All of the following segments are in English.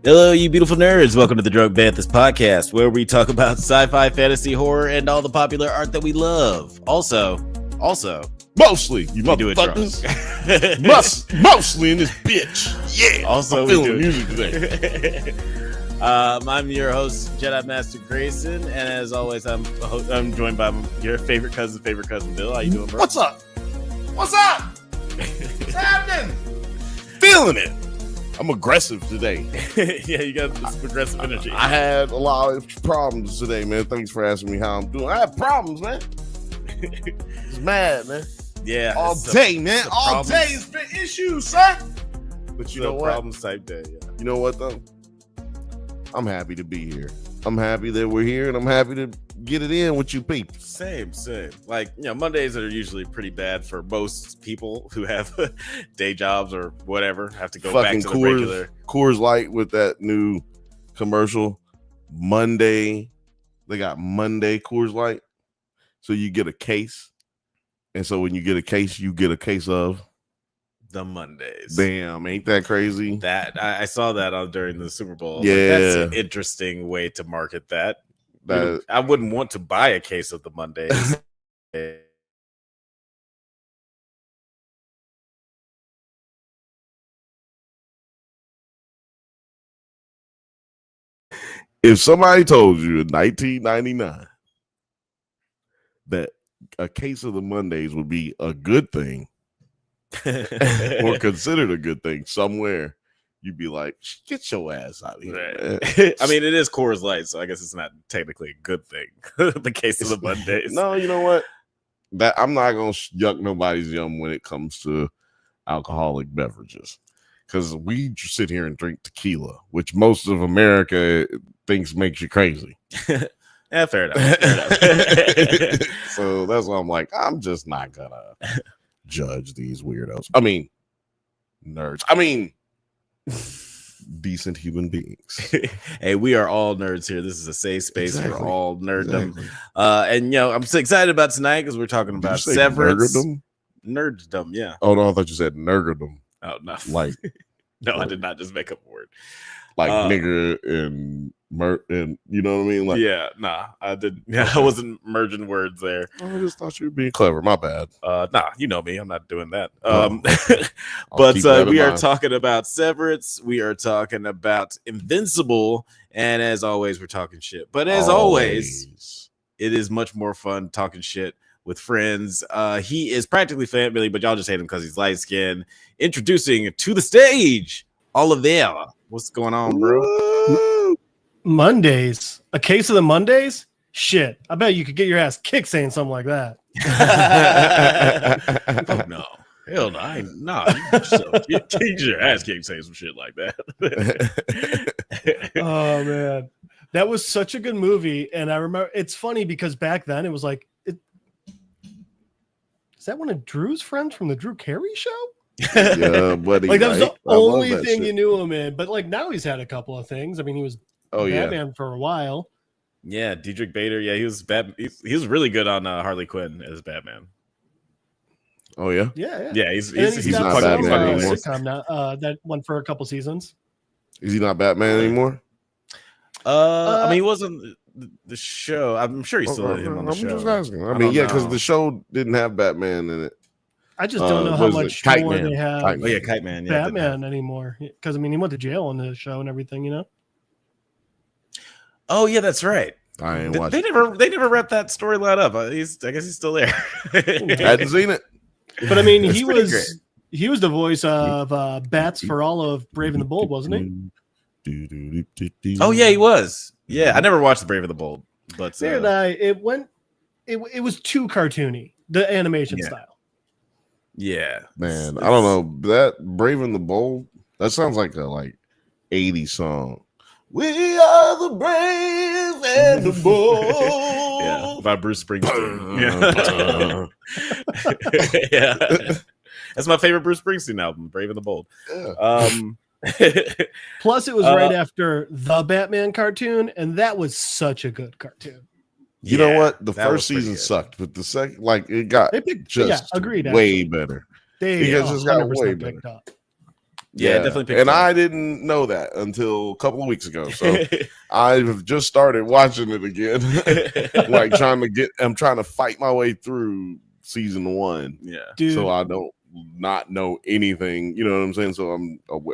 Hello, you beautiful nerds. Welcome to the Drunk Banthas podcast, where we talk about sci-fi, fantasy, horror, and all the popular art that we love. Also, mostly, you do it drunk. Mostly in this bitch. Yeah. Also, I'm we feeling do music today. I'm your host, Jedi Master Grayson, and as always, I'm joined by your favorite cousin, Bill. How you doing, bro? What's up? What's happening? Feeling it. I'm aggressive today. Yeah, you got this aggressive energy. I had a lot of problems today, man. Thanks for asking me how I'm doing. I have problems, man. It's mad, man. Yeah, all day, man. All day it's been issues, son. But you know what? Problems type day. Yeah. You know what though? I'm happy to be here. I'm happy that we're here, and I'm happy to get it in with you people. Same. Like, you know, Mondays are usually pretty bad for most people who have day jobs or whatever. Have to go Fucking back to the regular. Coors Light with that new commercial. Monday, they got Monday Coors Light. So you get a case. And so when you get a case, you get a case of the Mondays. Damn, ain't that crazy? That I saw that during the Super Bowl. Yeah, like, that's an interesting way to market that. I wouldn't want to buy a case of the Mondays. If somebody told you in 1999 that a case of the Mondays would be a good thing or considered a good thing somewhere, you'd be like, get your ass out of here. Right. I mean, it is Coors Light, so I guess it's not technically a good thing. The case of the Mondays. No, you know what? That I'm not gonna yuck nobody's yum when it comes to alcoholic beverages, because we sit here and drink tequila, which most of America thinks makes you crazy. Yeah, fair enough. So that's why I'm like, I'm just not gonna judge these weirdos. I mean, nerds. I mean, decent human beings. Hey, we are all nerds here. This is a safe space for all nerddom. Exactly. And you know, I'm so excited about tonight because we're talking about Severance. Nerddom, yeah. Oh no, I thought you said nerddom. Oh no, like no, I did not just make up a word. Like nigger and and you know what I mean? Like, yeah, nah, I didn't. Yeah, I wasn't merging words there. I just thought you were being clever. My bad. Nah, you know me. I'm not doing that. But we are talking about Severance. We are talking about Invincible, and as always, we're talking shit. But as always, it is much more fun talking shit with friends. He is practically family, but y'all just hate him because he's light skinned. Introducing to the stage, Oliver. What's going on, bro? Woo! Mondays. A case of the Mondays? Shit. I bet you could get your ass kicked saying something like that. Oh, no. Hell no. You get your ass kicked saying some shit like that. Oh, man. That was such a good movie. And I remember, it's funny because back then it was like, is that one of Drew's friends from the Drew Carey show? Yeah, buddy. Like that was the only thing you knew him in. But like now he's had a couple of things. I mean, he was Batman for a while. Yeah, Diedrich Bader. Yeah, he was he was really good on Harley Quinn as Batman. Oh yeah, yeah. He's not Batman anymore. Sitcom now, that went for a couple seasons. Is he not Batman anymore? I mean, he wasn't the show. I'm sure he's still him on the show. I'm just asking. I mean, because the show didn't have Batman in it. I just don't know how much more they have. Kite Man. Yeah, Batman anymore. Because I mean, he went to jail on the show and everything, you know. Oh yeah, that's right. I ain't watched. They never wrapped that storyline up. I guess he's still there. Hadn't seen it. But I mean, he was the voice of Bats for all of Brave and the Bold, wasn't he? Oh yeah, he was. Yeah, I never watched the Brave and the Bold, but it was too cartoony, the animation style. Yeah, man, I don't know that Brave and the Bold. That sounds like a 80s song. We are the brave and the bold. Yeah, by Bruce Springsteen. Yeah, that's my favorite Bruce Springsteen album, Brave and the Bold. Yeah. Plus, it was right after the Batman cartoon, and that was such a good cartoon. You know what? The first season sucked, but the second, it got agreed, way better. They just got way better. Up. Yeah, definitely. And I didn't know that until a couple of weeks ago. So I've just started watching it again. Like I'm trying to fight my way through season 1. Yeah. Dude. So I don't not know anything. You know what I'm saying? So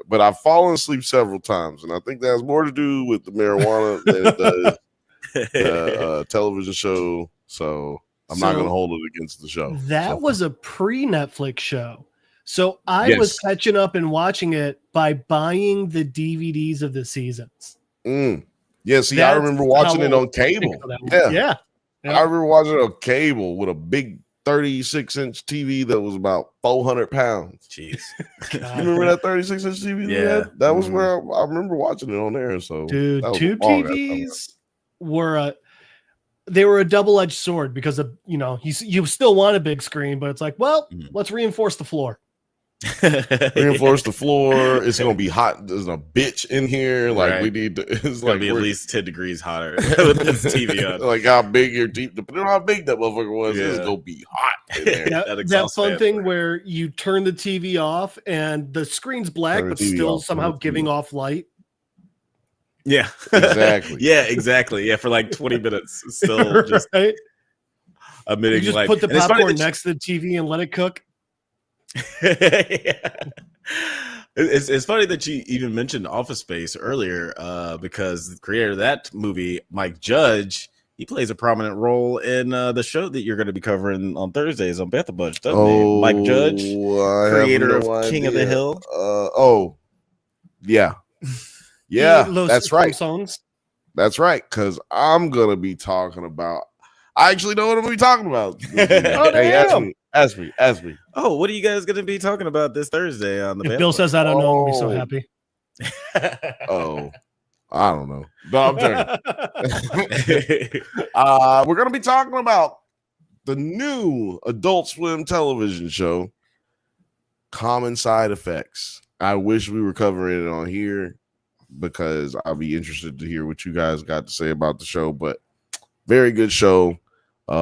but I've fallen asleep several times, and I think that has more to do with the marijuana than it does the television show. So I'm not going to hold it against the show. That was a pre-Netflix show. So I was catching up and watching it by buying the DVDs of the seasons. Yeah, see, I remember watching it on cable. Yeah. I remember watching it on cable with a big 36-inch TV that was about 400 pounds. Jeez. You remember that 36-inch TV? Yeah. That was where I remember watching it on there. So, dude, tube TVs were they were a double-edged sword because of, you still want a big screen, but it's like, well, let's reinforce the floor. Reinforce the floor. It's gonna be hot. There's a bitch in here. Like we need to. It's gonna be at least 10 degrees hotter with this TV on. Like how big your TV, depending on how big that motherfucker was, it's gonna be hot in there. that fun thing where you turn the TV off and the screen's black, but still somehow giving off light. Yeah, exactly. Yeah, exactly. Yeah, for like 20 minutes, still just emitting. You just put the popcorn next to the TV and let it cook. It's funny that you even mentioned Office Space earlier, because the creator of that movie, Mike Judge, he plays a prominent role in the show that you're going to be covering on Thursdays on Bantha, doesn't he? Mike Judge, creator of King of the Hill. Yeah, that's right. Songs. That's right, because I'm gonna be talking about. I actually know what I'm gonna be talking about. Hey, ask me. Oh, what are you guys going to be talking about this Thursday on the? If Bill says I don't know, I'll be so happy. I don't know. No, I'm joking. We're going to be talking about the new Adult Swim television show, Common Side Effects. I wish we were covering it on here because I'll be interested to hear what you guys got to say about the show. But very good show. I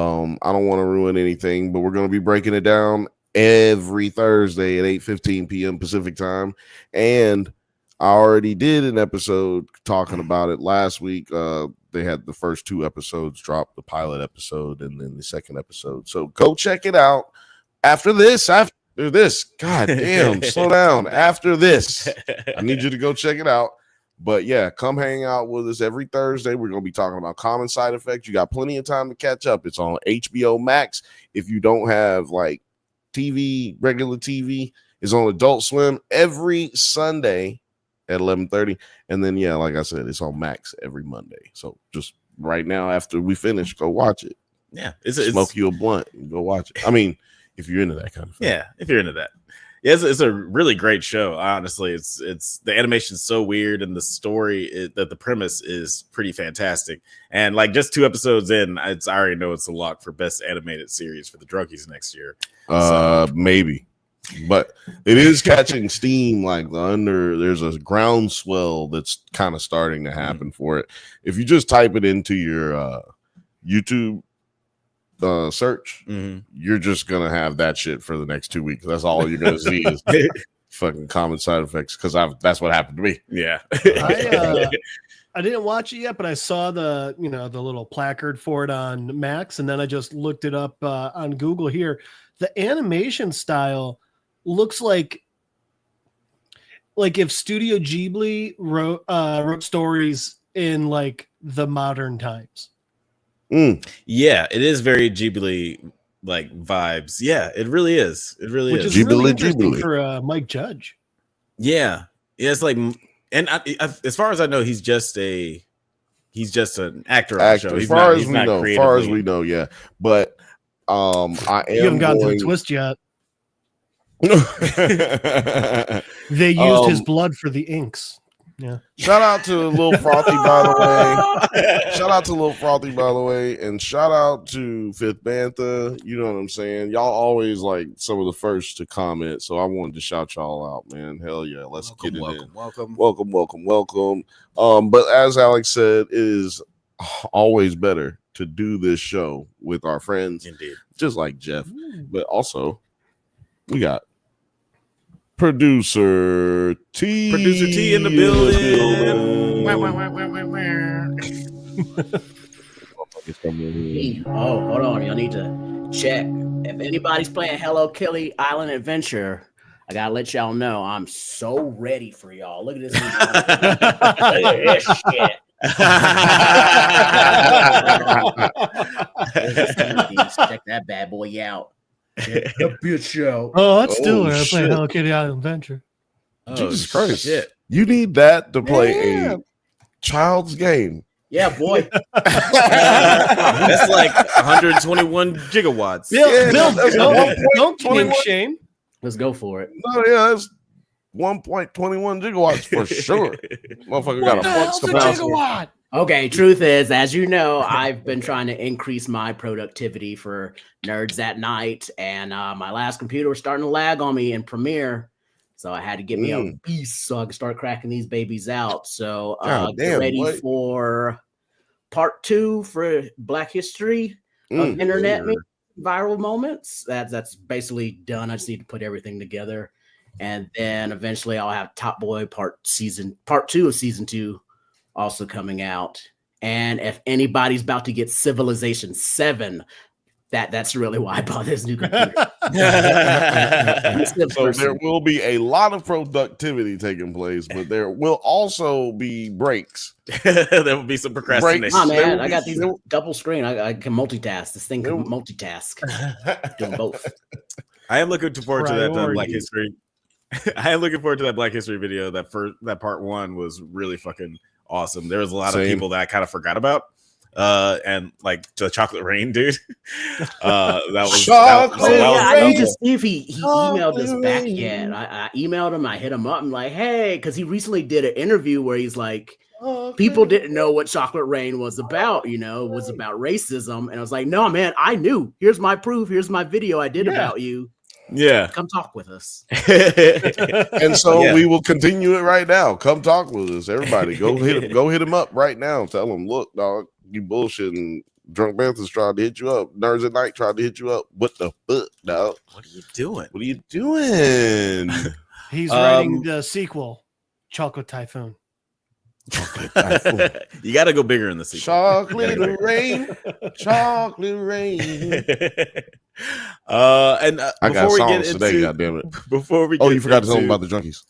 don't want to ruin anything, but we're going to be breaking it down every Thursday at 8:15 p.m. Pacific time. And I already did an episode talking about it last week. They had the first 2 episodes drop, the pilot episode and then the second episode. So go check it out after this. God damn, slow down. After this, I need you to go check it out. But yeah, come hang out with us every Thursday. We're going to be talking about Common Side Effects. You got plenty of time to catch up. It's on HBO Max. If you don't have like TV, regular TV, it's on Adult Swim every Sunday at 11:30. And then, yeah, like I said, it's on Max every Monday. So just right now, after we finish, go watch it. Yeah. Smoke you a blunt and go watch it. I mean, if you're into that kind of thing. Yeah, if you're into that. Yeah, it's a really great show. Honestly, it's the animation's so weird, and the story that the premise is pretty fantastic. And like just 2 episodes in, I already know it's a lock for best animated series for the Drunkies next year. Maybe, but it is catching steam. Like there's a groundswell that's kind of starting to happen for it. If you just type it into your YouTube search, you're just gonna have that shit for the next 2 weeks. That's all you're gonna see is fucking Common Side Effects, because that's what happened to me. Yeah. I didn't watch it yet, but I saw the little placard for it on Max, and then I just looked it up on Google here. The animation style looks like if Studio Ghibli wrote stories in like the modern times. Yeah, it is very Ghibli like vibes. Yeah, it really is. It really is. Which is really interesting for Mike Judge. Yeah, it's like, and as far as I know, he's just an actor on the show. As far as we know, yeah. But I am. You haven't gotten to the twist yet. They used his blood for the inks. Yeah. Shout out to Lil Frothy, by the way. Shout out to Lil Frothy, by the way, and shout out to Fifth Bantha. You know what I'm saying? Y'all always like some of the first to comment, so I wanted to shout y'all out, man. Hell yeah, let's get it in. Welcome. But as Alex said, it is always better to do this show with our friends, indeed, just like Jeff. But also, we got Producer T. Producer T in the building. Oh, hold on. Y'all need to check. If anybody's playing Hello Kitty Island Adventure, I gotta let y'all know I'm so ready for y'all. Look at this. Look at this shit. Check that bad boy out. Check that bitch out. Oh, let's Oh, do it. I play shit. Hello Kitty Island Adventure. Jesus Christ. Shit. You need that to play Yeah. a child's game. Yeah, boy. That's like 121 gigawatts. Yeah, Bill, that's don't 1.21. kink shame. Let's go for it. No, yeah, that's 1.21 gigawatts for sure. Motherfucker got a flux capacitor. Okay, truth is, as you know, I've been trying to increase my productivity for NerdsatNite, and my last computer was starting to lag on me in Premiere, so I had to get me a beast so I could start cracking these babies out. So get ready for part 2 for Black History of Internet viral moments. That's basically done. I just need to put everything together, and then eventually I'll have Top Boy part 2 of season 2 also coming out. And if anybody's about to get Civilization 7, that's really why I bought this new computer. So there will be a lot of productivity taking place, but there will also be breaks. There will be some procrastination. Oh man, I got these double screen. I can multitask. This thing can multitask. Doing both. I am looking forward to that Black History. I am looking forward to that Black History video. That part 1 was really fucking awesome. There was a lot of people that I kind of forgot about. And like the Chocolate Rain dude. That was Chocolate Rain. I need to see if he emailed us back yet. I emailed him, I hit him up. I'm like, hey, because he recently did an interview where he's like, people didn't know what Chocolate Rain was about, it was about racism. And I was like, no, man, I knew. Here's my proof. Here's my video I did about you. Yeah. Come talk with us. And so we will continue it right now. Come talk with us. Everybody go hit him up right now. Tell him, look, dog, you bullshitting. Drunk Banthas tried to hit you up. NerdsatNite tried to hit you up. What the fuck, dog? What are you doing? What are you doing? He's writing the sequel, Chocolate Typhoon. You got to go bigger in the sequel. Chocolate rain. And I got songs today, goddammit. Before we you forgot to tell them about the junkies.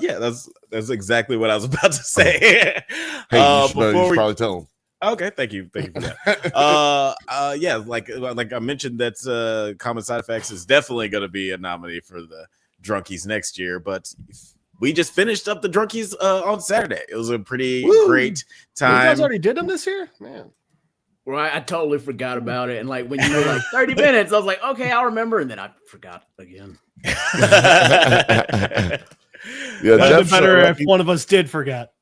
Yeah, that's exactly what I was about to say. Hey, you should probably tell them. Okay, thank you for that. Yeah, like I mentioned, that Common Side Effects is definitely going to be a nominee for the Drunkies next year, but we just finished up the Drunkies on Saturday. It was a pretty great time. You guys already did them this year, man. Right, I totally forgot about it. And like when you were like 30 minutes, I was like, okay, I'll remember. And then I forgot again. Yeah, that's better if one of us did forget.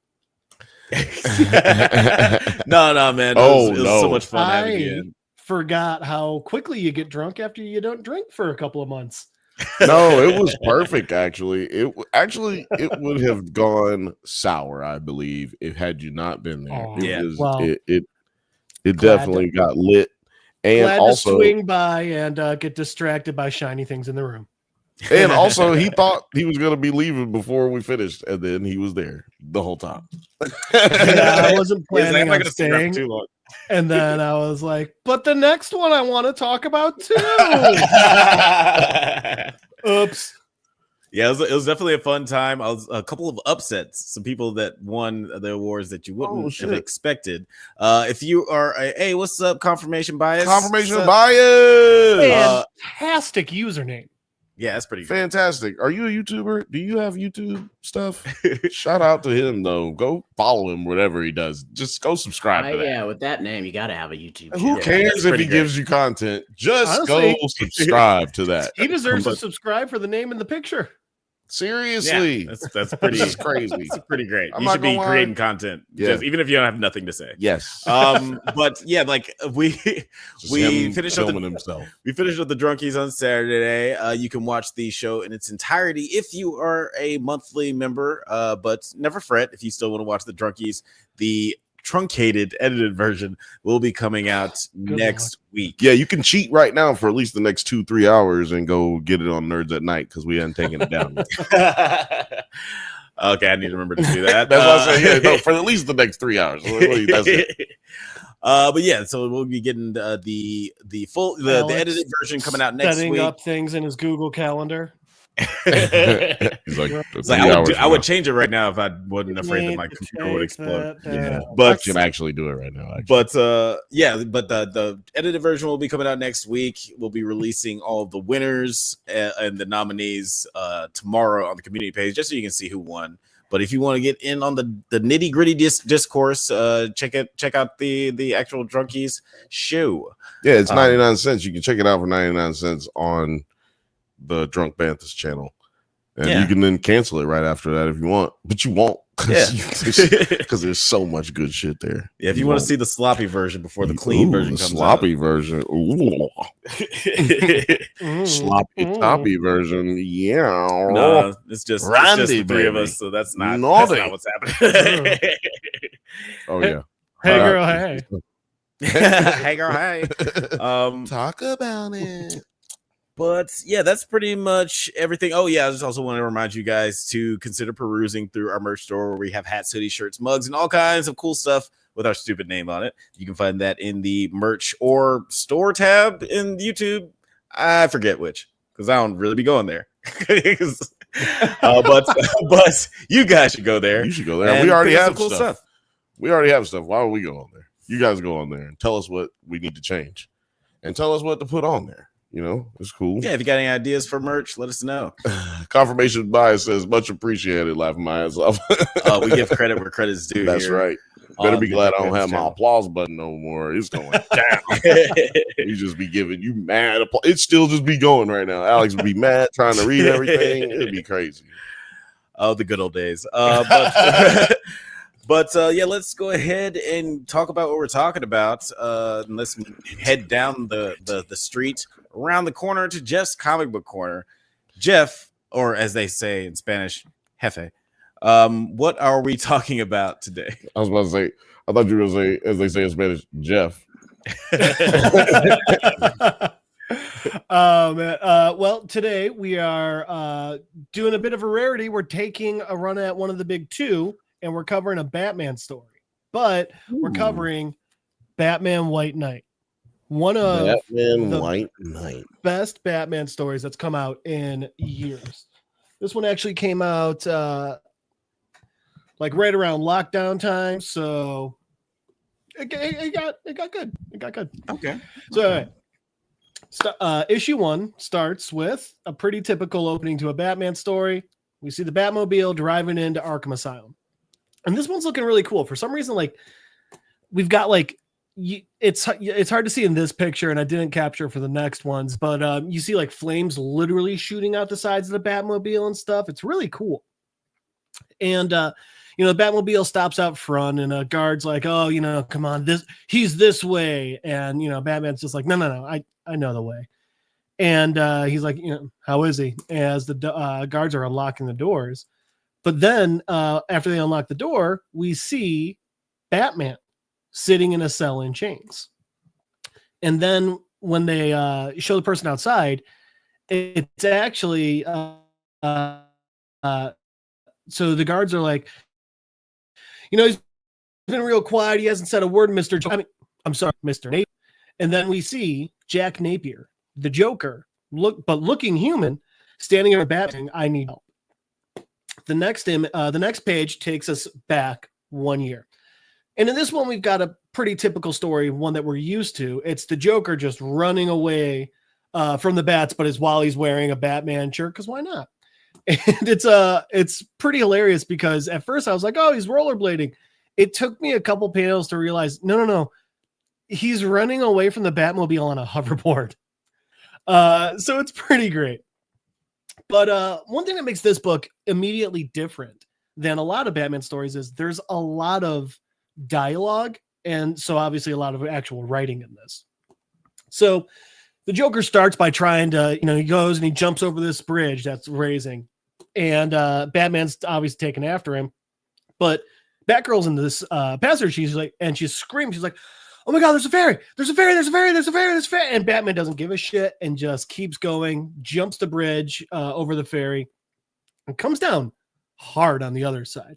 No, man. It was so much fun having you in. Forgot how quickly you get drunk after you don't drink for a couple of months. No, it was perfect. Actually, it would have gone sour, I believe, if had you not been there. It definitely got lit, and glad also to swing by and get distracted by shiny things in the room. And also, he thought he was going to be leaving before we finished, and then he was there the whole time. I wasn't planning on staying too long. And then I was like, but the next one I want to talk about too. Oops. Yeah, it was definitely a fun time. I was a couple of upsets, some people that won the awards that you wouldn't have expected. If you are hey, what's up, confirmation bias? Confirmation bias. Fantastic username. Yeah, that's pretty good. Fantastic. Are you a YouTuber? Do you have YouTube stuff? Shout out to him, though. Go follow him, whatever he does. Just go subscribe to that. Yeah, with that name, you got to have a YouTube channel. Who cares if he gives you content? Just go subscribe to that. He deserves to subscribe for the name in the picture. Seriously, that's pretty crazy. It's pretty great. You should be creating content, just even if you don't have nothing to say. Yes. But yeah, like we finished up himself. We finished up the Drunkies on Saturday. You can watch the show in its entirety if you are a monthly member. But never fret if you still want to watch the Drunkies. The truncated, edited version will be coming out next week. Yeah, you can cheat right now for at least the next 2-3 hours and go get it on Nerds at Night because we haven't taken it down yet. Okay, I need to remember to do that. That's what I said. Yeah, no, for at least the next 3 hours. That's it. But yeah, so we'll be getting the full the edited version coming out next week. Setting up things in his Google Calendar. He's like, I would change it right now if I wasn't afraid that my computer would explode. Yeah, but you can actually do it right now. Actually. But the edited version will be coming out next week. We'll be releasing all of the winners and the nominees tomorrow on the community page, just so you can see who won. But if you want to get in on the nitty gritty discourse, check out the actual Drunkies show. Yeah, it's 99 cents. You can check it out for 99 cents on the Drunk Banthas channel, and you can then cancel it right after that if you want, but you won't because there's so much good shit there. Yeah, if you want to see the sloppy version before the clean version comes sloppy version, sloppy toppy version, no, it's just the three of us, so that's not what's happening. Oh yeah, hey girl, hey, hey girl, hey. Talk about it. But yeah, that's pretty much everything. Oh yeah, I just also want to remind you guys to consider perusing through our merch store where we have hats, hoodies, shirts, mugs, and all kinds of cool stuff with our stupid name on it. You can find that in the merch or store tab in YouTube. I forget which because I don't really be going there. But you guys should go there. You should go there. And we already have cool stuff. We already have stuff. Why would we go on there? You guys go on there and tell us what we need to change and tell us what to put on there. You know, it's cool. Yeah, if you got any ideas for merch, let us know. Confirmation bias says much appreciated. Laughing my ass off. We give credit where credit's due. That's here. Right. Better be glad I don't have my applause button no more. It's going down. You just be giving you mad applause. It still just be going right now. Alex would be mad trying to read everything. It'd be crazy. Oh, the good old days. But yeah, let's go ahead and talk about what we're talking about. And let's head down the street around the corner to Jeff's comic book corner. Jeff, or as they say in Spanish, Jefe. What are we talking about today? I was about to say, I thought you were going to say, as they say in Spanish, Jeff. Well, today we are doing a bit of a rarity. We're taking a run at one of the big two, and we're covering a Batman story, but we're covering Batman White Knight, one of the best Batman stories that's come out in years. This one actually came out like right around lockdown time, so it got good. It got good. Okay. So issue 1 starts with a pretty typical opening to a Batman story. We see the Batmobile driving into Arkham Asylum. And this one's looking really cool. For some reason, like we've got like it's hard to see in this picture, and I didn't capture for the next ones, but you see like flames literally shooting out the sides of the Batmobile and stuff. It's really cool. And the Batmobile stops out front, and a guard's like, "Oh, come on, he's this way," and Batman's just like, "No, I know the way." And he's like, "How is he?" As the guards are unlocking the doors. But then after they unlock the door, we see Batman sitting in a cell in chains. And then when they show the person outside, it's actually so the guards are like, he's been real quiet. He hasn't said a word, I'm sorry, Mr. Napier. And then we see Jack Napier, the Joker, looking human, standing in a bat saying, "I need help." The next page takes us back 1 year. And in this one, we've got a pretty typical story, one that we're used to. It's the Joker just running away from the bats, but it's while he's wearing a Batman shirt, because why not? And it's pretty hilarious because at first I was like, oh, he's rollerblading. It took me a couple panels to realize, no. He's running away from the Batmobile on a hoverboard. So it's pretty great. But one thing that makes this book immediately different than a lot of Batman stories is there's a lot of dialogue, and so obviously a lot of actual writing in this. So the Joker starts by trying to, he goes and he jumps over this bridge that's raising, and Batman's obviously taking after him, but Batgirl's in this passage. She's like, and she's screaming. She's like, "Oh my God, there's a fairy! There's a fairy! There's a fairy! There's a fairy! There's a fairy!" And Batman doesn't give a shit and just keeps going, jumps the bridge over the ferry, and comes down hard on the other side.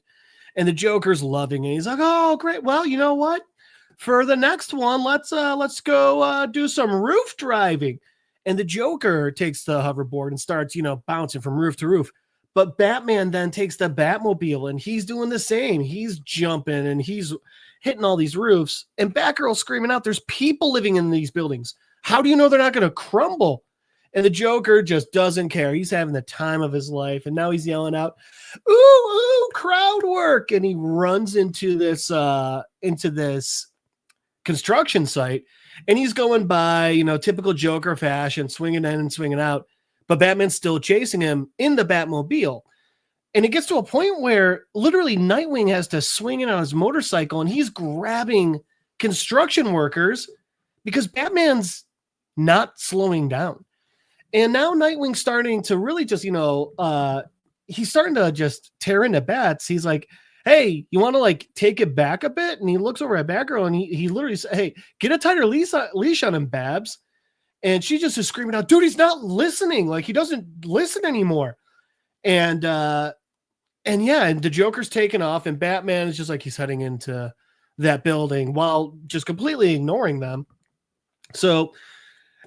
And the Joker's loving it. He's like, "Oh, great! Well, you know what? For the next one, let's go do some roof driving." And the Joker takes the hoverboard and starts, bouncing from roof to roof. But Batman then takes the Batmobile and he's doing the same. He's jumping and he's hitting all these roofs. And Batgirl's screaming out, "There's people living in these buildings. How do you know they're not going to crumble?" And the Joker just doesn't care. He's having the time of his life. And now he's yelling out, "Ooh, ooh, crowd work." And he runs into this construction site. And he's going by, typical Joker fashion, swinging in and swinging out. But Batman's still chasing him in the Batmobile. And it gets to a point where literally Nightwing has to swing in on his motorcycle and he's grabbing construction workers because Batman's not slowing down. And now Nightwing's starting to really just, he's starting to just tear into Bats. He's like, "Hey, you want to take it back a bit?" And he looks over at Batgirl and he literally says, "Hey, get a tighter leash on him, Babs." And she just is screaming out, "Dude, he's not listening. He doesn't listen anymore." And the Joker's taken off and Batman is just he's heading into that building while just completely ignoring them. So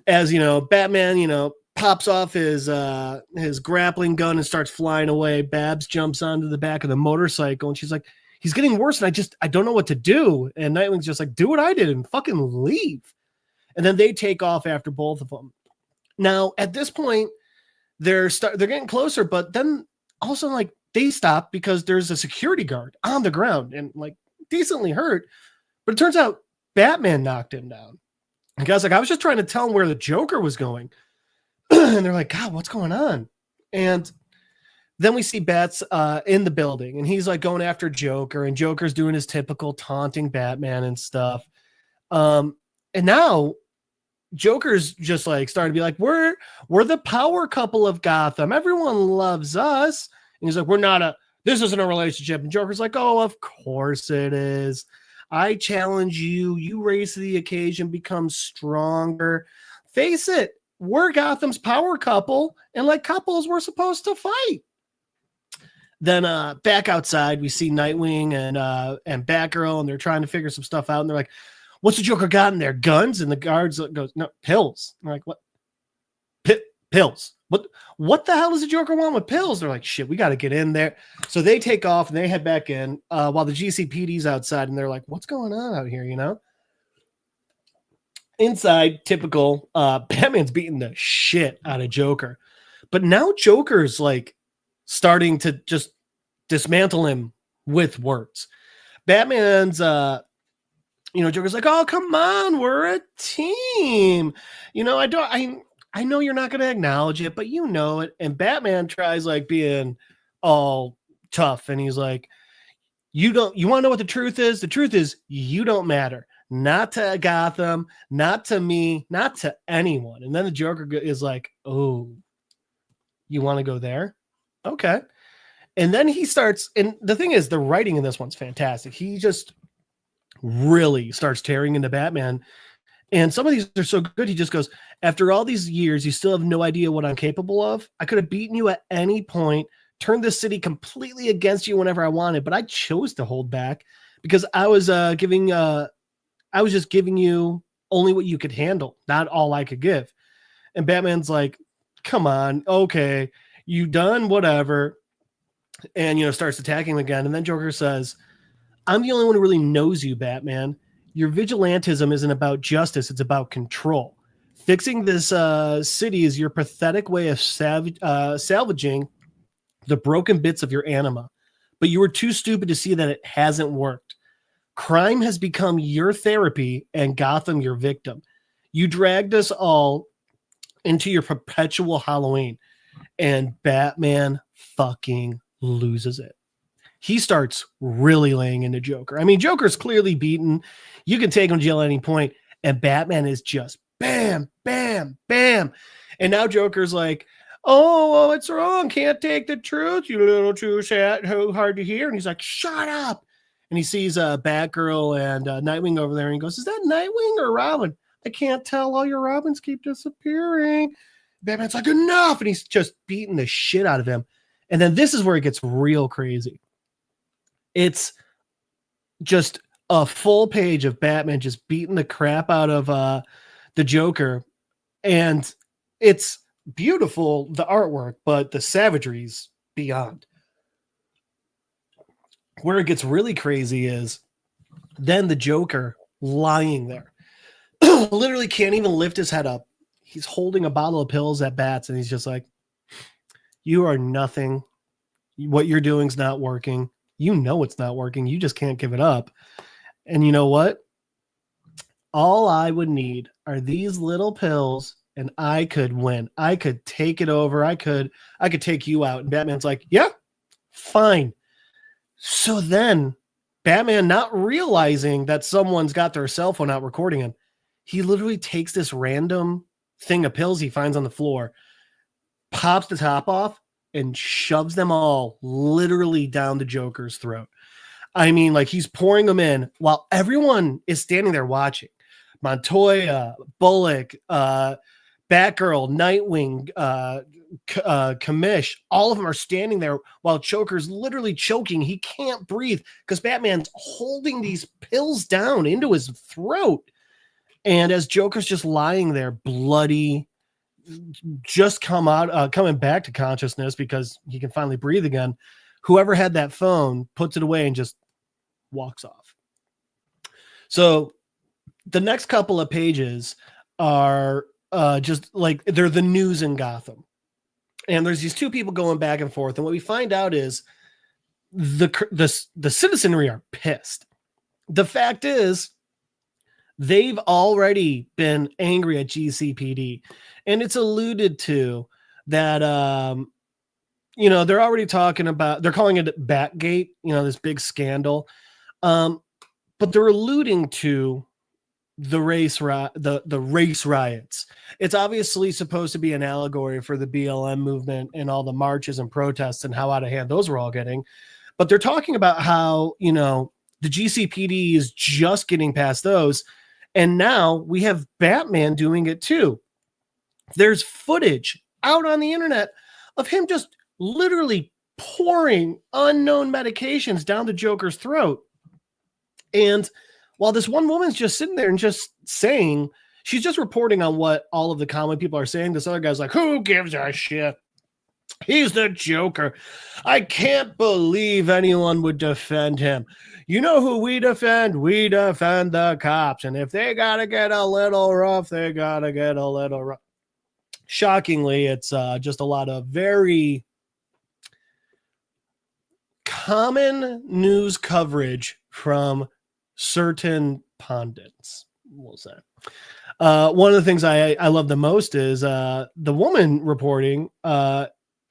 as Batman, pops off his grappling gun and starts flying away. Babs jumps onto the back of the motorcycle and she's like, "He's getting worse and I don't know what to do." And Nightwing's just like, "Do what I did and fucking leave." And then they take off after both of them. Now at this point, they're getting closer, but then also they stop because there's a security guard on the ground and decently hurt. But it turns out Batman knocked him down. And guys, I was just trying to tell him where the Joker was going. And they're like, "God, what's going on?" And then we see Bats in the building and he's going after Joker and Joker's doing his typical taunting Batman and stuff. And now Joker's just starting to be like, we're the power couple of Gotham. Everyone loves us. And he's like, this isn't a relationship. And Joker's like, "Oh, of course it is. I challenge you. You raise to the occasion, become stronger. Face it. We're Gotham's power couple, and couples, we're supposed to fight." Then back outside, we see Nightwing and Batgirl, and they're trying to figure some stuff out. And they're like, "What's the Joker got in there? Guns?" And the guards goes, "No, pills." And they're like, "What? Pills? What the hell does the Joker want with pills?" They're like, "Shit, we got to get in there." So they take off and they head back in while the GCPD's outside, and they're like, "What's going on out here?" Inside, typical, Batman's beating the shit out of Joker. But now Joker's starting to just dismantle him with words. Batman's, Joker's like, "Oh, come on, we're a team. I know you're not going to acknowledge it, but you know it." And Batman tries being all tough. And he's like, you want to know what the truth is? The truth is you don't matter. Not to Gotham, not to me, not to anyone. And then the Joker is like, "Oh, you want to go there? Okay." And then he starts, and the thing is, the writing in this one's fantastic. He just really starts tearing into Batman. And some of these are so good. He just goes, "After all these years, you still have no idea what I'm capable of. I could have beaten you at any point, turned this city completely against you whenever I wanted, but I chose to hold back because I was just giving you only what you could handle, not all I could give." And Batman's like, "Come on, okay, you done, whatever." And, starts attacking him again. And then Joker says, "I'm the only one who really knows you, Batman. Your vigilantism isn't about justice, it's about control. Fixing this city is your pathetic way of salvaging the broken bits of your anima. But you were too stupid to see that it hasn't worked. Crime has become your therapy and Gotham your victim. You dragged us all into your perpetual Halloween." And Batman fucking loses it. He starts really laying into Joker. I mean, Joker's clearly beaten. You can take him to jail at any point. And Batman is just bam, bam, bam. And now Joker's like, "Oh, what's wrong? Can't take the truth, you little true chat. Hard to hear." And he's like, "Shut up." and he sees Batgirl and Nightwing over there, and he goes, "Is that Nightwing or Robin? I can't tell. All your Robins keep disappearing." Batman's like, "Enough!" And he's just beating the shit out of him. And then this is where it gets real crazy. It's just a full page of Batman just beating the crap out of the Joker. And it's beautiful, the artwork, but the savagery's beyond. Where it gets really crazy is then the Joker lying there. Literally can't even lift his head up. He's holding a bottle of pills at Bats, and he's just like, "You are nothing. What you're doing is not working. You know it's not working. You just can't give it up. And you know what? All I would need are these little pills, and I could win. I could take it over. I could take you out." And Batman's like, "Yeah, fine." So then Batman, not realizing that someone's got their cell phone out recording him, he literally takes this random thing of pills he finds on the floor, pops the top off, and shoves them all literally down the Joker's throat. I mean, like, he's pouring them in while everyone is standing there watching. Montoya, Bullock, Batgirl, Nightwing, Commish, all of them are standing there while Joker's literally choking. He can't breathe because Batman's holding these pills down into his throat. And as Joker's just lying there, bloody, just coming back to consciousness because he can finally breathe again, whoever had that phone puts it away and just walks off. So the next couple of pages are just like, they're the news in Gotham. And there's these two people going back and forth. And what we find out is the citizenry are pissed. The fact is, they've already been angry at GCPD, and it's alluded to that, they're already talking about, they're calling it Batgate, this big scandal. But they're alluding to the race riots. It's obviously supposed to be an allegory for the BLM movement and all the marches and protests and how out of hand those were all getting. But they're talking about how, the GCPD is just getting past those. And now we have Batman doing it too. There's footage out on the internet of him just literally pouring unknown medications down the Joker's throat. And while this one woman's just sitting there and just saying, she's just reporting on what all of the common people are saying. This other guy's like, "Who gives a shit? He's the Joker. I can't believe anyone would defend him. You know who we defend? We defend the cops. And if they got to get a little rough, they got to get a little rough." Shockingly, it's just a lot of very common news coverage from certain pundits, we'll say. One of the things I love the most is the woman reporting.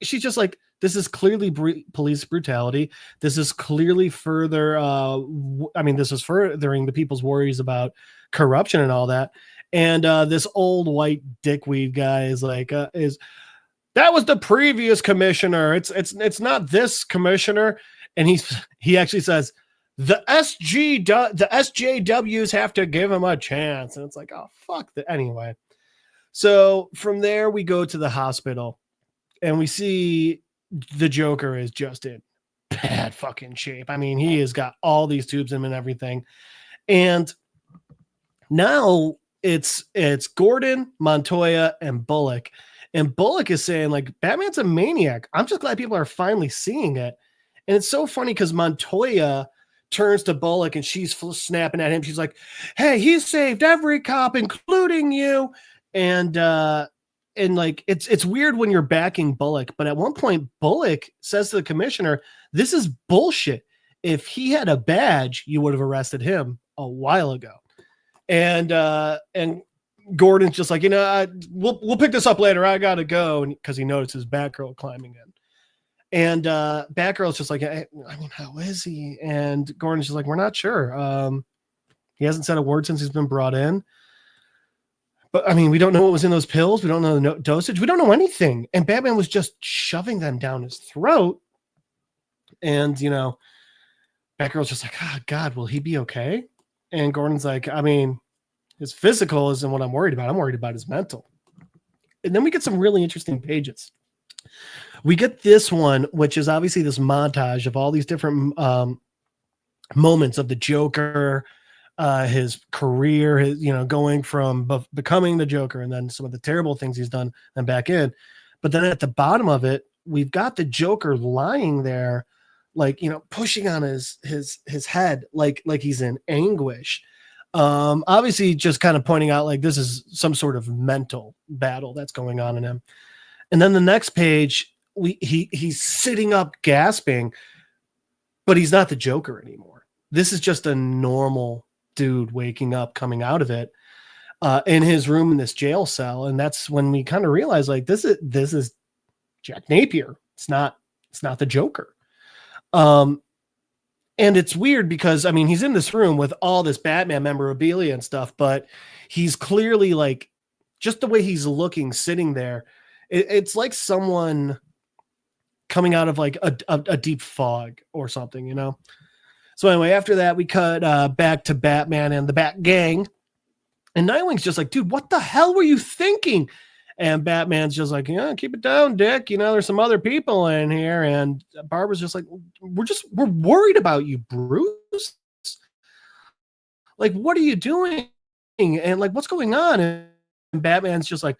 She's just like, this is clearly police brutality. This is clearly this is furthering the people's worries about corruption and all that. And this old white dickweed guy is like, that was the previous commissioner. It's not this commissioner. And he actually says, the SJWs have to give him a chance. And it's like, oh, fuck that. Anyway. So from there, we go to the hospital and we see the Joker is just in bad fucking shape. I mean, he has got all these tubes in him and everything. And now it's Gordon, Montoya, and Bullock. And Bullock is saying, like, Batman's a maniac. I'm just glad people are finally seeing it. And it's so funny because Montoya turns to Bullock and she's snapping at him. She's like, "Hey, he's saved every cop, including you." And like, it's weird when you're backing Bullock, but at one point Bullock says to the commissioner, "This is bullshit. If he had a badge, you would have arrested him a while ago." And Gordon's just like, we'll pick this up later. I gotta go, because he notices Batgirl climbing in. And Batgirl's just like, I mean, how is he? And Gordon's just like, we're not sure. He hasn't said a word since he's been brought in. But, I mean, we don't know what was in those pills. We don't know the dosage. We don't know anything. And Batman was just shoving them down his throat. And, Batman Batgirl's just like, oh, God, will he be okay? And Gordon's like, I mean, his physical isn't what I'm worried about. I'm worried about his mental. And then we get some really interesting pages. We get this one, which is obviously this montage of all these different moments of the Joker, his career, his, going from becoming the Joker and then some of the terrible things he's done and back in. But then at the bottom of it, we've got the Joker lying there, like, pushing on his head, like he's in anguish. Obviously just kind of pointing out like this is some sort of mental battle that's going on in him. And then the next page, he's sitting up gasping, but he's not the Joker anymore. This is just a normal dude waking up, coming out of it in his room in this jail cell. And that's when we kind of realize like this is Jack Napier. It's not the Joker. And it's weird because, I mean, he's in this room with all this Batman memorabilia and stuff, but he's clearly like, just the way he's looking, sitting there, it's like someone coming out of like a deep fog or something, So anyway, after that, we cut back to Batman and the Bat Gang. And Nightwing's just like, dude, what the hell were you thinking? And Batman's just like, yeah, keep it down, Dick. There's some other people in here. And Barbara's just like, we're worried about you, Bruce. Like, what are you doing? And like, what's going on? And Batman's just like,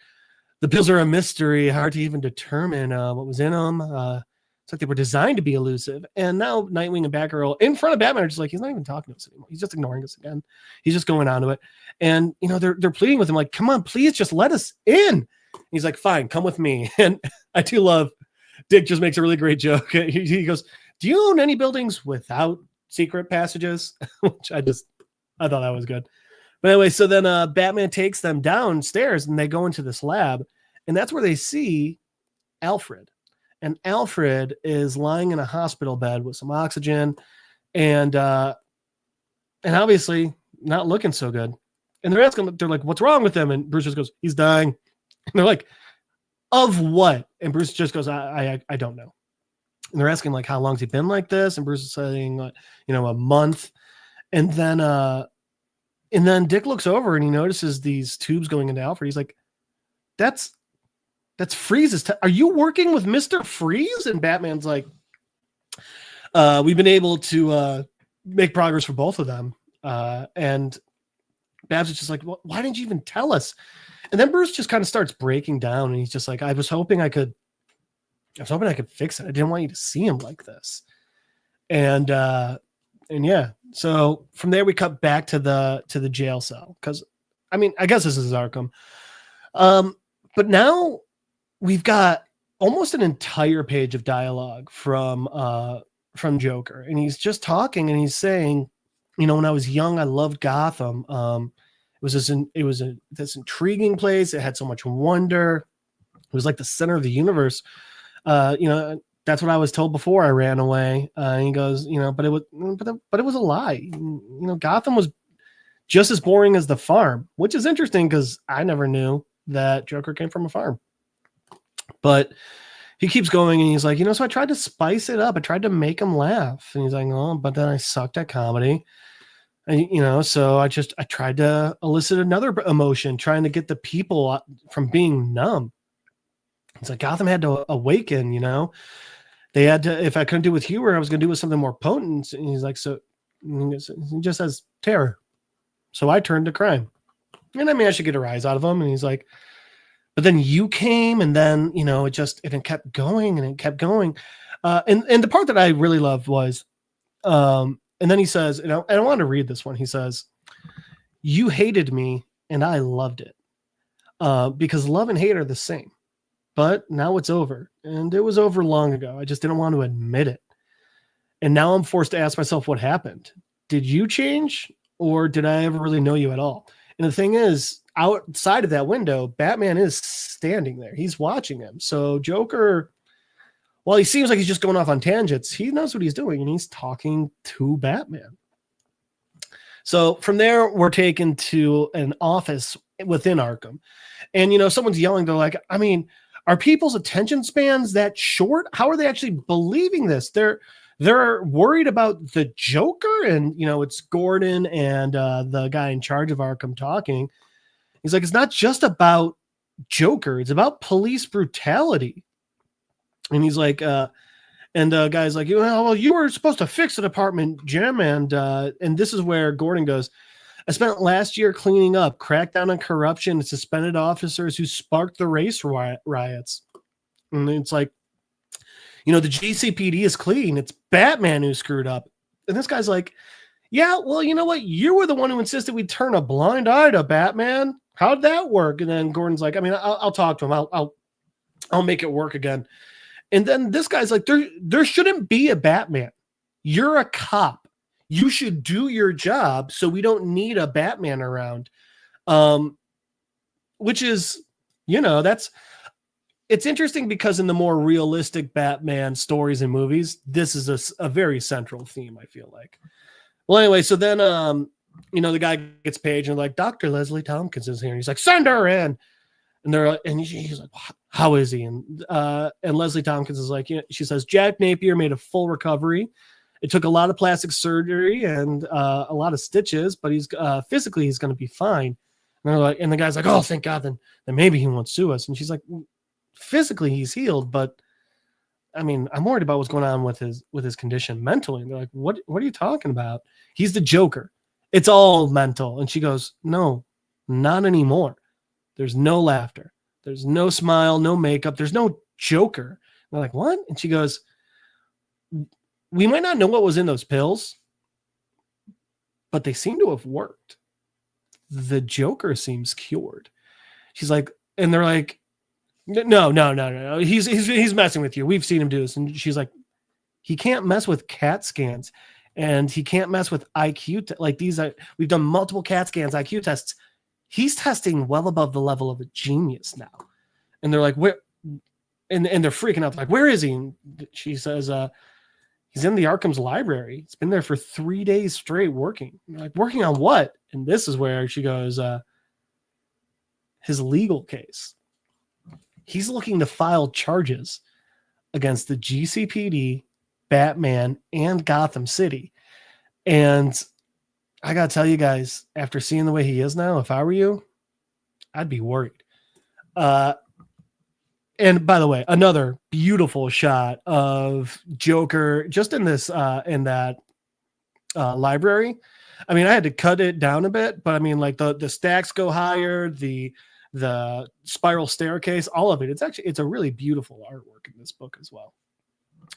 the pills are a mystery, hard to even determine what was in them. It's like they were designed to be elusive. And now Nightwing and Batgirl in front of Batman are just like, he's not even talking to us anymore. He's just ignoring us again. He's just going on to it. And, they're pleading with him like, come on, please just let us in. He's like, fine, come with me. And I do love Dick just makes a really great joke. He goes, do you own any buildings without secret passages? Which I thought that was good. But anyway, so then Batman takes them downstairs and they go into this lab. And that's where they see Alfred. And Alfred is lying in a hospital bed with some oxygen and obviously not looking so good. And they're asking, they're like, what's wrong with him? And Bruce just goes, he's dying. And they're like, of what? And Bruce just goes, I don't know. And they're asking like, how long's he been like this? And Bruce is saying, a month. And then Dick looks over and he notices these tubes going into Alfred. He's like, that's Freeze's. Are you working with Mr. Freeze? And Batman's like, we've been able to make progress for both of them. And Babs is just like, well, why didn't you even tell us? And then Bruce just kind of starts breaking down and he's just like, I was hoping I could fix it. I didn't want you to see him like this. And yeah, so from there we cut back to the jail cell. Cause I mean, I guess this is Arkham. But now we've got almost an entire page of dialogue from Joker. And he's just talking and he's saying, when I was young, I loved Gotham. It was this intriguing place. It had so much wonder. It was like the center of the universe. That's what I was told before I ran away. And he goes, but it was a lie. Gotham was just as boring as the farm, which is interesting because I never knew that Joker came from a farm. But he keeps going and he's like, so I tried to spice it up. I tried to make him laugh. And he's like, oh, but then I sucked at comedy. And, so I tried to elicit another emotion, trying to get the people from being numb. It's like Gotham had to awaken, they had to, if I couldn't do it with humor, I was going to do with something more potent. And he's like, so he just says terror. So I turned to crime. And I managed to get a rise out of him. And he's like, but then you came and then, it kept going and it kept going. And the part that I really loved was, and then he says, I want to read this one. He says, you hated me and I loved it because love and hate are the same, but now it's over and it was over long ago. I just didn't want to admit it. And now I'm forced to ask myself what happened. Did you change or did I ever really know you at all? And the thing is, outside of that window, Batman is standing there. He's watching him. So Joker, while he seems like he's just going off on tangents, he knows what he's doing and he's talking to Batman. So from there, we're taken to an office within Arkham. And, someone's yelling. They're like, I mean, are people's attention spans that short? How are they actually believing this? They're they're worried about the Joker, and it's Gordon and the guy in charge of Arkham talking. He's like, it's not just about Joker, it's about police brutality. And he's like, and the guy's like, well, you were supposed to fix the department, Jim. And this is where Gordon goes, I spent last year cleaning up, cracked down on corruption, and suspended officers who sparked the race riots. And it's like, the GCPD is clean. It's Batman who screwed up. And this guy's like, yeah, well, you know what? You were the one who insisted we turn a blind eye to Batman. How'd that work? And then Gordon's like, I mean, I'll talk to him. I'll make it work again. And then this guy's like, there shouldn't be a Batman. You're a cop. You should do your job, so we don't need a Batman around. Which is, it's interesting because in the more realistic Batman stories and movies, this is a very central theme, I feel like. Well, anyway, so then, the guy gets paged and like, Dr. Leslie Tompkins is here. And he's like, send her in. And he's like, how is he? And Leslie Tompkins is like, she says, Jack Napier made a full recovery. It took a lot of plastic surgery and a lot of stitches, but he's physically he's going to be fine. And they're like, and the guy's like, oh, thank God, then maybe he won't sue us. And she's like, physically he's healed, but I mean, I'm worried about what's going on with his condition mentally. And they're like, what are you talking about? He's the Joker. It's all mental. And she goes, no, not anymore. There's no laughter. There's no smile, no makeup. There's no Joker. And they're like, what? And she goes, we might not know what was in those pills, but they seem to have worked. The Joker seems cured. She's like, and they're like, no. He's messing with you. We've seen him do this. And she's like, he can't mess with CAT scans, and he can't mess with IQ. Like these are, we've done multiple CAT scans, IQ tests. He's testing well above the level of a genius now. And they're like, where? And they're freaking out. Like, where is he? And she says, he's in the Arkham's library. He's been there for 3 days straight working. And they're like, working on what? And this is where she goes, his legal case. He's looking to file charges against the GCPD, Batman, and Gotham City. And I got to tell you guys, after seeing the way he is now, if I were you, I'd be worried. And by the way, another beautiful shot of Joker just in this, in that library. I mean, I had to cut it down a bit, but I mean, like the stacks go higher, the spiral staircase, all of it. It's a really beautiful artwork in this book as well.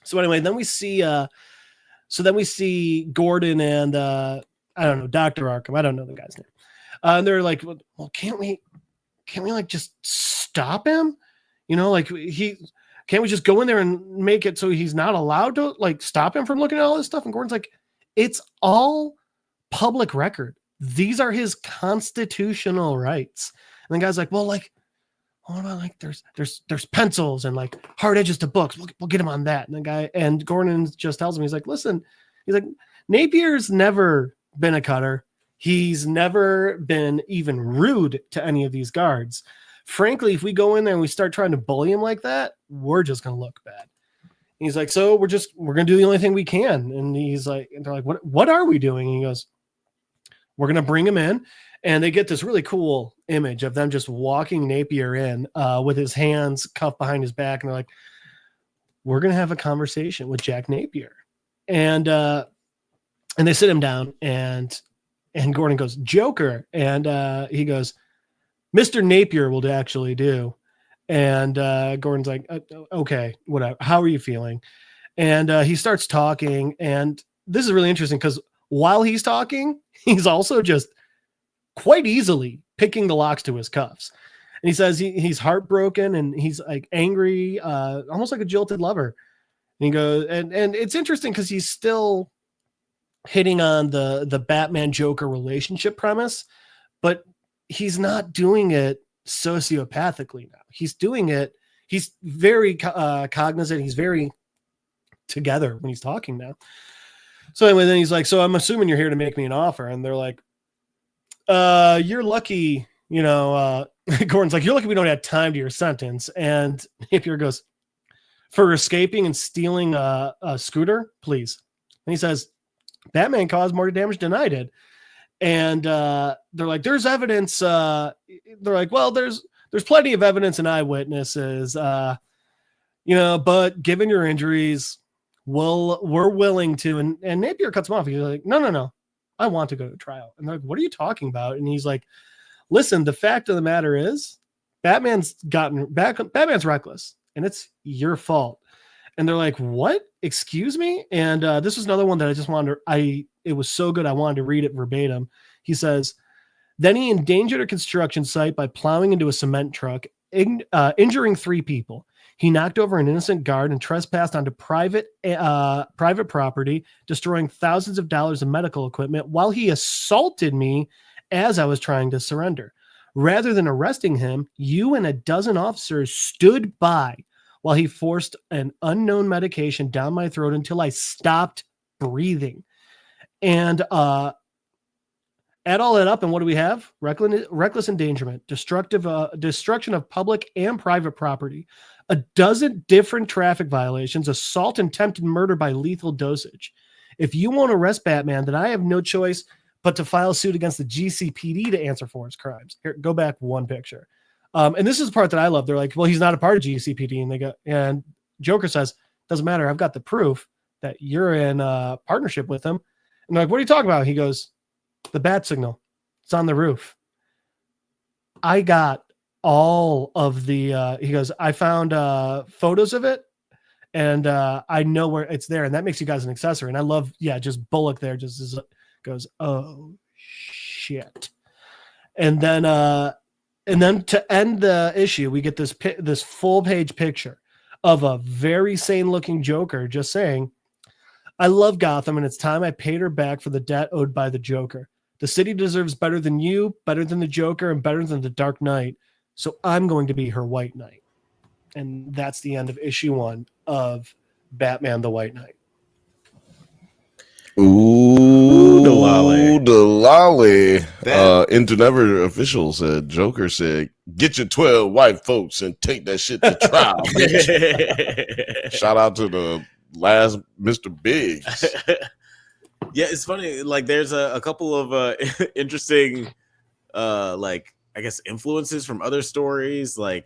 So anyway, then we see Gordon and I don't know, Dr. Arkham. I don't know the guy's name. And they're like, well, can't we like just stop him? Like can't we just go in there and make it so he's not allowed to like stop him from looking at all this stuff? And Gordon's like, it's all public record. These are his constitutional rights. And the guy's like, well, like, what about like there's pencils and like hard edges to books. We'll get him on that. And Gordon just tells him, he's like, listen, he's like, Napier's never been a cutter. He's never been even rude to any of these guards. Frankly, if we go in there and we start trying to bully him like that, we're just going to look bad. And he's like, so we're going to do the only thing we can. And he's like, and they're like, what are we doing? And he goes, we're going to bring him in. And they get this really cool image of them just walking Napier in with his hands cuffed behind his back. And they're like, we're going to have a conversation with Jack Napier. And they sit him down and Gordon goes, Joker. And he goes, Mr. Napier will actually do. And Gordon's like, okay, whatever. How are you feeling? And he starts talking. And this is really interesting because while he's talking, he's also just quite easily picking the locks to his cuffs. And he says he's heartbroken and he's like angry, almost like a jilted lover. And he goes, and it's interesting because he's still hitting on the Batman Joker relationship premise, but he's not doing it sociopathically now. He's doing it. He's very cognizant. He's very together when he's talking now. So anyway, then he's like, so I'm assuming you're here to make me an offer. And they're like, you're lucky, Gordon's like, you're lucky we don't have time to your sentence. And Napier goes, for escaping and stealing a scooter, please. And he says, Batman caused more damage than I did. And they're like, there's evidence. They're like, well, there's plenty of evidence and eyewitnesses, but given your injuries, we're willing to. And Napier cuts him off. He's like, no, I want to go to trial. And they're like, what are you talking about? And he's like, listen, the fact of the matter is, Batman's reckless, and it's your fault. And they're like, what? Excuse me? And this was another one that I just wanted it was so good I wanted to read it verbatim. He says, then he endangered a construction site by plowing into a cement truck, injuring 3 people. He knocked over an innocent guard and trespassed onto private property, destroying thousands of dollars of medical equipment while he assaulted me as I was trying to surrender. Rather than arresting him, you and a dozen officers stood by while he forced an unknown medication down my throat until I stopped breathing. And add all that up, and what do we have? Reckless endangerment, destruction of public and private property, a dozen different traffic violations, assault and attempted murder by lethal dosage. If you won't arrest Batman, then I have no choice but to file suit against the GCPD to answer for his crimes. Here, go back one picture. And this is the part that I love. They're like, well, he's not a part of GCPD. And Joker says, doesn't matter. I've got the proof that you're in partnership with him. And they're like, what are you talking about? He goes, the bat signal. It's on the roof. I got all of the, he goes, I found photos of it, and I know where it's there. And that makes you guys an accessory. And I love, just Bullock there just goes, oh, shit. And then to end the issue, we get this full page picture of a very sane looking Joker just saying, I love Gotham, and it's time I paid her back for the debt owed by the Joker. The city deserves better than you, better than the Joker, and better than the Dark Knight. So I'm going to be her White Knight. And that's the end of issue 1 of Batman the White Knight. Ooh, Delali. Internever official said, Joker said, get your 12 white folks and take that shit to trial. Shout out to the last Mr. Biggs. Yeah, it's funny. Like, there's a couple of interesting, I guess, influences from other stories. We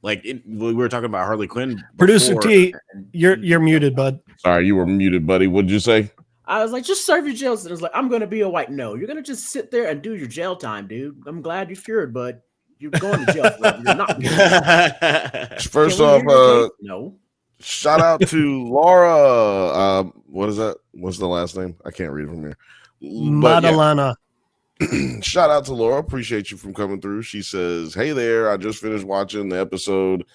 were talking about Harley Quinn before. Producer T, you're muted, bud. Sorry, you were muted, buddy. What did you say? I was like, just serve your jail sentence. Like, I'm going to be a white. No, you're going to just sit there and do your jail time, dude. I'm glad you're cured, but you're going to jail forever. You're not. First off, no. Shout out to Laura. What is that? What's the last name? I can't read it from here. Madalena. Yeah. Shout out to Laura. Appreciate you from coming through. She says, hey there. I just finished watching the episode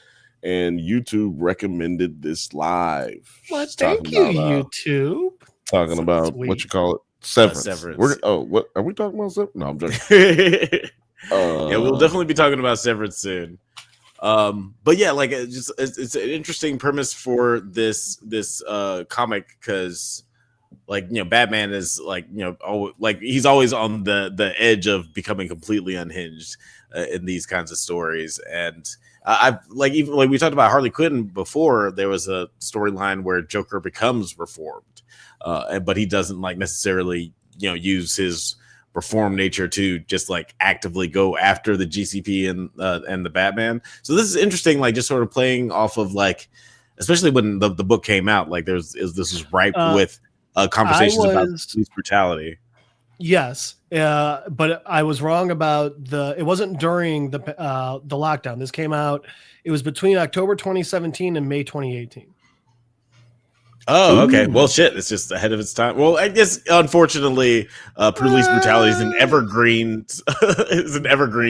and YouTube recommended this live. Well, thank you, YouTube. Talking about sweet. What you call it? Severance. Severance. What are we talking about? No, I'm joking. Yeah, we'll definitely be talking about Severance soon. But yeah, it's an interesting premise for this comic, because Batman is he's always on the edge of becoming completely unhinged in these kinds of stories. And even we talked about Harley Quinn before, there was a storyline where Joker becomes reformed, but he doesn't necessarily use his reform nature to just actively go after the GCP and the Batman. So this is interesting, just sort of playing off of especially when the book came out, this is ripe with conversations about police brutality. Yes, but I was wrong about it wasn't during the lockdown. This came out, it was between October 2017 and May 2018. Oh, okay. Well, shit, it's just ahead of its time. Well, I guess unfortunately, police brutality is an evergreen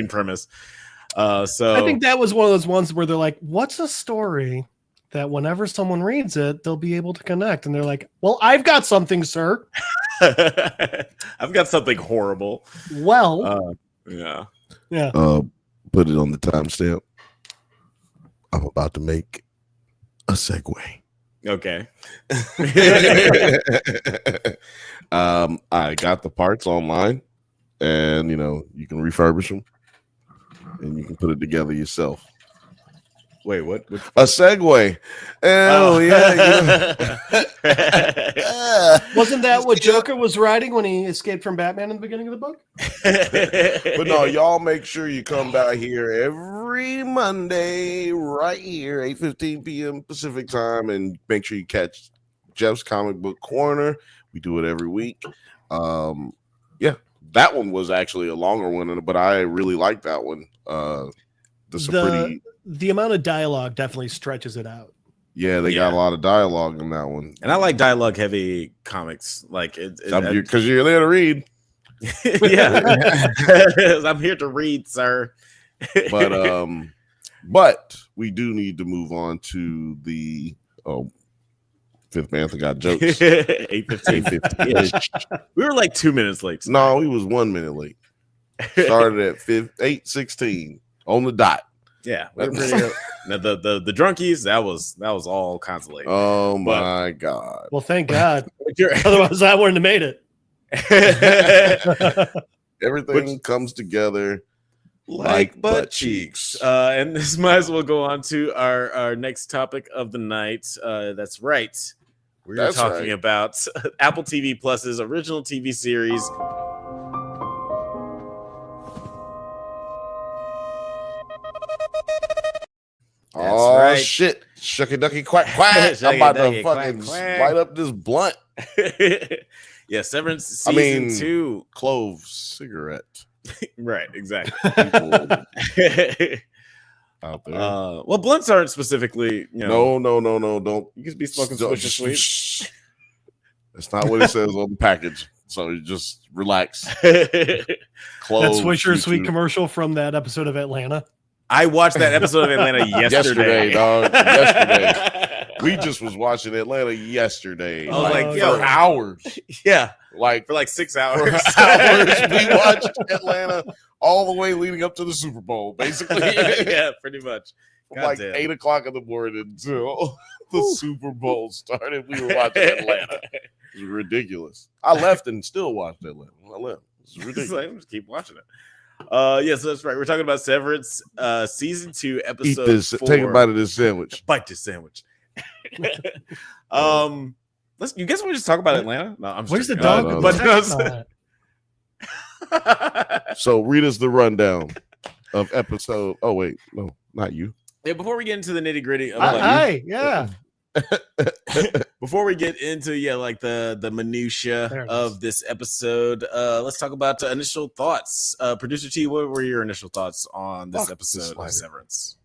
premise. So I think that was one of those ones where they're like, "What's a story that whenever someone reads it, they'll be able to connect?" And they're like, "Well, I've got something, sir. I've got something horrible." Well, yeah. Put it on the timestamp. I'm about to make a segue. Okay. I got the parts online, and you can refurbish them and you can put it together yourself. Wait, what? A segue. Oh, yeah. Wasn't that what Joker was riding when he escaped from Batman in the beginning of the book? But no, y'all make sure you come back here every Monday right here, 8:15 p.m. Pacific time, and make sure you catch Jeff's Comic Book Corner. We do it every week. Yeah, that one was actually a longer one, but I really like that one. The amount of dialogue definitely stretches it out. Yeah, they got a lot of dialogue in that one. And I like dialogue heavy comics. Like because you're there to read. Yeah. I'm here to read, sir. But we do need to move on to the Fifth Bantha got jokes. 8:15. We were like 2 minutes late tonight. No, we was 1 minute late. Started at 8:16 on the dot. Yeah, we were pretty now the drunkies, that was all kinds of late. Oh my god. Well, thank God. Otherwise I wouldn't have made it. Everything comes together like butt cheeks. And this might as well go on to our next topic of the night. That's right. We're talking about Apple TV Plus's original TV series. Right. Shit. Shucky ducky quack quack. I'm about to fucking light up this blunt. Yeah, Severance season 2. Clove cigarette. Right, exactly. Out there. Well, blunts aren't specifically, No, don't. You can be smoking Swisher Sweet. That's not what it says on the package. So you just relax. That Swisher Sweet commercial from that episode of Atlanta. I watched that episode of Atlanta yesterday. Dog. Yesterday. We just was watching Atlanta yesterday. I was like, for hours. Yeah. Like for like 6 hours. For hours. We watched Atlanta all the way leading up to the Super Bowl, basically. Yeah, pretty much. From like 8 o'clock in the morning until the Super Bowl started. We were watching Atlanta. It was ridiculous. I left and still watched Atlanta. I left. It's ridiculous. Like, just keep watching it. Yes, that's right. We're talking about Severance, season 2, episode 4. Take a bite of this sandwich. Bite this sandwich. You guys want to just talk about Atlanta? No, I'm. Where's the dog? So read us the rundown of episode. Oh wait, no, not you. Yeah, before we get into the nitty gritty of before we get into the minutia of this episode, let's talk about initial thoughts. Producer T, what were your initial thoughts on this episode of Severance?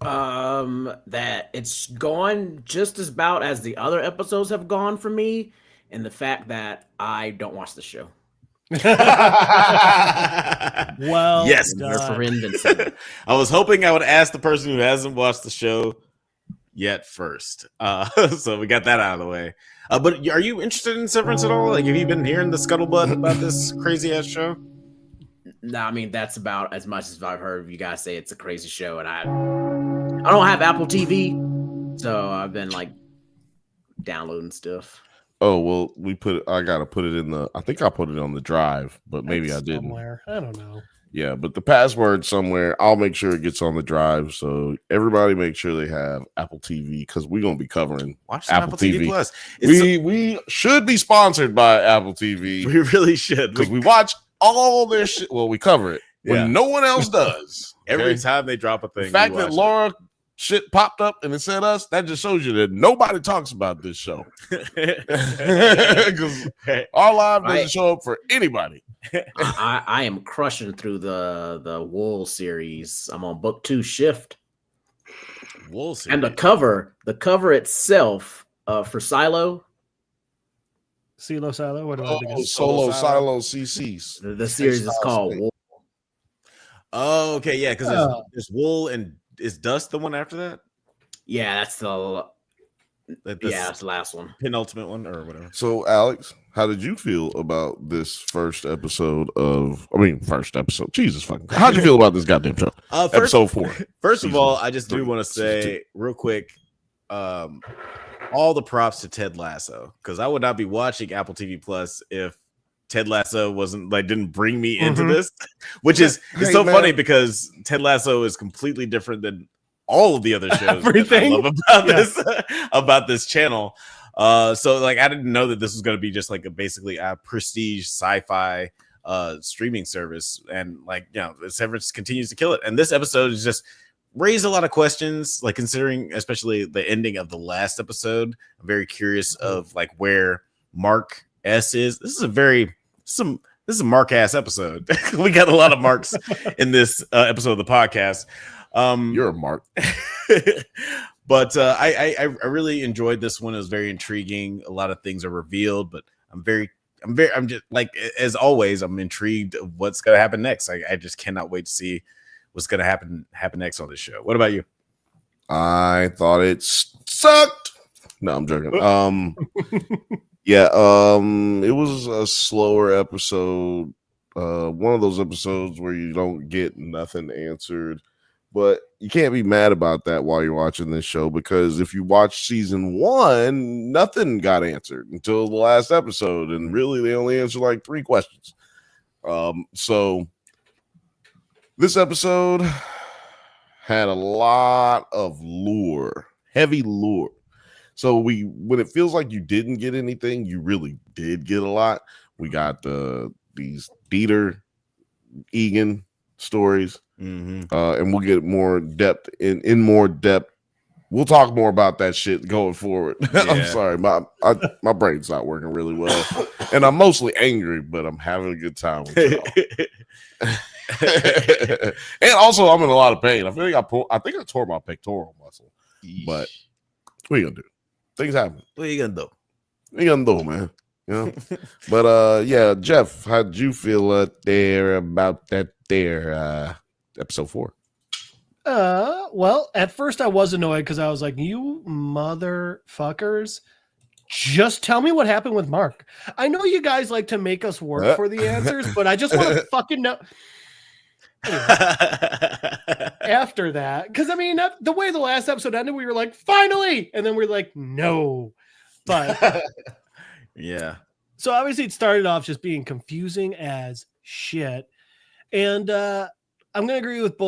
That it's gone just as about as the other episodes have gone for me, and the fact that I don't watch the show. Well, yes, for Invincible. I was hoping I would ask the person who hasn't watched the show yet first. So we got that out of the way. But are you interested in Severance at all? Like, have you been hearing the scuttlebutt about this crazy ass show? No, I mean that's about as much as I've heard you guys say it's a crazy show, and I don't have Apple TV, so I've been like downloading stuff. Oh well, I gotta put it in the. I think I put it on the drive, but maybe I didn't. Somewhere. I don't know. Yeah, but the password somewhere. I'll make sure it gets on the drive. So everybody, make sure they have Apple TV because we're gonna be covering Apple TV Plus. We should be sponsored by Apple TV. We really should because we watch all their shit. Well, we cover it when no one else does. Every time they drop a thing, the fact that Laura shit popped up and it said us, that just shows you that nobody talks about this show because our live doesn't show up for anybody. I am crushing through the Wool series. I'm on book 2 Shift. Wool series. And the cover itself for Silo. Silo. What Solo CCs. The series is called Wool. Oh, okay, yeah, because there's Wool and is Dust the one after that? Yeah, that's that's the last one, penultimate one or whatever. So, Alex, how did you feel about this first episode? Jesus fucking! How'd you feel about this goddamn show? Episode 4. First of all, I just do want to say real quick, all the props to Ted Lasso, because I would not be watching Apple TV Plus if Ted Lasso didn't bring me into this, which is so funny because Ted Lasso is completely different than all of the other shows Everything. that I love about about this channel. So like I didn't know that this was going to be just like basically a prestige sci-fi streaming service, and like Severance continues to kill it. And this episode is just raised a lot of questions, like considering especially the ending of the last episode. I'm very curious of like where Mark S is. This is a Mark ass episode. We got a lot of marks in this episode of the podcast. You're a Mark. But I really enjoyed this one. It was very intriguing. A lot of things are revealed, but I'm just like, as always, I'm intrigued of what's going to happen next. I just cannot wait to see what's going to happen next on this show. What about you? I thought it sucked. No, I'm joking. It was a slower episode. One of those episodes where you don't get nothing answered. But you can't be mad about that while you're watching this show, because if you watch season 1, nothing got answered until the last episode, and really they only answered like 3 questions. So this episode had a lot of lure, heavy lure. So when it feels like you didn't get anything, you really did get a lot. We got these Dieter Egan stories. And we'll get more depth in more depth. We'll talk more about that shit going forward. Yeah. I'm sorry, my brain's not working really well, and I'm mostly angry, but I'm having a good time with y'all. And also, I'm in a lot of pain. I feel like I think I tore my pectoral muscle. But what are you gonna do? Things happen. What are you gonna do? What are you gonna do, man? You know? But Jeff, how did you feel there about that there? Episode 4. Well, at first I was annoyed because I was like, you motherfuckers, just tell me what happened with Mark. I know you guys like to make us work for the answers, but I just want to fucking know. Anyway, after that, because I mean, the way the last episode ended, we were like, finally, and then we're like, no. But yeah. So obviously it started off just being confusing as shit. And I'm going to agree with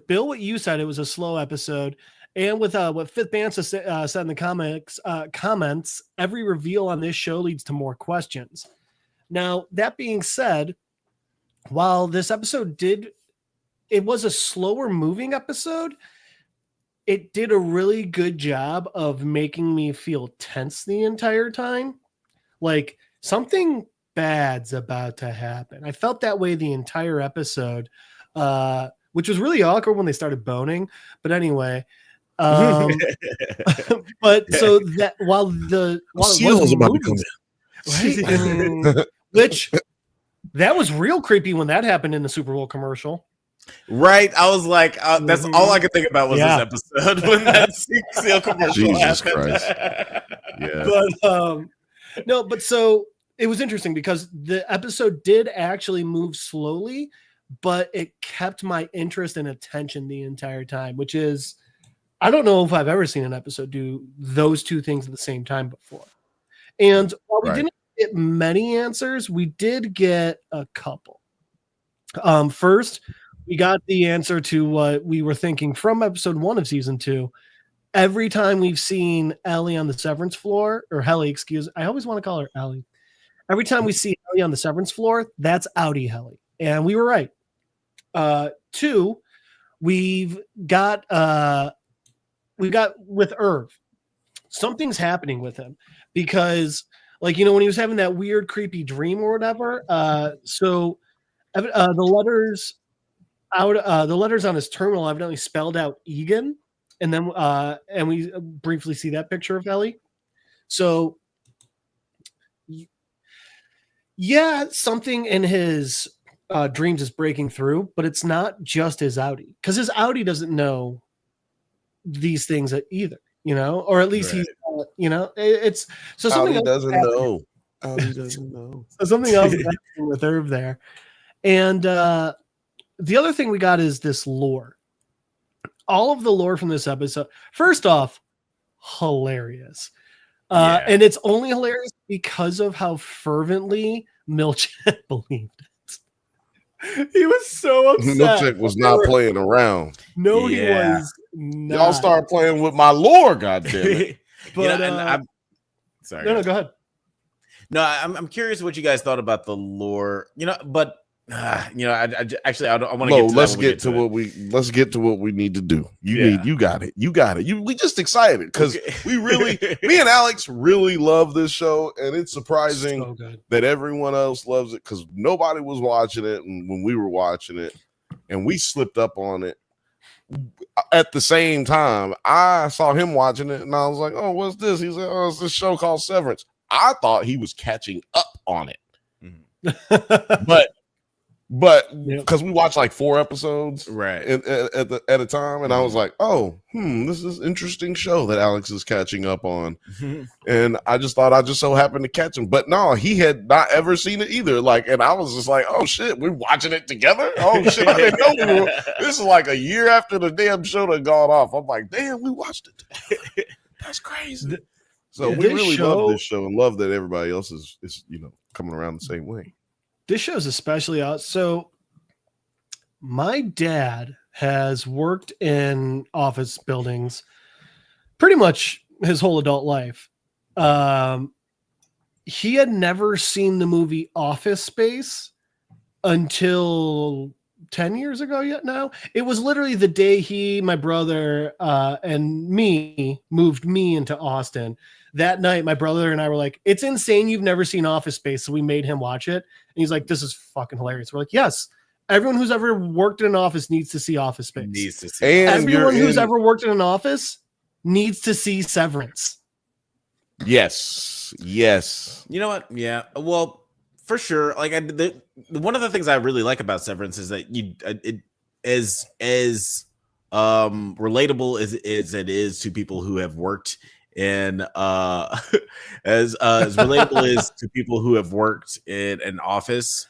Bill, what you said. It was a slow episode. And with what Fifth Bantha said in the comments, every reveal on this show leads to more questions. Now, that being said, while this episode it was a slower moving episode, it did a really good job of making me feel tense the entire time. Like something bad's about to happen. I felt that way the entire episode. Which was really awkward when they started boning. But anyway, but so that while it was about to come in, right? Which that was real creepy when that happened in the Super Bowl commercial. Right, I was like, that's all I could think about was this episode when that seal commercial Jesus happened. Christ. Yeah, but so it was interesting because the episode did actually move slowly, but it kept my interest and attention the entire time, which is, I don't know if I've ever seen an episode do those two things at the same time before. And while we didn't get many answers, we did get a couple. First, we got the answer to what we were thinking from episode 1 of season 2. Every time we've seen Ellie on the Severance floor, or Helly, I always want to call her Ellie. Every time we see Ellie on the Severance floor, that's Audi Helly. And we were right. 2, we've got with Irv. Something's happening with him because, like, when he was having that weird, creepy dream or whatever. So the letters on his terminal evidently spelled out Egan, and then and we briefly see that picture of Ellie. So yeah, something in his dreams is breaking through, but it's not just his Audi, because his Audi doesn't know these things either, or at least he's, it's so something Audi doesn't know. Audi doesn't know. So something else is happening with Irv there. And the other thing we got is this lore. All of the lore from this episode, first off, hilarious. And it's only hilarious because of how fervently Milch believed it. He was so upset. Milkshake was not playing around. No, he was not. Y'all start playing with my lore, goddammit. But I'm sorry. No, go ahead. No, I'm curious what you guys thought about the lore. But I want to get to let's get to what we need to do. You got it. We just excited because me and Alex really love this show, and it's surprising that everyone else loves it because nobody was watching it when we were watching it, and we slipped up on it. At the same time, I saw him watching it, and I was like, "Oh, what's this?" He's like, "Oh, it's this show called Severance." I thought he was catching up on it, but because we watched like 4 episodes at a time, and I was like, "Oh, this is an interesting show that Alex is catching up on," and I just thought I just so happened to catch him, but no, he had not ever seen it either. Like, and I was just like, "Oh shit, we're watching it together." Oh shit, I didn't know this is like a year after the damn show had gone off. I'm like, "Damn, we watched it." That's crazy. So we really love this show and love that everybody else is coming around the same way. This show's especially out. So my dad has worked in office buildings pretty much his whole adult life. He had never seen the movie Office Space until 10 years ago yet now. It was literally the day he, my brother, and me moved me into Austin. That night, my brother and I were like, "It's insane you've never seen Office Space." So we made him watch it. And he's like, "This is fucking hilarious." We're like, "Yes, everyone who's ever worked in an office needs to see Office Space. Everyone who's ever worked in an office needs to see Severance." Yes. You know what? Yeah. Well, for sure. Like, one of the things I really like about Severance is that it as relatable as it is to people who have worked in as relatable as to people who have worked in an office.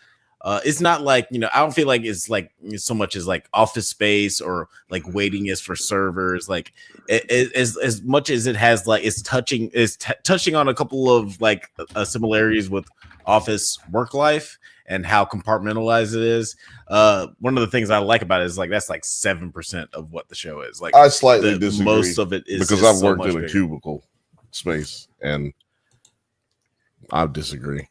It's not like, I don't feel like it's like so much as like Office Space or like waiting is for servers. Like as much as it has like it's touching on a couple of like similarities with office work life and how compartmentalized it is. One of the things I like about it is like that's like 7% of what the show is. Like I slightly disagree. Most of it is because I've worked in a cubicle space and I disagree.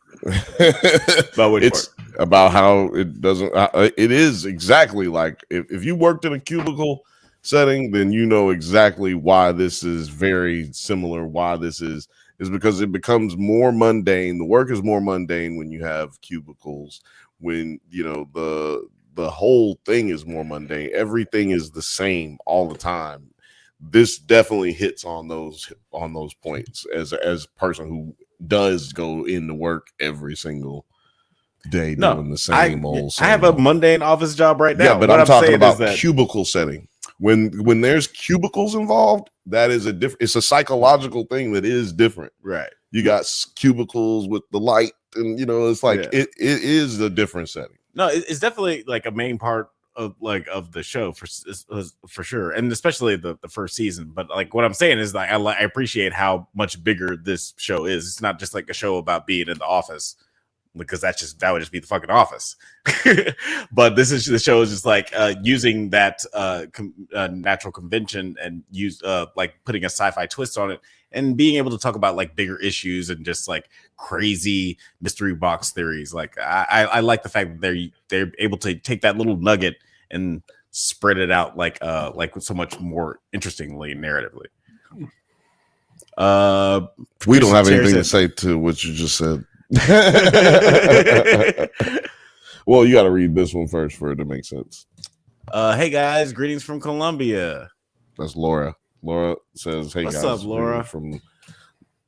It's about how it doesn't. It is exactly like if you worked in a cubicle setting, then you know exactly why this is very similar. Why this is because it becomes more mundane. The work is more mundane when you have cubicles. When the whole thing is more mundane. Everything is the same all the time. This definitely hits on those points as a person who does go into work every single day doing the same old. I have a mundane office job right now. Yeah, but I'm talking about cubicle setting. When there's cubicles involved, that is it's a psychological thing that is different. Right. You got cubicles with the light, and it's like it is a different setting. No, it's definitely like a main part of the show for sure, and especially the first season. But like what I'm saying is like I appreciate how much bigger this show is. It's not just like a show about being in the office, because that would just be the fucking office. But the show is just like using that natural convention and like putting a sci-fi twist on it and being able to talk about like bigger issues and just like crazy mystery box theories. Like I like the fact that they're able to take that little nugget and spread it out like so much more interestingly narratively. We don't have anything to say to what you just said. Well, you got to read this one first for it to make sense. Hey guys, greetings from Colombia. That's Laura. Laura says, "Hey What's guys, up, Laura from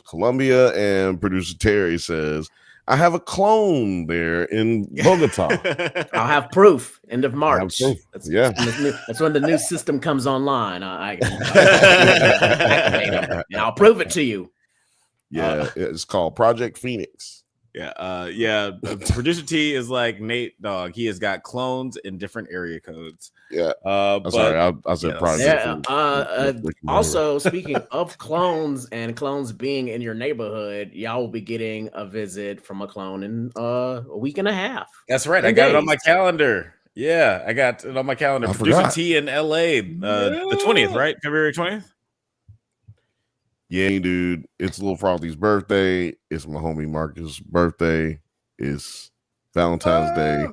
Colombia," and producer Terry says, "I have a clone there in Bogota." I'll have proof. End of March. That's when the new system comes online. I activate them, and I'll prove it to you. Yeah, it's called Project Phoenix. Producer T is like Nate Dogg. He has got clones in different area codes. Yeah. But Sorry, I said Prodigy. Also, speaking of clones and clones being in your neighborhood, y'all will be getting a visit from a clone in a week and a half. That's right. I got it on my calendar. Yeah, I got it on my calendar. Producer T in LA, the 20th, right? February 20th. Yeah, dude. It's Lil Frothy's birthday. It's my homie Marcus' birthday. It's Valentine's Day.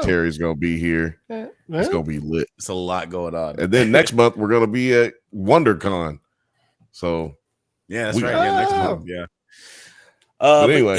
Terry's gonna be here. It's gonna be lit. It's a lot going on. And then next month we're gonna be at WonderCon. So yeah, that's right. Yeah, next month. Yeah. But anyway,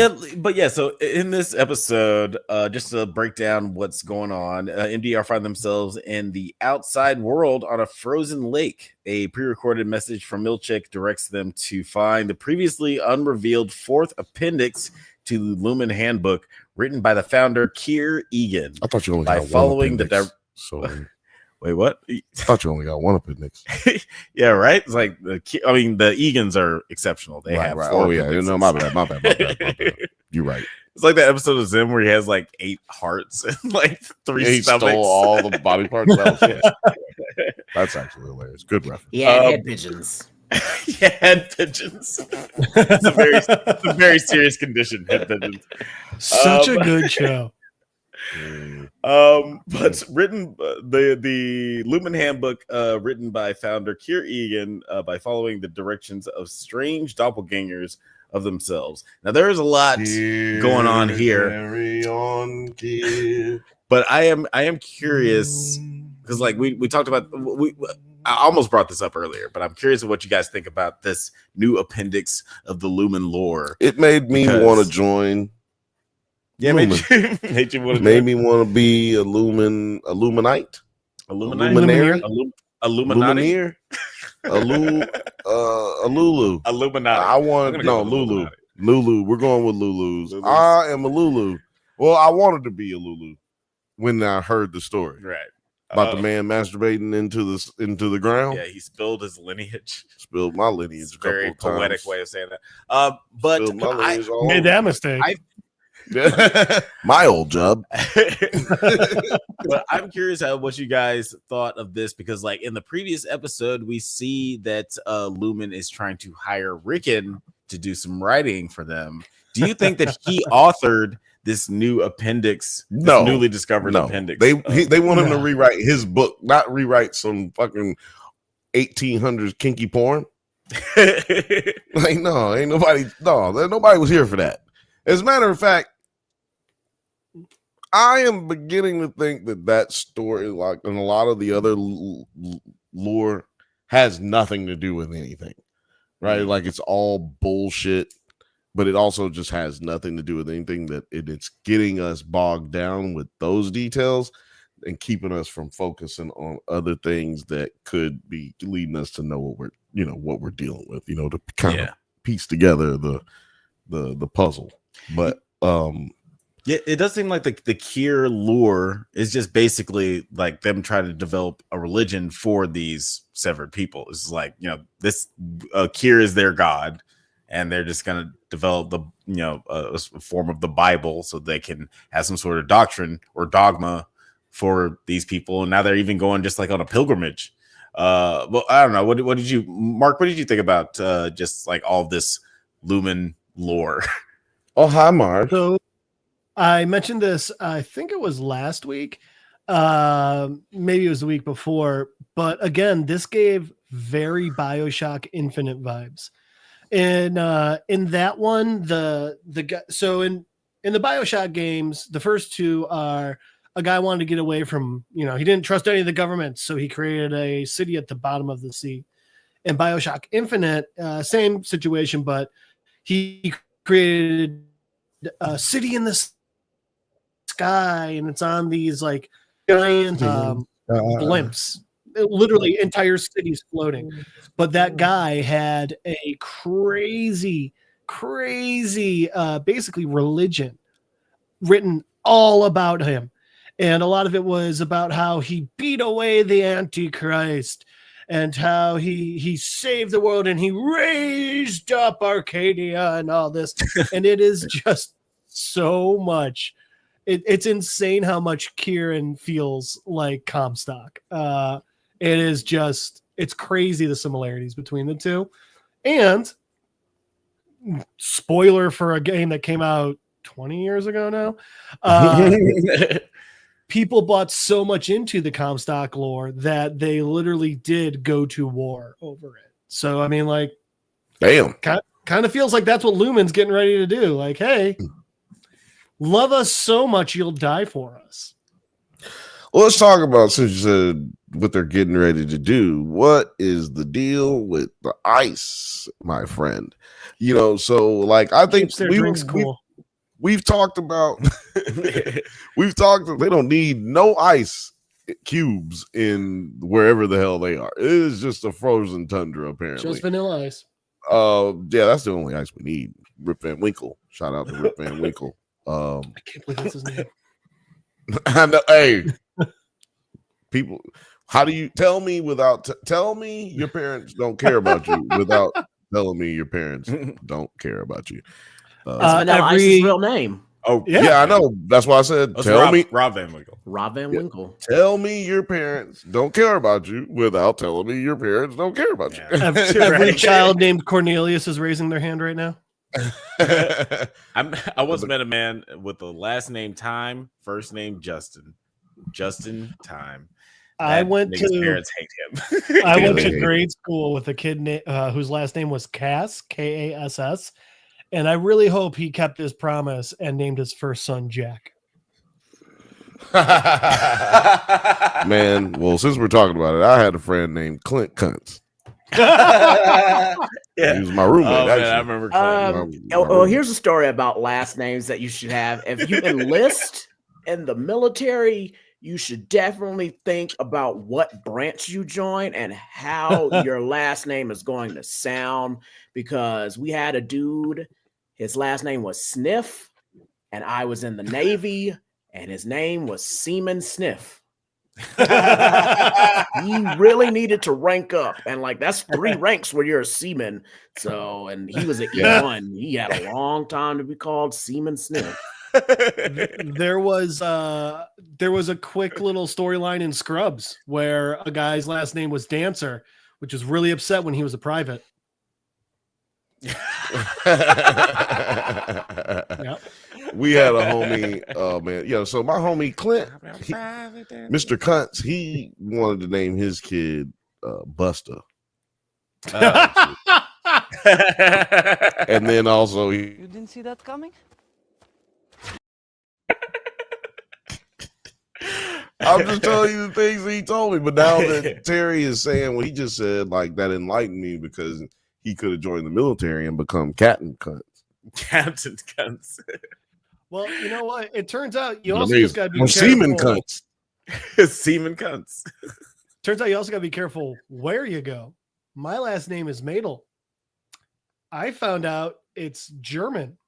so in this episode, just to break down what's going on, MDR find themselves in the outside world on a frozen lake. A pre-recorded message from Milchick directs them to find the previously unrevealed fourth appendix to the Lumen Handbook, written by the founder Kirstyn IG. I thought you only by got following one appendix, Wait, what? I thought you only got one appendix. Yeah, right. It's like the Egans are exceptional. They have right. Oh yeah, no, my bad. You're right. It's like that episode of Zim where he has like 8 hearts and like 3 he stomachs. Stole all the body parts. That's actually hilarious. Good reference. Yeah, head pigeons. Yeah, head pigeons. It's a very serious condition. Head pigeons. Such a good show. But written the Lumen Handbook, written by founder Kirstyn IG, by following the directions of strange doppelgangers of themselves. Now there is a lot going on here. Carry on, kid. But I am curious because like we talked about I almost brought this up earlier, but I'm curious of what you guys think about this new appendix of the Lumen lore. It made me want to join. Yeah, made me want to be a Luminite, a Luminati, a Lulu. Illuminati. I want Lulu. Lulu. We're going with Lulu's. I am a Lulu. Well, I wanted to be a Lulu when I heard the story. Right. About the man masturbating into the ground. Yeah, he spilled his lineage. Spilled my lineage. It's a very poetic way of saying that. But I made that mistake. My old job. But I'm curious what you guys thought of this, because like in the previous episode, we see that Lumen is trying to hire Rickon to do some writing for them. Do you think that he authored this new appendix, this newly discovered appendix? They want him to rewrite his book, not rewrite some fucking 1800s kinky porn. Like, no, ain't nobody. No, nobody was here for that. As a matter of fact, I am beginning to think that story, like and a lot of the other lore, has nothing to do with anything, right? Like it's all bullshit, but it also just has nothing to do with anything. That it's getting us bogged down with those details and keeping us from focusing on other things that could be leading us to know what we're dealing with, to kind of piece together the puzzle. But yeah, it does seem like the Kier lore is just basically like them trying to develop a religion for these severed people. It's like, this Kier is their god, and they're just going to develop a form of the Bible so they can have some sort of doctrine or dogma for these people. And now they're even going just like on a pilgrimage. Well, I don't know. What did you, Mark? What did you think about just like all this Lumen lore? Oh, hi, Mark. So I mentioned this, I think it was last week. Maybe it was the week before. But again, this gave very BioShock Infinite vibes. And in that one, the guy, so in the BioShock games, the first two are a guy wanted to get away from, he didn't trust any of the government, so he created a city at the bottom of the sea. In BioShock Infinite, same situation, but he created a city in the sky, and it's on these like giant blimps. Literally entire cities floating. But that guy had a crazy basically religion written all about him. And a lot of it was about how he beat away the Antichrist and how he saved the world and he raised up Arcadia and all this. And it is just so much. It's insane how much Kieran feels like Comstock. It is just, it's crazy the similarities between the two. And spoiler for a game that came out 20 years ago now. People bought so much into the Comstock lore that they literally did go to war over it. So, I mean, like, damn, kind of feels like that's what Lumen's getting ready to do. Like, hey, love us so much you'll die for us. Well, let's talk about, since you said what they're getting ready to do. What is the deal with the ice, my friend? You know, so like I think we've talked about they don't need no ice cubes in wherever the hell they are. It is just a frozen tundra, apparently. Just vanilla ice. Yeah, that's the only ice we need. Rip Van Winkle. Shout out to Rip Van Winkle. I can't believe that's his name. I know, hey, people, how do you tell me without tell me your parents don't care about you without telling me your parents don't care about you? Vanilla Ice's real name. Oh yeah, I know. That's why I said tell me Rob Van Winkle. Rob Van Winkle. Tell me your parents don't care about you without telling me your parents don't care about you. Every child named Cornelius is raising their hand right now. I once met a man with the last name Time, first name Justin. Justin Time. I went to parents hate him. I went to grade school with a kid whose last name was Cass, Kass, and I really hope he kept his promise and named his first son Jack. Man, well, since we're talking about it, I had a friend named Clint Kuntz. Yeah, he was my roommate. Oh, man, I remember. Well, here's a story about last names that you should have. If you enlist in the military, you should definitely think about what branch you join and how your last name is going to sound. Because we had a dude, his last name was Sniff, and I was in the Navy, and his name was Seaman Sniff. He really needed to rank up, and like that's 3 ranks where you're a seaman. So, and he was at E1. He had a long time to be called Seaman Sniff. There was a quick little storyline in Scrubs where a guy's last name was Dancer, which was really upset when he was a private. Yep. We had a homie, man. Yeah, so my homie Clint, Mr. Kuntz, he wanted to name his kid Buster. And then also You didn't see that coming? I'm just telling you the things he told me. But now that Terry is saying what he just said, like that enlightened me because he could have joined the military and become Captain Kuntz. Captain Kuntz. Well, you know what? It turns out you also just got to be careful. Seaman Kuntz. Seaman Kuntz. Turns out you also got to be careful where you go. My last name is Madel. I found out it's German.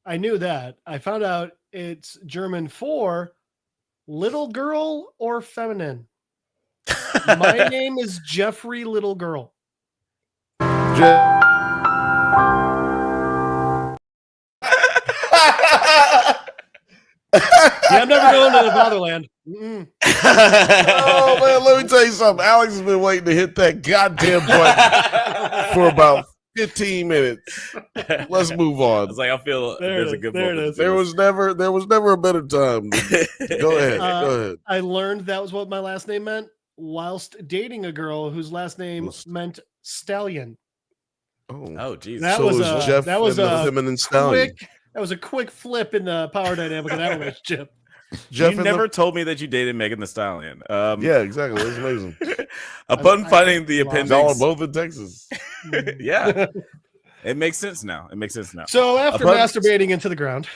I knew that. I found out it's German for little girl or feminine. My name is Jeffrey Little Girl. Yeah, I'm never going to the fatherland. Oh man, let me tell you something. Alex has been waiting to hit that goddamn button for about 15 minutes. Let's move on. It's like I feel there's a good moment. There was never a better time. Go ahead. Go ahead. I learned that was what my last name meant whilst dating a girl whose last name meant stallion. Oh, geez. That so was Jeff that was a feminine stallion. That was a quick flip in the power dynamic of that relationship. Jeff, you never told me that you dated Megan Thee Stallion. Yeah, exactly. It was amazing. Upon finding the appendix, y'all are both in Texas. Yeah, it makes sense now. So after masturbating into the ground,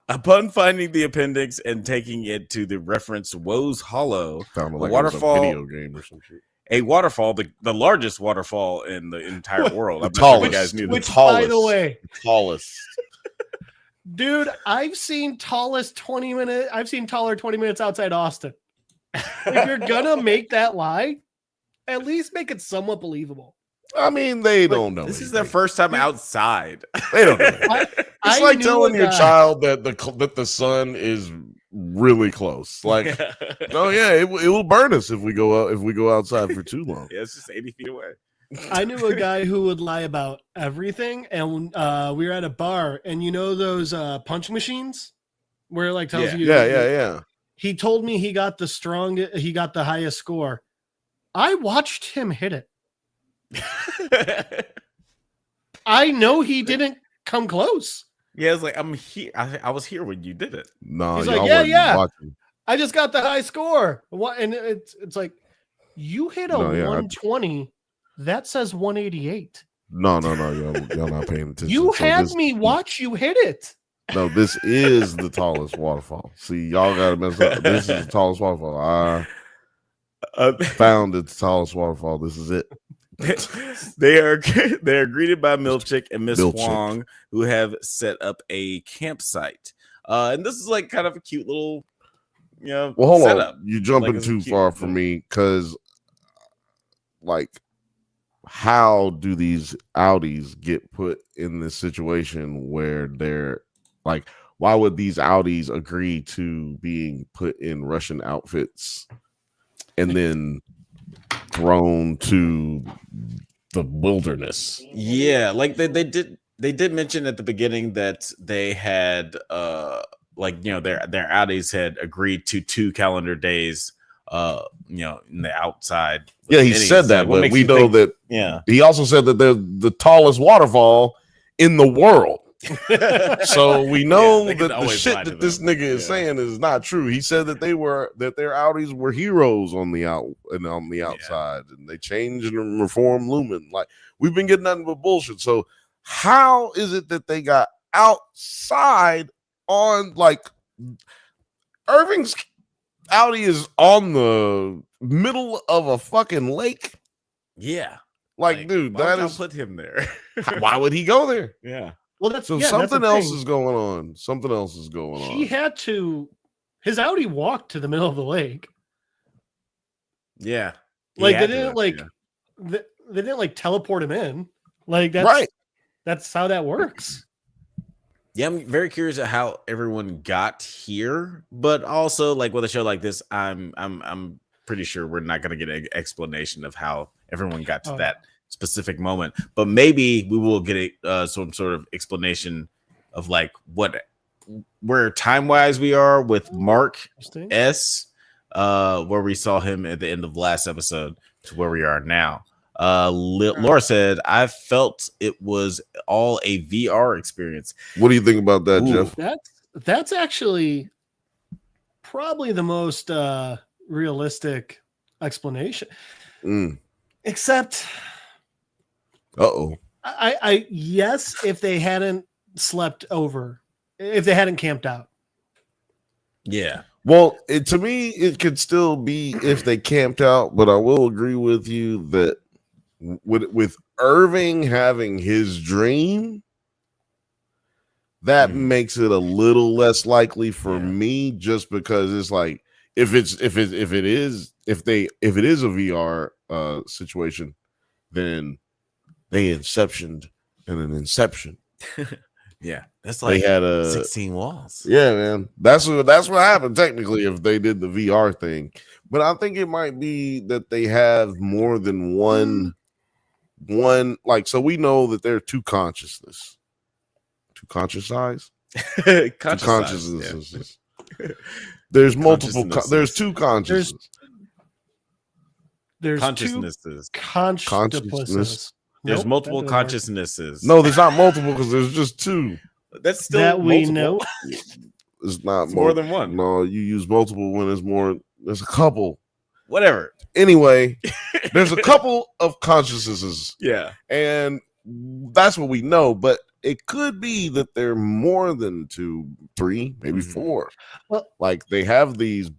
upon finding the appendix and taking it to the reference Woe's Hollow, Sounded like waterfall, it was a video game or some shit. A waterfall, the largest waterfall in the entire world. I'm not sure you guys knew which, the by the way, tallest. Dude, I've seen taller 20 minutes outside Austin. If you're gonna make that lie, at least make it somewhat believable. I mean, they don't know. This is their first time outside. They don't know. It's like telling your child that the sun is really close. Like, oh yeah, it will burn us if we go outside for too long. Yeah, it's just 80 feet away. I knew a guy who would lie about everything, and we were at a bar, and you know those punch machines where it like tells you. Yeah. He told me he got the highest score. I watched him hit it. I know he didn't come close. Yeah, it's like I'm here. I was here when you did it. No, he's like, yeah. Watching. I just got the high score. What? And it's like you hit a 120. That says 188. No, y'all not paying attention. You had me watch you hit it. No, this is the tallest waterfall. See, y'all gotta mess up. This is the tallest waterfall. I found the tallest waterfall. This is it. They are greeted by Milchick and Miss Wong, who have set up a campsite. And this is like kind of a cute little, well, hold setup. On. You're jumping too far for me because, like, how do these Audis get put in this situation where they're like, why would these Audis agree to being put in Russian outfits and then thrown to the wilderness? Yeah, like they did mention at the beginning that they had their Audis had agreed to 2 calendar days in the outside. Yeah, he said that, but we know that. Yeah, he also said that they're the tallest waterfall in the world. So we know that the shit that this nigga is saying is not true. He said that their Audis were heroes on the outside, and they changed and reformed Lumen. Like, we've been getting nothing but bullshit. So how is it that they got outside on, like, Irving's Audi is on the middle of a fucking lake? Yeah, like dude, that is put him there. Why would he go there? Yeah. Well, that's something else is going on. Something else is going on. He had to. His Audi walked to the middle of the lake. Yeah, like they didn't they didn't like teleport him in. Like that's right. That's how that works. Yeah, I'm very curious at how everyone got here, but also like with a show like this, I'm pretty sure we're not going to get an explanation of how everyone got to that specific moment, but maybe we will get some sort of explanation of like where time wise we are with Mark S, where we saw him at the end of last episode to where we are now. Laura said, I felt it was all a VR experience. What do you think about that, Jeff? That's actually probably the most realistic explanation. Except I yes, if they hadn't slept over, if they hadn't camped out. Yeah. Well, to me, it could still be if they camped out, but I will agree with you that with Irving having his dream, that makes it a little less likely for me, just because it's like if it is a VR situation, then they inceptioned in an inception. Yeah, that's like they had 16 walls. Yeah, man, that's what happened technically if they did the VR thing. But I think it might be that they have more than one. Like, so we know that there are two consciousnesses. Consciousnesses. Yeah. There's multiple. There's two consciousnesses. There's consciousnesses. Consciousnesses. There's multiple consciousnesses. No, there's not multiple because there's just two. That's still that we know. It's not more than one. No, you use multiple when there's more. There's a couple. Whatever. Anyway, there's a couple of consciousnesses. Yeah. And that's what we know, but it could be that they're more than 2, 3, maybe 4. Well, like they have these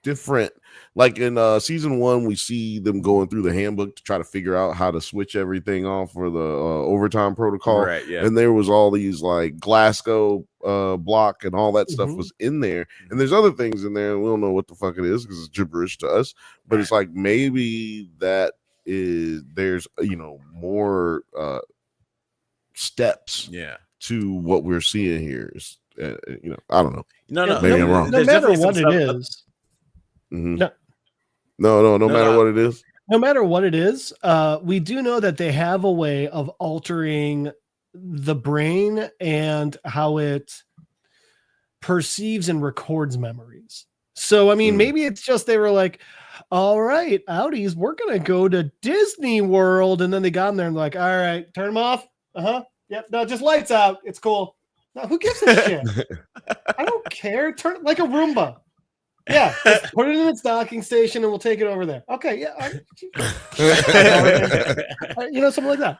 different, like in season 1, we see them going through the handbook to try to figure out how to switch everything off for the overtime protocol. Right. Yeah. And there was all these like Glasgow block and all that stuff was in there. And there's other things in there, and we don't know what the fuck it is because it's gibberish to us. But it's like maybe that there's more steps to what we're seeing here. I don't know. Maybe I'm wrong. No matter what it is. Mm-hmm. No matter what it is. No matter what it is, we do know that they have a way of altering the brain and how it perceives and records memories. So, I mean, maybe it's just they were like, all right, Audis, we're going to go to Disney World. And then they got in there and like, all right, turn them off. Yep. No, just lights out. It's cool. No, who gives a shit? I don't care. Turn it like a Roomba. Yeah, just put it in its docking station and we'll take it over there. Okay, yeah. Something like that.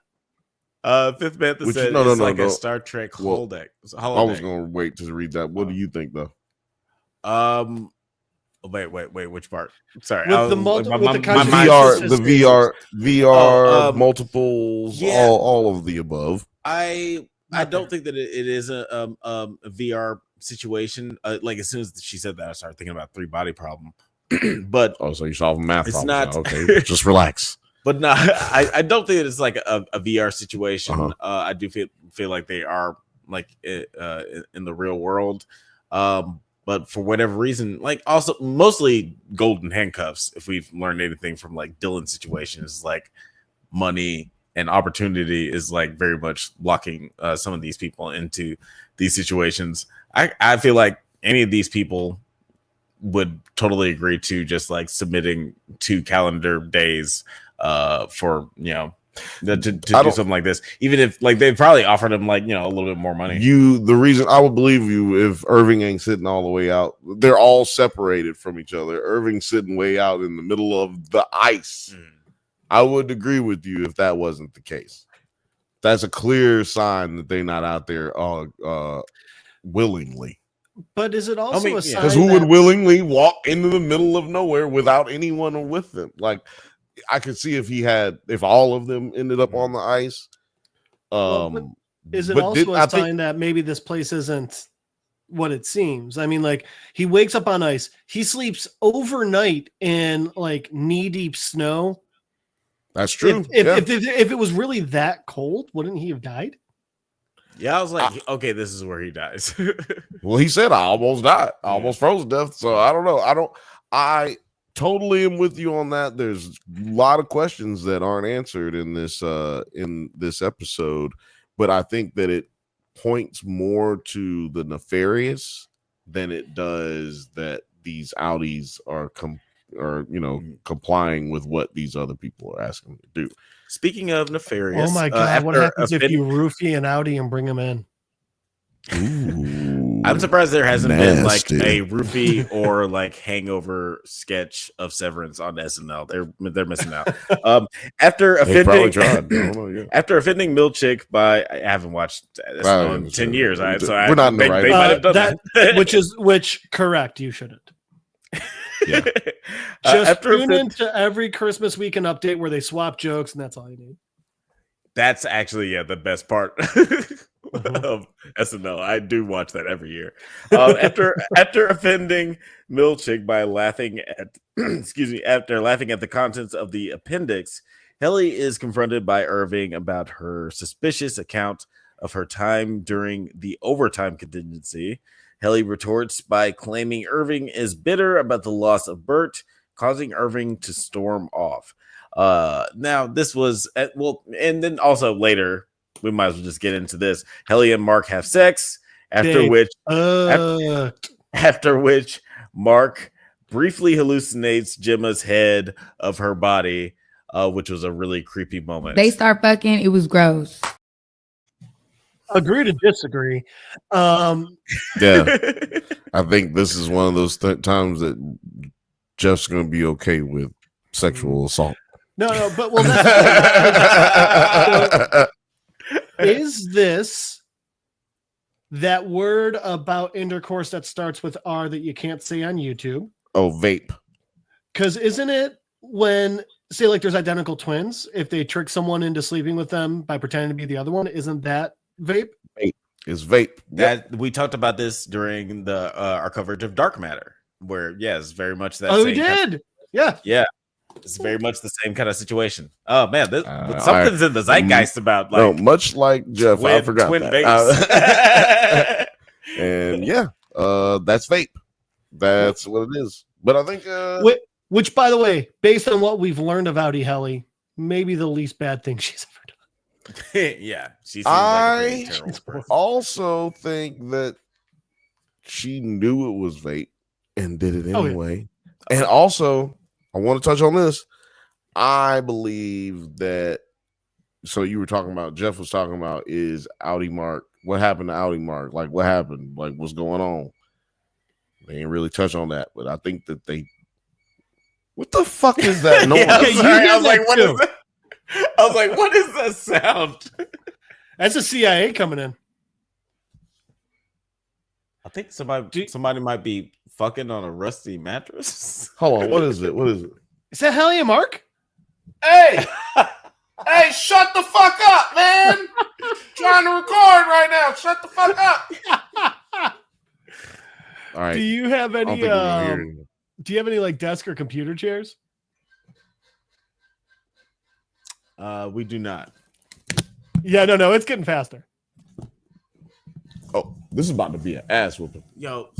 Fifth Bantha said it's like a Star Trek holodeck. I was going to wait to read that. What do you think, though? Wait, which part? Sorry. With the VR, multiples, all of the above. I don't think that it is a VR situation. Like as soon as she said that, I started thinking about 3-body problem. But so you're solving math it's problems. Not okay. Just relax. But no, I don't think it's like a VR situation. I do feel like they are like in the real world. But for whatever reason, like also mostly golden handcuffs. If we've learned anything from like Dylan's situation, is like money and opportunity is like very much locking some of these people into these situations. I feel like any of these people would totally agree to just like submitting 2 calendar days for to do something like this, even if like they probably offered him like a little bit more money. The reason I would believe you if Irving ain't sitting all the way out, they're all separated from each other. Irving's sitting way out in the middle of the ice. I would agree with you if that wasn't the case. That's a clear sign that they're not out there willingly. But is it also a sign? Because who would willingly walk into the middle of nowhere without anyone with them? Like, I could see if all of them ended up on the ice. Is it also a sign that maybe this place isn't what it seems? I mean, like he wakes up on ice, he sleeps overnight in like knee-deep snow. That's true. If it was really that cold, wouldn't he have died? Yeah, I was like, okay, this is where he dies. Well, he said I almost died. I almost froze to death. So I don't know. I totally am with you on that. There's a lot of questions that aren't answered in this episode, but I think that it points more to the nefarious than it does that these Audis are complying with what these other people are asking them to do. Speaking of nefarious, oh my god, what happens if you roofie an Audi and bring him in? Ooh, I'm surprised there hasn't been like a roofie or like hangover sketch of Severance on SNL. They're missing out. After offending Milchick by I haven't watched SNL in 10 years. We're not in the right. They might have done that. which correct. You shouldn't. Yeah. Just tune into every Christmas weekend update where they swap jokes, and that's all you need. That's actually the best part of SNL. I do watch that every year. After offending Milchick by laughing at after laughing at the contents of the appendix, Helly is confronted by Irving about her suspicious account of her time during the overtime contingency. Helly retorts by claiming Irving is bitter about the loss of Bert, causing Irving to storm off. Now this was and then also later we might as well just get into this. Helly and Mark have sex, after which Mark briefly hallucinates Gemma's head of her body, which was a really creepy moment. They start fucking. It was gross. Agree to disagree. Yeah, I think this is one of those times that Jeff's going to be okay with sexual assault. No, but is this that word about intercourse that starts with R that you can't say on YouTube? Oh, vape. Because isn't it when, say, like there's identical twins, if they trick someone into sleeping with them by pretending to be the other one, isn't that vape? Vape is vape. That we talked about this during the our coverage of Dark Matter, where it's very much that. Oh, we did. Yeah. It's very much the same kind of situation. Oh man, something's in the zeitgeist about like much like Jeff, I forgot twin that. And yeah, that's vape. That's what it is. But I think which, by the way, based on what we've learned of Audi Helly, maybe the least bad thing she's ever done. Yeah, she seems like a terrible person. Also think that she knew it was vape and did it anyway. And also, I want to touch on this. I believe that. So you were talking about, Jeff was talking about, is Audi Mark. What happened to Audi Mark? Like, what happened? Like, what's going on? They ain't really touch on that, but I think that they. What the fuck is that noise? I was like, what is that? I was like, what is that sound? That's the CIA coming in. I think somebody might be fucking on a rusty mattress. Hold on, what is it? What is it? Is that Helly and Mark? Hey! Hey, shut the fuck up, man! Trying to record right now. Shut the fuck up. All right. Do you have any like desk or computer chairs? We do not. Yeah, no, it's getting faster. Oh, this is about to be an ass whooping. Yo,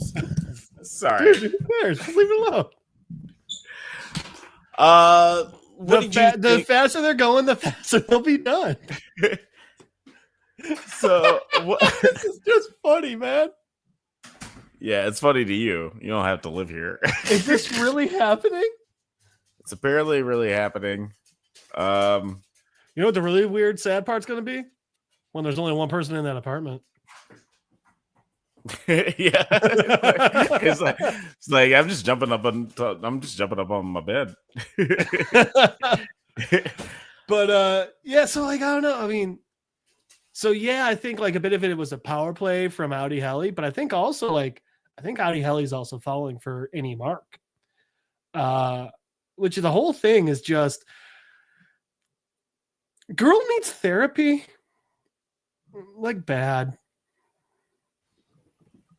sorry. Dude, just leave it alone. The faster they're going, the faster they'll be done. So this is just funny, man. Yeah, it's funny to you. You don't have to live here. Is this really happening? It's apparently really happening. You know what the really weird, sad part's going to be? When there's only one person in that apartment. Yeah, it's like I'm just jumping up on my bed. But yeah, so like I don't know. I mean, so yeah, I think like a bit of it was a power play from Audi Helly, but I think also like Audi Helly's also falling for any Mark. Which the whole thing is just girl needs therapy. Like bad.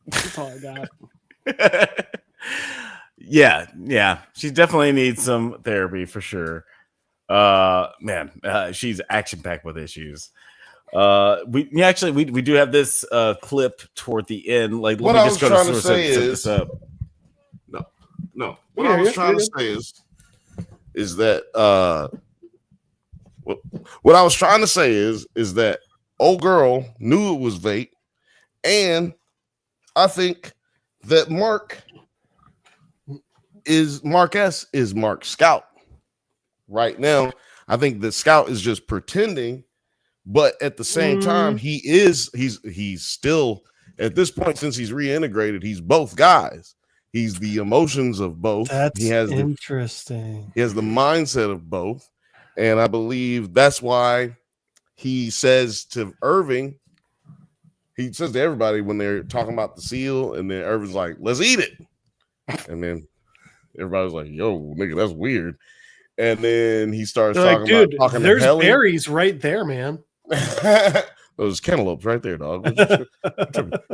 That's all I got. Yeah. She definitely needs some therapy for sure. She's action-packed with issues. We do have this clip toward the end. Like, what let I me was just trying go to say is this up. No. What I was trying to say is that what I was trying to say is that old girl knew it was vape, and I think that Mark S is Mark Scout right now. I think that Scout is just pretending, but at the same time, he's still at this point, since he's reintegrated, he's both guys. He's the emotions of both. That's interesting. He has the mindset of both, and I believe that's why he says to Irving. He says to everybody when they're talking about the seal, and then Irving's like, "Let's eat it," and then everybody's like, "Yo, nigga, that's weird." And then he starts talking about there's berries right there, man. Those cantaloupes right there, dog.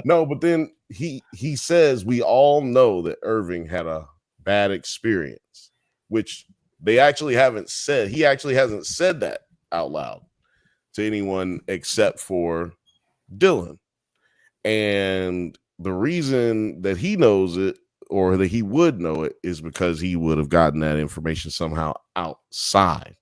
No, but then he says we all know that Irving had a bad experience, which they actually haven't said. He actually hasn't said that out loud to anyone except for Dylan. And the reason that he knows it, or that he would know it, is because he would have gotten that information somehow outside.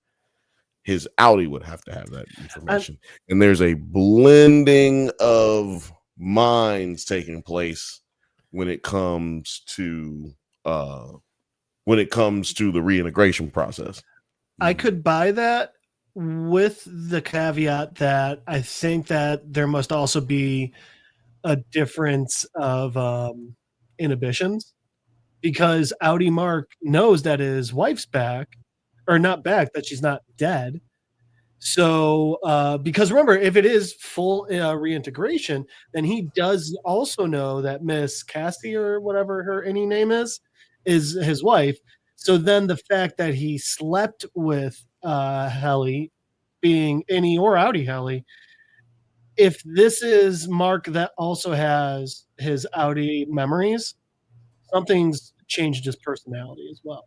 His Audi would have to have that information. And there's a blending of minds taking place when it comes to the reintegration process. I could buy that with the caveat that I think that there must also be a difference of inhibitions, because Audi Mark knows that his wife's back, or not back, that she's not dead. So because remember, if it is full reintegration, then he does also know that Miss Cassie, or whatever any name is his wife. So then the fact that he slept with Helly, being any or Audi Helly, if this is Mark that also has his Audi memories, something's changed his personality as well.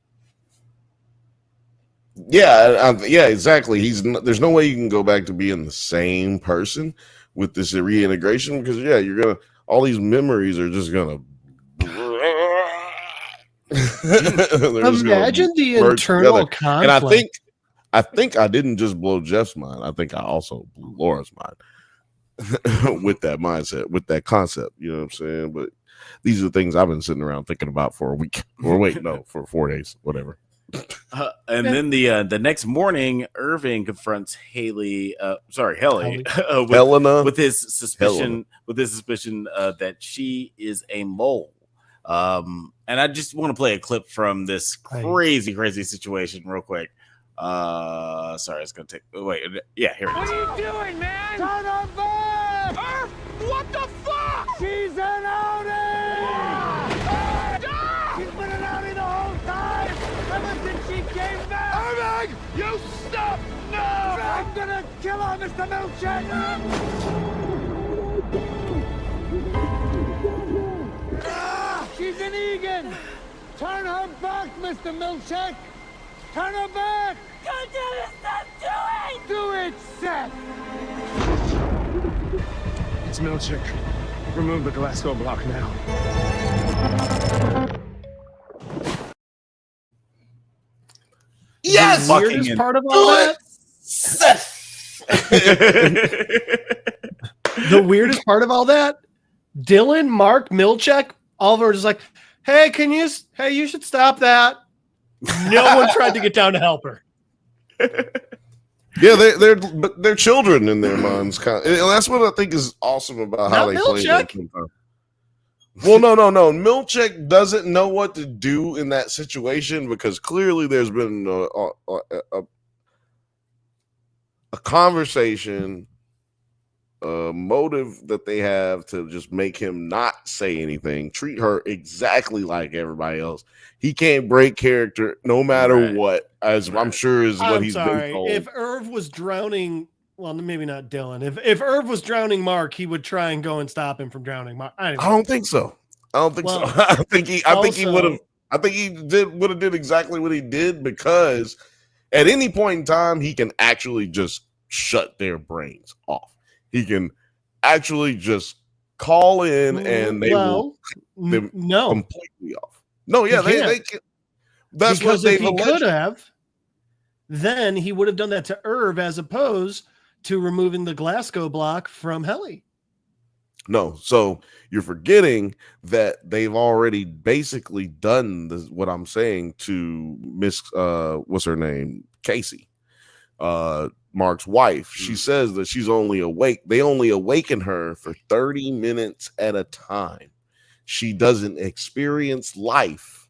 Yeah, yeah, exactly. There's no way you can go back to being the same person with this reintegration because you're gonna all these memories are just gonna. Imagine the internal conflict. And I think I didn't just blow Jeff's mind. I think I also blew Laura's mind with that mindset, with that concept. You know what I'm saying? But these are the things I've been sitting around thinking about for a week. Or wait, no, for 4 days, whatever. And then the next morning, Irving confronts Helly, with his suspicion that she is a mole. And I just want to play a clip from this crazy situation real quick. Sorry, it's gonna take. Wait, yeah, here it is. What are you doing, man? Turn her back! Irv, what the fuck? She's an outie! She's been an outie the whole time! Ever since she came back! Irving! You stop! No! I'm gonna kill her, Mr. Milkshake! She's an Egan! Turn her back, Mr. Milkshake! Turn her back! God damn it, stop doing! Do it, Seth! It's Milkshake. Remove the Glasgow block now. Yes! The weirdest part of all that? Seth! The weirdest part of all that? Dylan, Mark, Milchek, Oliver is like, hey, you should stop that. No one tried to get down to help her. Yeah, they're children in their minds. And that's what I think is awesome about how they play it. Well, no. Milchek doesn't know what to do in that situation because clearly there's been a conversation, a motive that they have to just make him not say anything, treat her exactly like everybody else. He can't break character no matter what, as I'm sure is what he's been told. If Irv was drowning, well, maybe not Dylan. If Irv was drowning Mark, he would try and go and stop him from drowning Mark. I don't think so. I think he would have did exactly what he did because at any point in time he can actually just shut their brains off. He can actually just call in and they will completely off. No, yeah, they can. That's because what if he could have, then he would have done that to Irv as opposed to removing the Glasgow block from Helly. No, so you're forgetting that they've already basically done what I'm saying to Miss what's her name? Casey. Mark's wife. She says that she's only awake. They only awaken her for 30 minutes at a time. She doesn't experience life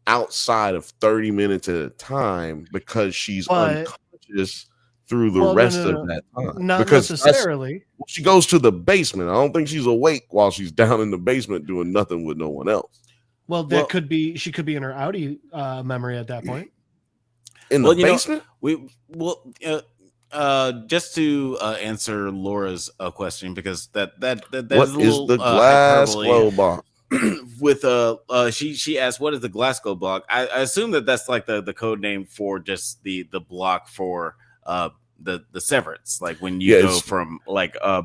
outside of 30 minutes at a time because she's unconscious through the rest of that time. Not necessarily. She goes to the basement. I don't think she's awake while she's down in the basement doing nothing with no one else. Well, could be. She could be in her Audi memory at that point. In the basement? Just to answer Laura's question, because that what is the Glasgow block? With she asked, what is the Glasgow block? I assume that's like the code name for just the block for the severance, like when you go from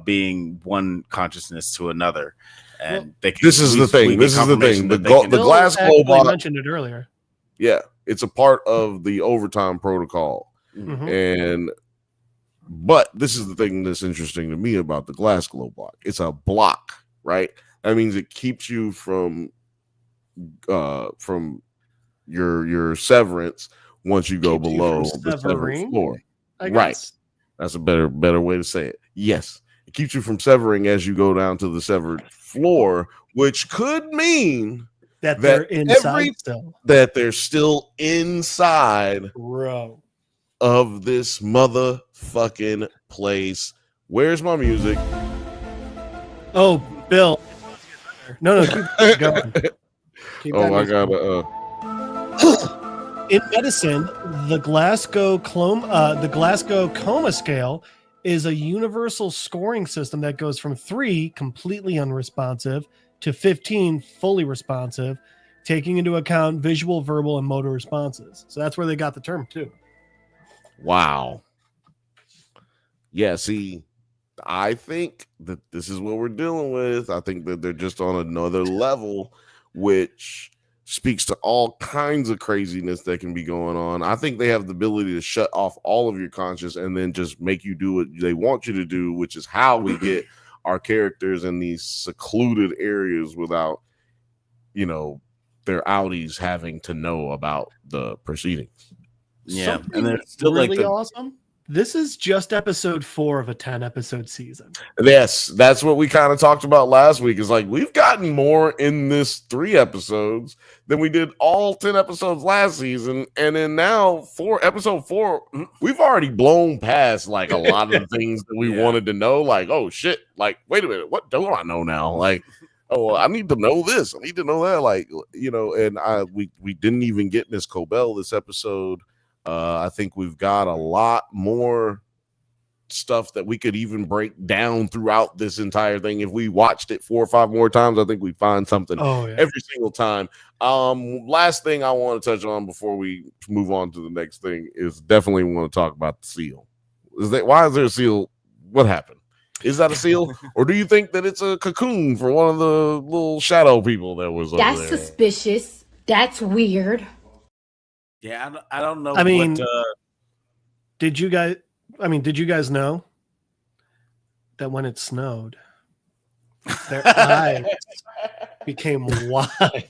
being one consciousness to another. And this is the thing. The Glasgow block, mentioned it earlier. Yeah, it's a part of the overtime protocol. Mm-hmm. But this is the thing that's interesting to me about the Glasgow block. It's a block, right? That means it keeps you from your severance once you go below the severed floor. Right. That's a better way to say it. Yes. It keeps you from severing as you go down to the severed floor, which could mean that they're inside still. That they're still inside of this motherfucking place. Where's my music? Oh, Bill. No, keep going. I gotta. In medicine, the Glasgow coma scale is a universal scoring system that goes from 3 completely unresponsive to 15 fully responsive, taking into account visual, verbal, and motor responses. So that's where they got the term too. Wow. Yeah, see, I think that this is what we're dealing with. I think that they're just on another level, which speaks to all kinds of craziness that can be going on. I think they have the ability to shut off all of your conscious and then just make you do what they want you to do, which is how we get our characters in these secluded areas without, you know, their outies having to know about the proceedings. Yeah, Something and they're still really awesome. This is just episode 4 of a 10-episode season. Yes, that's what we kind of talked about last week. Is like we've gotten more in this 3 episodes than we did all 10 episodes last season, and then now episode 4, we've already blown past like a lot of the things that we wanted to know. Like, oh shit! Like, wait a minute, what don't I know now? Like, oh, I need to know this. I need to know that. Like, you know, and we didn't even get Miss Cobell this episode. I think we've got a lot more stuff that we could even break down throughout this entire thing. If we watched it 4 or 5 more times, I think we find something every single time. Last thing I want to touch on before we move on to the next thing is definitely want to talk about the seal. Why is there a seal? What happened? Is that a seal? Or do you think that it's a cocoon for one of the little shadow people that was over there? That's suspicious. That's weird. Yeah, I don't know. I mean, did you guys know that when it snowed, their eyes became wide?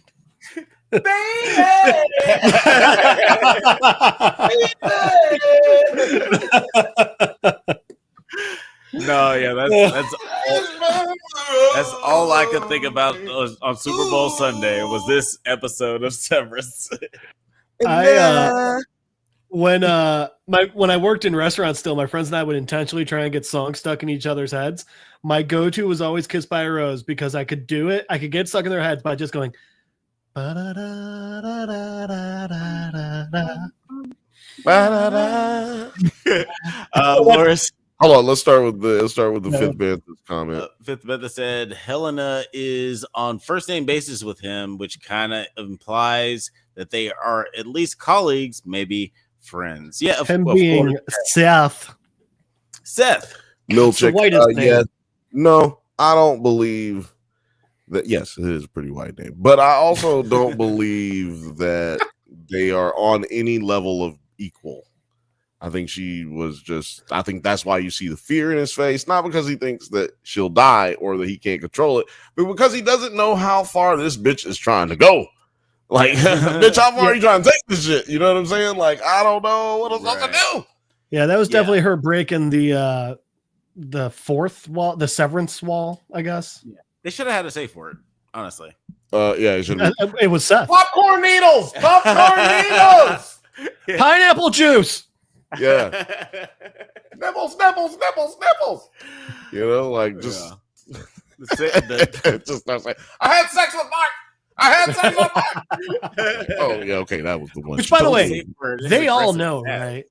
No, yeah, that's all I could think about on Super Bowl Sunday was this episode of Severance. When I worked in restaurants still, my friends and I would intentionally try and get songs stuck in each other's heads. My go-to was always Kiss by a Rose because I could do it. I could get stuck in their heads by just going Loris. Hold on, let's start with the Fifth Banthas comment. Fifth Bantha said Helena is on first name basis with him, which kind of implies that they are at least colleagues, maybe friends. Yeah, him being Seth. Milchick. Yeah, no, I don't believe that. Yes, it is a pretty white name, but I also don't believe that they are on any level of equal. I think I think that's why you see the fear in his face, not because he thinks that she'll die or that he can't control it, but because he doesn't know how far this bitch is trying to go. Like, bitch, how far are you trying to take this shit? You know what I'm saying? Like, I don't know what I'm supposed to do. Yeah, that was definitely her breaking the fourth wall, the severance wall, I guess. Yeah. They should have had a safe word, honestly. It should have been. It was Seth. Popcorn needles! Popcorn needles! Pineapple juice! Yeah. Nipples. You know, like just just not saying, I had sex with Mark. Oh, yeah, okay, that was the one. Which, by the way, they all know, right?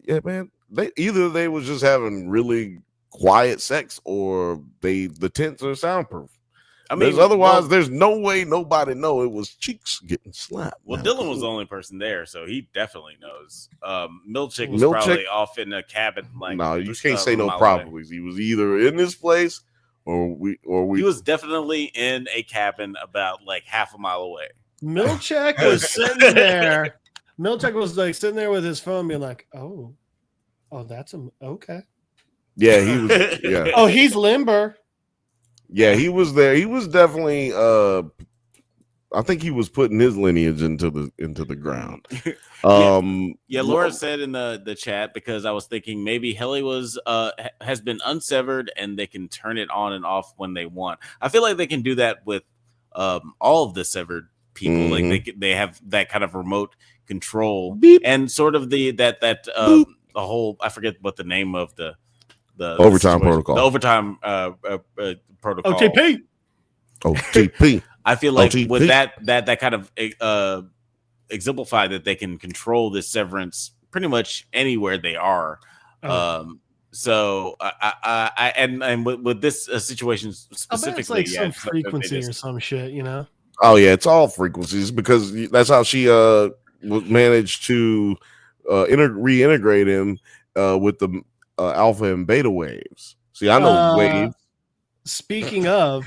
Yeah, man. They was just having really quiet sex, or the tents are soundproof. I mean, there's no way nobody know it was cheeks getting slapped. Well, Dylan was the only person there, so he definitely knows. Milchick was probably off in a cabin. Like, no, you can't say no probablys. He was either in this place or we. He was definitely in a cabin about like half a mile away. Milchick was sitting there. Milchick was like sitting there with his phone, being like, "Oh, that's okay." Yeah, he was. Yeah. Oh, he's limber. Yeah, he was there. He was definitely. I think he was putting his lineage into the ground. Laura said in the chat, because I was thinking maybe Helly has been unsevered and they can turn it on and off when they want. I feel like they can do that with all of the severed people. Mm-hmm. Like they have that kind of remote control. Beep. And sort of the whole, I forget what the name of the overtime protocol. The overtime protocol. OTP. I feel like OTP. With that kind of exemplify that they can control this severance pretty much anywhere they are. So I and with this situation specifically, it's like some frequency or some shit, you know. Oh yeah, it's all frequencies because that's how she managed to reintegrate him with the alpha and beta waves. See, I know waves. Speaking of,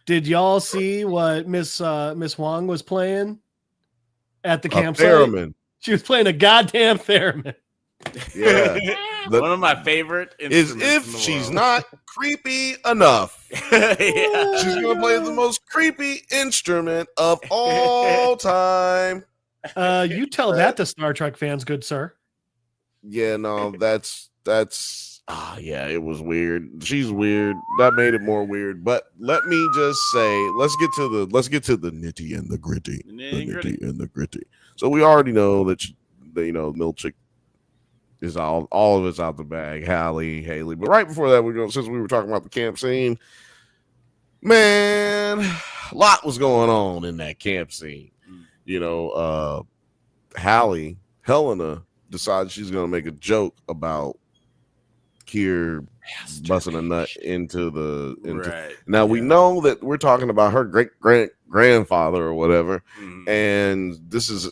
did y'all see what Miss Wong was playing at the campsite? Theremin. She was playing a goddamn theremin. Yeah. One of my favorite is if she's not creepy enough. Yeah. She's gonna play the most creepy instrument of all time. You tell that to Star Trek fans, good sir. Yeah, no, that's yeah, it was weird. She's weird. That made it more weird. But let me just say, let's get to the nitty and the gritty. The nitty and the gritty. So we already know that Milchick is all of it's out the bag. Haley. But right before that, since we were talking about the camp scene, man, a lot was going on in that camp scene. Helena decides she's gonna make a joke about Kier busting a nut into right. Now we know that we're talking about her great grandfather or whatever, and this is,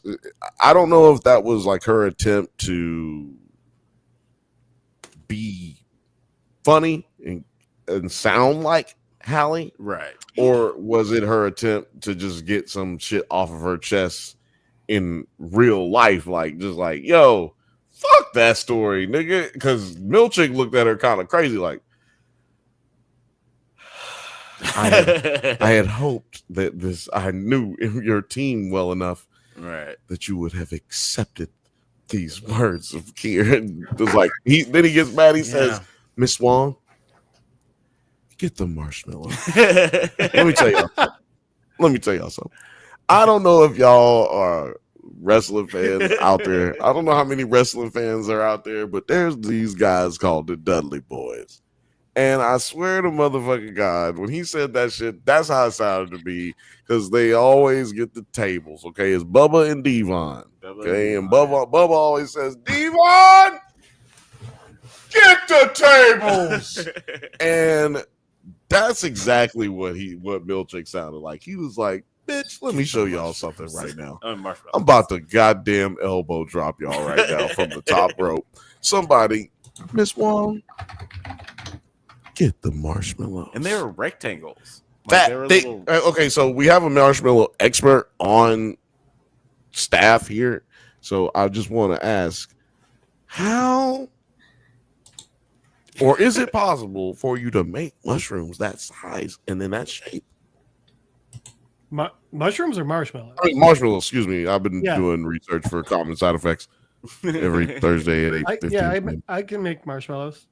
I don't know if that was like her attempt to be funny and sound like Hallie, right? Or was it her attempt to just get some shit off of her chest in real life, yo, fuck that story, nigga? Because Milchick looked at her kind of crazy, like, I had hoped that I knew your team well enough, right, that you would have accepted these words of Kier. And it was like then he gets mad. He says, "Miss Wong, get the marshmallow." Let me tell y'all something. I don't know if y'all are wrestling fans out there. I don't know how many wrestling fans are out there, but there's these guys called the Dudley Boys. And I swear to motherfucking God, when he said that shit, that's how it sounded to me, because they always get the tables, okay? It's Bubba and Devon, okay? And Bubba always says, "Devon, get the tables!" And that's exactly what Milchick sounded like. He was like, "Bitch, let me show y'all something right now. I'm about to goddamn elbow drop y'all right now from the top rope. Somebody, Miss Wong, get the marshmallows." And they were rectangles. Okay, so we have a marshmallow expert on staff here. So I just want to ask, how, or is it possible for you to make mushrooms that size and then that shape? Mushrooms or marshmallows? I mean, marshmallows, excuse me. I've been doing research for common side effects every Thursday at 8:15. I can make marshmallows.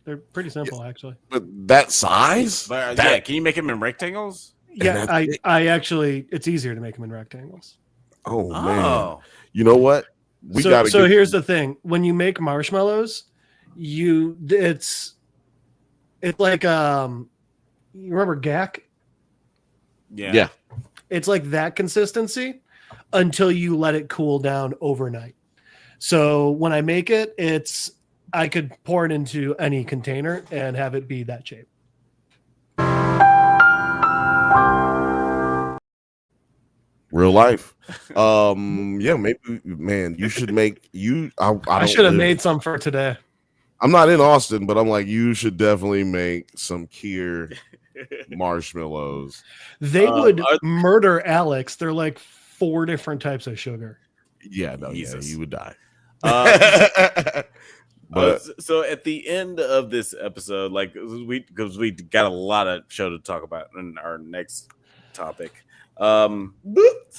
They're pretty simple, actually. But that size? Can you make them in rectangles? Yeah, I actually, it's easier to make them in rectangles. Oh, man. You know what? So here's the thing. When you make marshmallows, it's like, you remember gack? Yeah. It's like that consistency until you let it cool down overnight. So when I make it, I could pour it into any container and have it be that shape. Real life. Yeah, maybe, man, you should make I should have made some for today. I'm not in Austin, but I'm like, you should definitely make some Kier marshmallows. They would murder Alex. They're like 4 different types of sugar. Yeah, no, you would die. But so at the end of this episode, because we got a lot of show to talk about in our next topic, so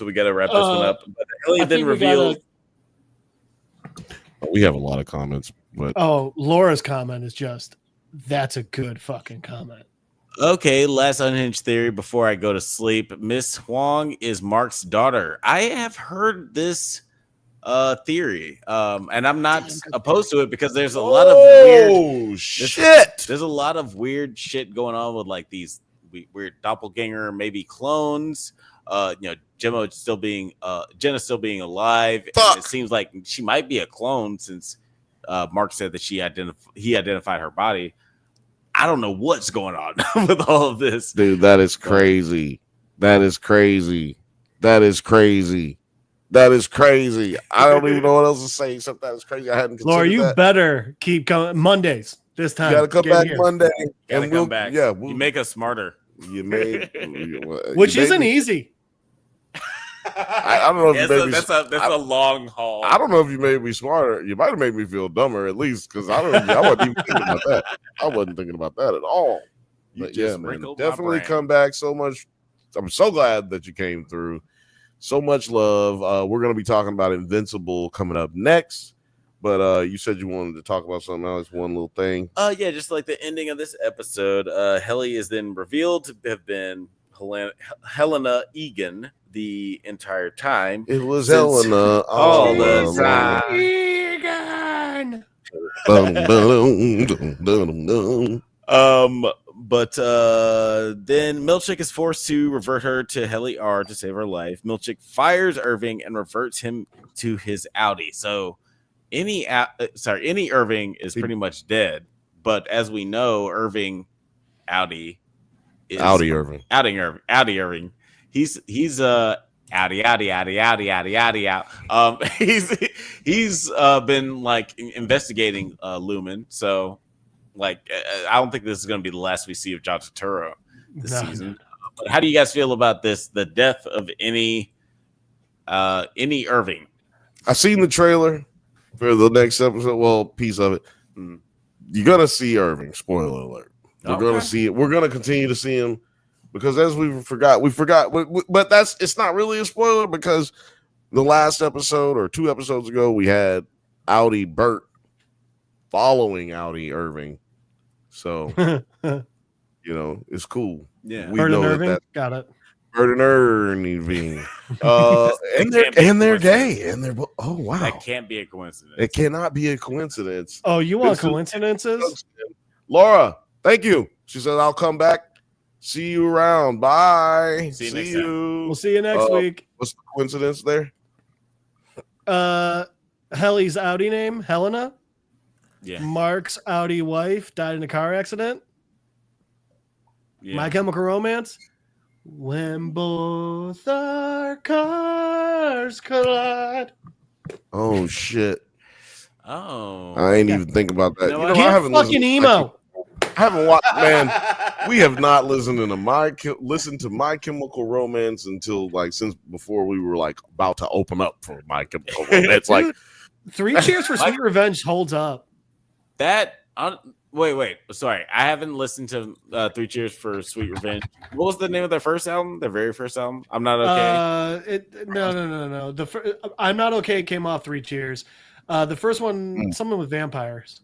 we got to wrap this one up. But Ellie then revealed. We have a lot of comments, but Laura's comment is just, that's a good fucking comment. Okay, last unhinged theory before I go to sleep. Miss Huang is Mark's daughter. I have heard this theory, and I'm not opposed to it, because there's a lot of weird shit. There's a lot of weird shit going on with like these weird doppelganger, maybe clones. Jenna's still being alive. And it seems like she might be a clone, since Mark said that he identified her body. I don't know what's going on with all of this. Dude, that is crazy. That is crazy. That is crazy. I don't even know what else to say except that is crazy. I hadn't considered Laura, you that. better keep coming Mondays this time. You got to come back Monday. Gotta come back. Yeah, you make us smarter. You made, which isn't easy. I don't know if you made me. That's a long haul. I don't know if you made me smarter. You might have made me feel dumber at least because I wasn't even thinking about that. I wasn't thinking about that at all. But yeah, man, definitely come back. So much. I'm so glad that you came through. So much love. We're going to be talking about Invincible coming up next. But you said you wanted to talk about something else, one little thing. Yeah, just like the ending of this episode. Helly is then revealed to have been Helena Egan the entire time. It was Helena all the time. Egan. But then Milchick is forced to revert her to Helly R to save her life. Milchick fires Irving and reverts him to his Audi. So any Irving is pretty much dead. But as we know, Irving Irving. He's Audi out. He's been like investigating Lumen. So like I don't think this is going to be the last we see of John Turturro this season. But how do you guys feel about this? The death of any Irving? I've seen the trailer for the next episode. Well, piece of it. You're gonna see Irving. Spoiler alert. We're gonna see it. We're gonna continue to see him because as we forgot. But it's not really a spoiler because the last episode or 2 episodes ago we had Audi Burt following Audi Irving. So it's cool. Yeah, we know Irving. Got it. Burt and Irving. and they're gay. And they're wow. That can't be a coincidence. It cannot be a coincidence. Oh, you want coincidences? Laura, thank you. She said, I'll come back. See you around. Bye. See you. We'll see you next week. What's the coincidence there? Helly's Audi name, Helena. Yeah. Mark's Audi wife died in a car accident. Yeah. My Chemical Romance. When both our cars collide. Oh, shit. Oh. I ain't even think about that. I haven't fucking emo. I haven't watched, man. We have not listened to My Chemical Romance until since before we were about to open up for My Chemical Romance. Dude, 3 Cheers for Sweet Revenge holds up. Wait. Sorry, I haven't listened to 3 Cheers for Sweet Revenge. What was the name of their first album? Their very first album? I'm Not Okay. No. I'm Not Okay came off 3 Cheers. The first one, someone with vampires.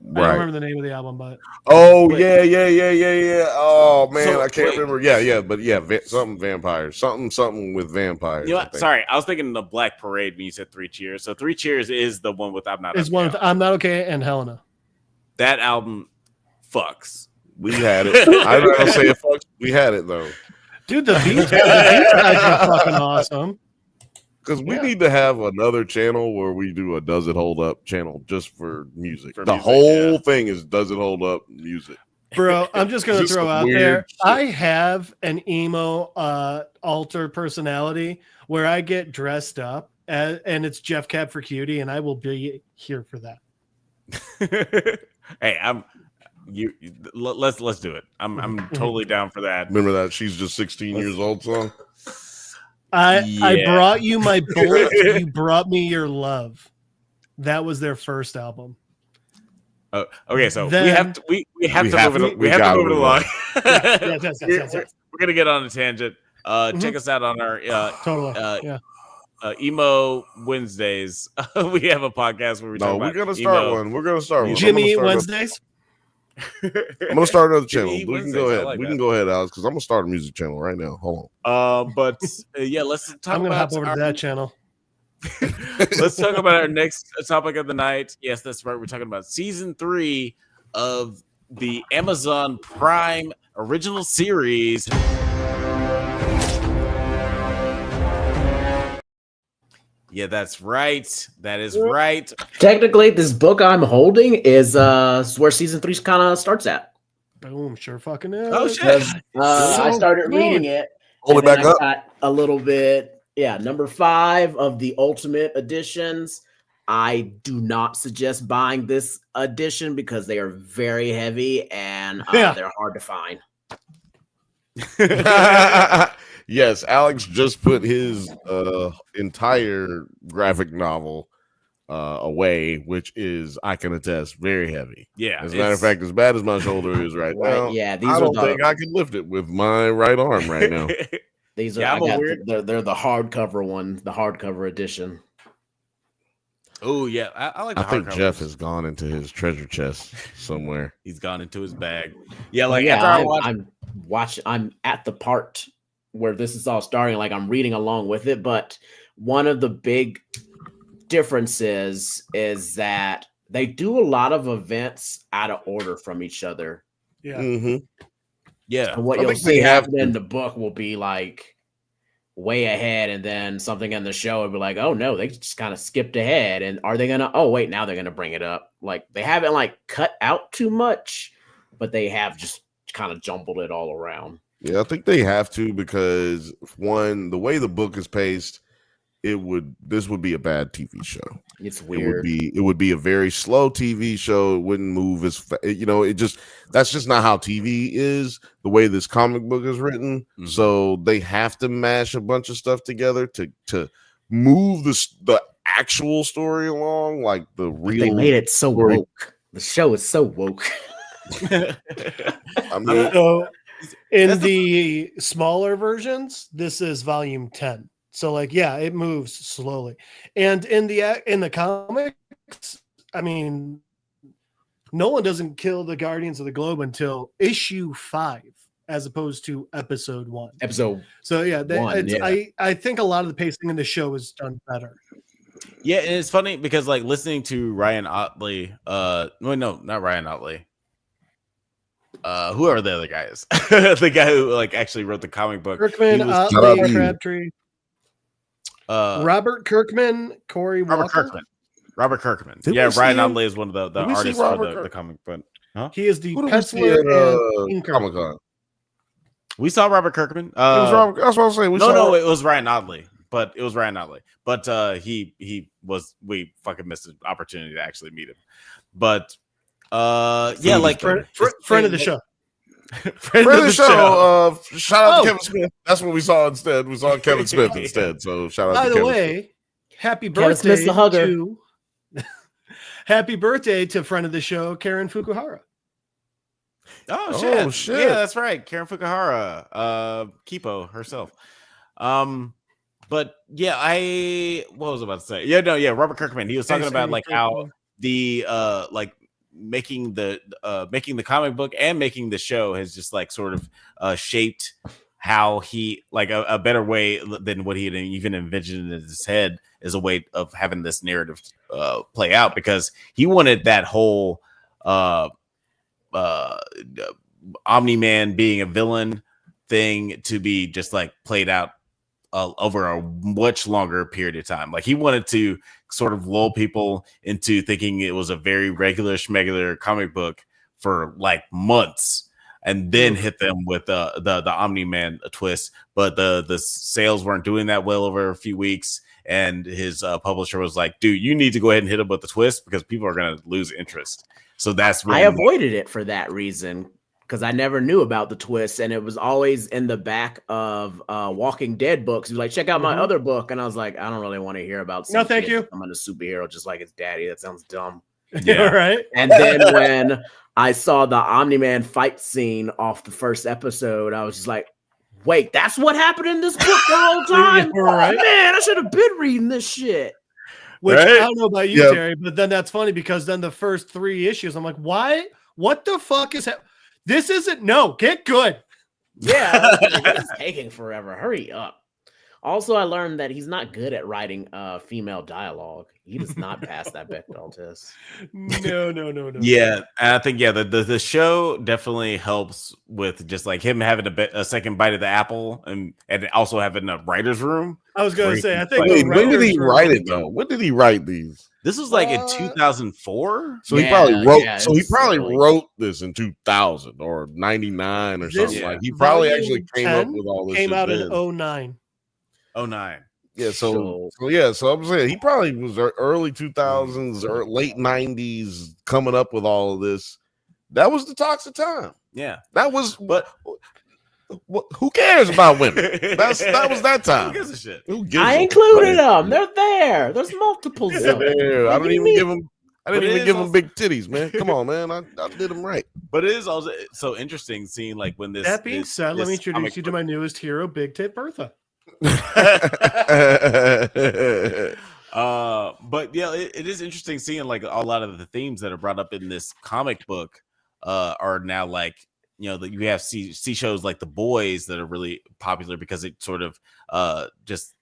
I don't remember the name of the album, but yeah. Oh man, I can't remember. But something vampires, something with vampires. You know what? Sorry, I was thinking the Black Parade when you said 3 Cheers. So 3 Cheers is the one with I'm Not. It's one with I'm Not Okay and Helena. That album fucks. We had it. I don't know say it fucks. We had it though, dude. The Beach guys are fucking awesome. Because we need to have another channel where we do a Does It Hold Up channel just for music. The whole thing is Does It Hold Up music. Bro, I'm just going to throw out there. Shit. I have an emo alter personality where I get dressed up and it's Jeff Cab for Cutie and I will be here for that. Hey, let's do it. I'm totally down for that. Remember that She's Just 16 Years Old song? I brought you my bullet. You brought me your love. That was their first album. Oh, okay, so we have to move it along. Yes. We're gonna get on a tangent. Check us out on our Emo Wednesdays. We have a podcast where we're gonna start one. We're gonna start one. Jimmy Wednesdays. I'm gonna start another channel. We can go ahead. Like we can go ahead, Alex, because I'm gonna start a music channel right now. Hold on. But let's talk. I'm gonna hop over to that channel. Let's talk about our next topic of the night. Yes, that's right. We're talking about season 3 of the Amazon Prime original series. Yeah, that's right. That is right. Technically, this book I'm holding is where season 3 kind of starts at. Boom, sure fucking is. Oh shit! I started reading it. Hold it back up. Got a little bit Yeah, number 5 of the Ultimate editions. I do not suggest buying this edition because they are very heavy and they're hard to find. Yes, Alex just put his entire graphic novel away, which is, I can attest, very heavy. Yeah. As a matter of fact, as bad as my shoulder is right now, yeah, I don't think I can lift it with my right arm right now. These are they're the hardcover one, the hardcover edition. Oh yeah, I like. I think Jeff has gone into his treasure chest somewhere. He's gone into his bag. Yeah, like I'm at the part where this is all starting. Like I'm reading along with it, but one of the big differences is that they do a lot of events out of order from each other. Yeah. Mm-hmm. Yeah. And what you'll see happen in the book will be like way ahead, and then something in the show will be like, oh no, they just kind of skipped ahead. And are they gonna, oh wait, now they're gonna bring it up. Like they haven't like cut out too much, but they have just kind of jumbled it all around. Yeah, I think they have to, because one, the way the book is paced, this would be a bad TV show. It's weird. It would be a very slow TV show. It wouldn't move as that's just not how TV is, the way this comic book is written. Mm-hmm. So they have to mash a bunch of stuff together to move the actual story along, like the real. They made it so woke. The show is so woke. I mean, so in the smaller versions, this is volume 10. So like, yeah, it moves slowly. And in the comics, I mean, Nolan doesn't kill the Guardians of the Globe until issue 5, as opposed to episode 1. So yeah, I think a lot of the pacing in the show is done better. Yeah, and it's funny because like listening to Ryan Otley, no, not Ryan Otley. Who are the other guys? The guy who like actually wrote the comic book. Kirkman, Otley, Crabtree. Robert Kirkman, Corey Walker. Robert Kirkman. Yeah, Ryan Otley is one of the artists for the comic book. Huh? He is the penciler and Comic-Con. We saw Robert Kirkman. That's what I was saying. No, it was Ryan Otley. But it was Ryan Otley. But we fucking missed an opportunity to actually meet him. But yeah, like friend of the show. Friend of the show. Shout out to Kevin Smith. That's what we saw instead. We saw Kevin Smith instead. So shout out to Kevin Smith. By the way, happy birthday to happy birthday to friend of the show, Karen Fukuhara. Oh shit. Yeah, that's right. Karen Fukuhara. Kipo herself. But yeah, what was I about to say? Yeah, Robert Kirkman. He was talking about like how the like making the comic book and making the show has just like sort of shaped how he like a better way than what he had even envisioned in his head as a way of having this narrative play out, because he wanted that whole Omni-Man being a villain thing to be just like played out over a much longer period of time. Like he wanted to sort of lull people into thinking it was a very regular schmegular comic book for like months, and then hit them with the Omni-Man twist. But the sales weren't doing that well over a few weeks, and his publisher was like, "Dude, you need to go ahead and hit him with the twist because people are going to lose interest." So that's when I avoided it for that reason, because I never knew about the twist, and it was always in the back of Walking Dead books. He was like, check out my other book. And I was like, I don't really want to hear about no, thank you. I'm a superhero just like his daddy. That sounds dumb. Yeah, right. And then when I saw the Omni-Man fight scene off the first episode, I was just like, wait, that's what happened in this book the whole time? Yeah, right. Oh, man, I should have been reading this shit. Which I don't know about you, Terry, but then that's funny because then the first 3 issues, I'm like, why? What the fuck is happening? This isn't get good. Yeah, it's taking forever. Hurry up. Also, I learned that he's not good at writing female dialogue. He does not pass that Bechdel test. No. Yeah, I think the show definitely helps with just like him having a second bite of the apple, and also having a writer's room. I was going to say, I think. Wait, when did he write it though? When did he write these? This was like in 2004. So he probably wrote. So he probably wrote this in 2000 or 99 or something. Like he probably actually came up with all this. Came out in 09. 09. Yeah, so I'm saying he probably was early 2000s or late 90s coming up with all of this. That was the toxic time. Yeah, that was. But who cares about women? That was that time. Who gives a shit? I included them. They're there. There's multiples. I didn't even give them. I didn't even give them big titties, man. Come on, man. I did them right. But it is also so interesting seeing like when this. That being said, let me introduce you to my newest hero, Big Tit Bantha. But yeah, it is interesting seeing like a lot of the themes that are brought up in this comic book are now like, you know, that you have see shows like The Boys that are really popular because it sort of just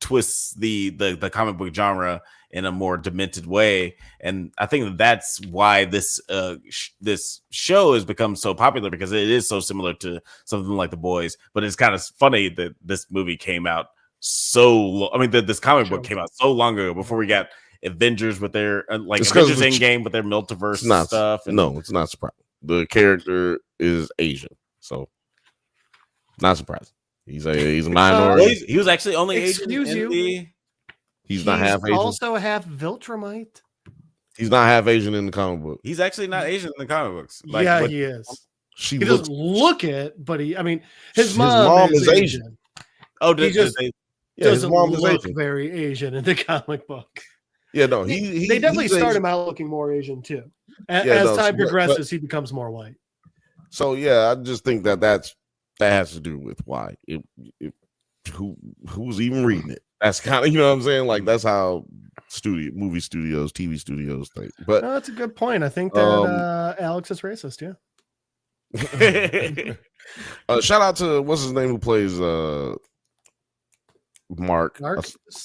twists the comic book genre in a more demented way, and I think that's why this this show has become so popular, because it is so similar to something like The Boys. But it's kind of funny that this movie came out this comic book came out so long ago, before we got Avengers with their Avengers Endgame with their multiverse stuff. No, it's not surprising. The character is Asian, so not surprising. He's a minority. He was actually only Asian. He's not half Asian. Also half Viltrumite. He's not half Asian in the comic book. He's actually not Asian in the comic books. He is. He doesn't look it, but his mom is Asian. Oh, he just doesn't look Asian. Very Asian in the comic book. Yeah, no, they definitely start him out looking more Asian too. As time progresses, he becomes more white. So yeah, I just think that has to do with why who's even reading it. That's kind of, you know what I'm saying? Like, that's how movie studios, TV studios think. But that's a good point. I think that Alex is racist. Yeah. Shout out to what's his name who plays Mark. He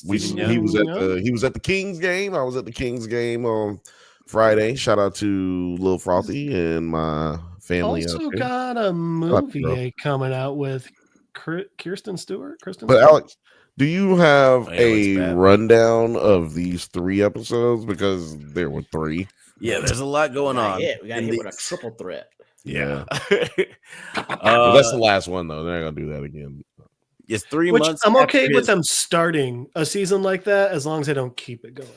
was at the Kings game. I was at the Kings game on Friday. Shout out to Lil Frothy and my family. Also got a movie coming out with Kirsten Stewart. But Alex, do you have a rundown of these 3 episodes? Because there were 3. Yeah, there's a lot going on. We got hit with a triple threat. Yeah. That's the last one, though. They're not going to do that again. It's 3 months. I'm okay with them starting a season like that as long as they don't keep it going.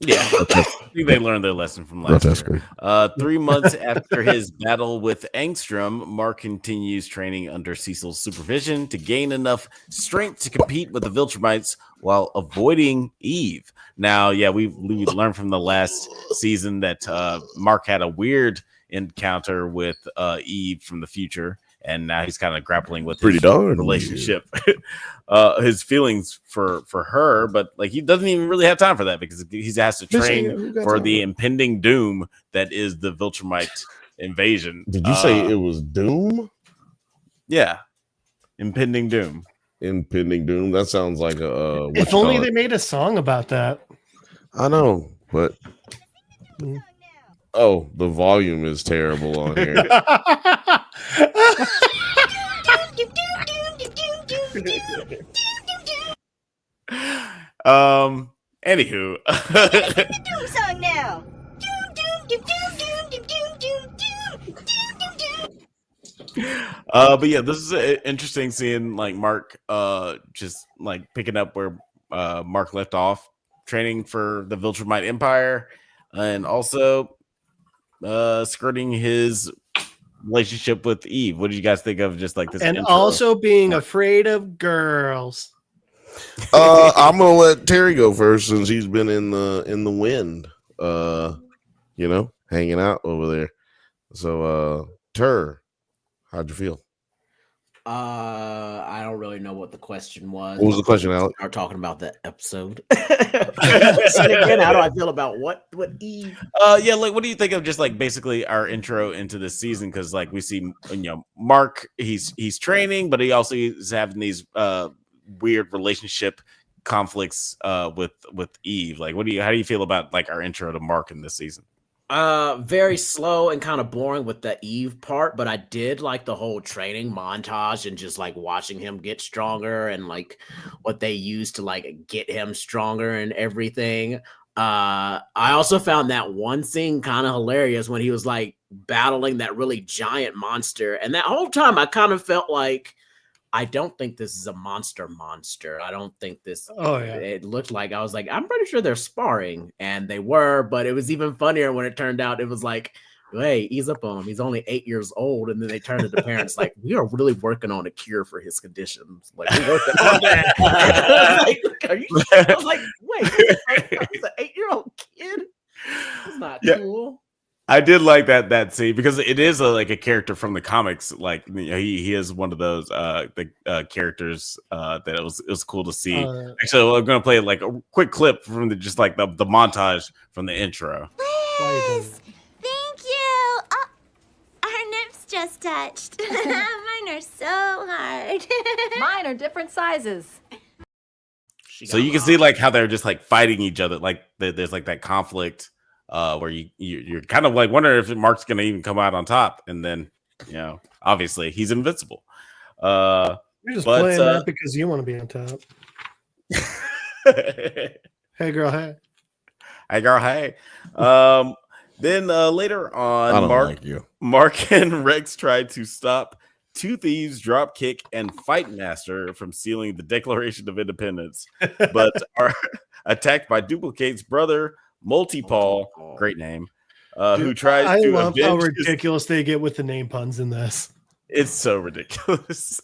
Yeah, I think they learned their lesson from last year. 3 months after his battle with Angstrom, Mark continues training under Cecil's supervision to gain enough strength to compete with the Viltrumites while avoiding Eve. Now, yeah, we learned from the last season that Mark had a weird encounter with Eve from the future, and now he's kind of grappling with his relationship, his feelings for her, but like he doesn't even really have time for that because he has to train for the impending doom that is the Viltrumite invasion. Did you say it was doom? Yeah, impending doom. Impending doom. That sounds like a. If only they made a song about that. I know, but. Oh, the volume is terrible on here. Anywho. Song now. But yeah, this is interesting seeing like Mark just like picking up where Mark left off, training for the Viltrumite Empire, and also skirting his relationship with Eve. What did you guys think of just like this? And intro? also being afraid of girls. I'm gonna let Terry go first since he's been in the wind, hanging out over there. So Ter, how'd you feel? I don't really know what the question was. What was the question, Alex? Start talking about the episode. Again, how do I feel about what Eve? Yeah, like what do you think of just like basically our intro into this season? Because like we see, Mark, he's training, but he also is having these weird relationship conflicts with Eve. Like, how do you feel about like our intro to Mark in this season? Very slow and kind of boring with the Eve part, but I did like the whole training montage and just like watching him get stronger and like what they used to like get him stronger and everything. I also found that one scene kind of hilarious when he was like battling that really giant monster, and that whole time I kind of felt like, I don't think this is a monster. I don't think this. Oh yeah. It looked like I was like, I'm pretty sure they're sparring, and they were. But it was even funnier when it turned out it was like, hey, ease up on him. He's only 8 years old, and then they turned to the parents like, we are really working on a cure for his conditions. Like we're working on that. I was like, wait, he's an 8-year-old kid. It's not cool. I did like that scene because it is like a character from the comics. Like he is one of those characters that it was cool to see. Actually, I'm gonna play like a quick clip from the montage from the intro. Liz, thank you. Oh, our nips just touched. Mine are so hard. Mine are different sizes. So you can see like how they're just like fighting each other. Like there's like that conflict. Where you're kind of like wondering if Mark's gonna even come out on top, and then obviously he's invincible. You're just playing that because you want to be on top. Hey girl, hey. Then later on, Mark and Rex tried to stop two thieves, Dropkick and Fightmaster, from stealing the Declaration of Independence, but are attacked by Duplicate's brother. Multi-Paul, great name. Who tries to? I love how ridiculous they get with the name puns in this. It's so ridiculous.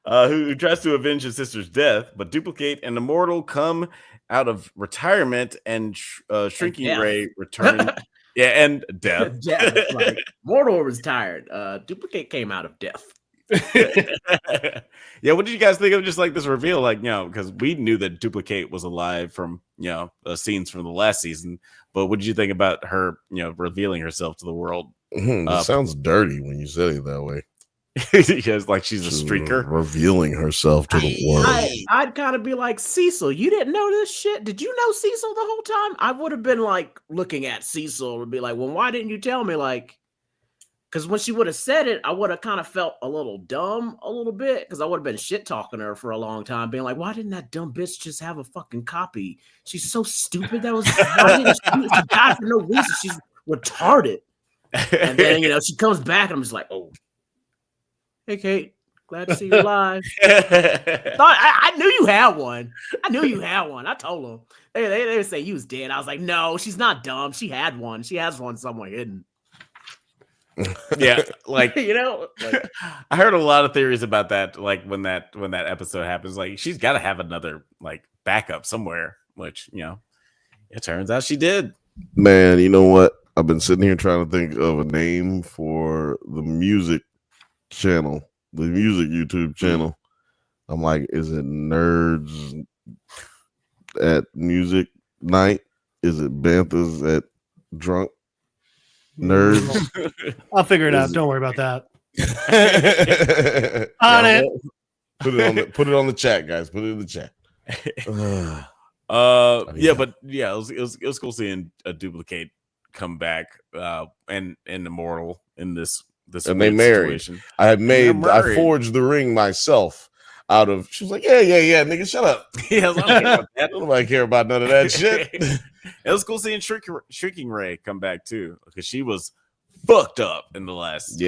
Who tries to avenge his sister's death, but Duplicate and Immortal come out of retirement, and Shrinking Ray return. And death. Like, Immortal was tired. Duplicate came out of death. Yeah, what did you guys think of just like this reveal? Like, because we knew that Duplicate was alive from scenes from the last season, but what did you think about her revealing herself to the world? It sounds dirty when you say it that way. Because like she's a streaker revealing herself to the world. I'd kind of be like, Cecil, you didn't know this shit? Did you know Cecil the whole time? I would have been like looking at Cecil and be like, well, why didn't you tell me? Like, because when she would have said it, I would have kind of felt a little dumb a little bit, because I would have been shit talking her for a long time, being like, why didn't that dumb bitch just have a fucking copy? She's so stupid. Why didn't she died for no reason? She's retarded. And then, she comes back and I'm just like, oh, hey, Kate, glad to see you live. I knew you had one. I told them. They would say you was dead. I was like, no, she's not dumb. She had one. She has one somewhere hidden. Yeah, like I heard a lot of theories about that. Like when that episode happens, like she's got to have another like backup somewhere. Which it turns out she did. Man, you know what? I've been sitting here trying to think of a name for the music channel, the music YouTube channel. I'm like, is it Nerds at Music Night? Is it Banthas at Drunk Nerds? I'll figure it out. Don't worry about that. On it. Put it on the chat, guys. Put it in the chat. It was cool seeing a Duplicate come back and Immortal in this and they married. Situation. I forged the ring myself out of. She was like, yeah, nigga, shut up. Yeah, I don't care about none of that shit. It was cool seeing Shrinking Ray come back too, because she was fucked up in the last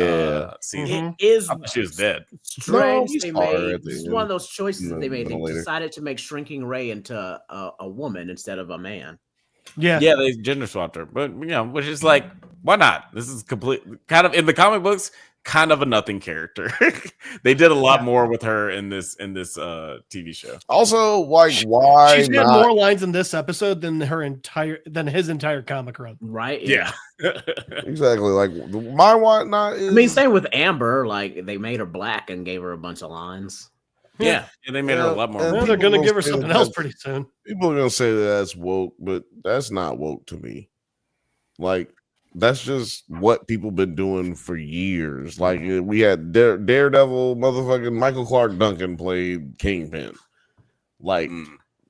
season. She was dead. Strange. It's one of those choices that they made. They decided to make Shrinking Ray into a woman instead of a man. Yeah, they gender swapped her, but which is like, why not? This is complete kind of in the comic books, kind of a nothing character. They did a lot more with her in this TV show. Also, why she's got more lines in this episode than his entire comic run. Right? Yeah. Exactly. Like why not? I mean, same with Amber. Like they made her black and gave her a bunch of lines. Yeah, and they made her a lot more. They're going to give her something else pretty soon. People are going to say that's woke, but that's not woke to me. Like, that's just what people been doing for years. Like, we had Daredevil, motherfucking Michael Clark Duncan played Kingpin. Like,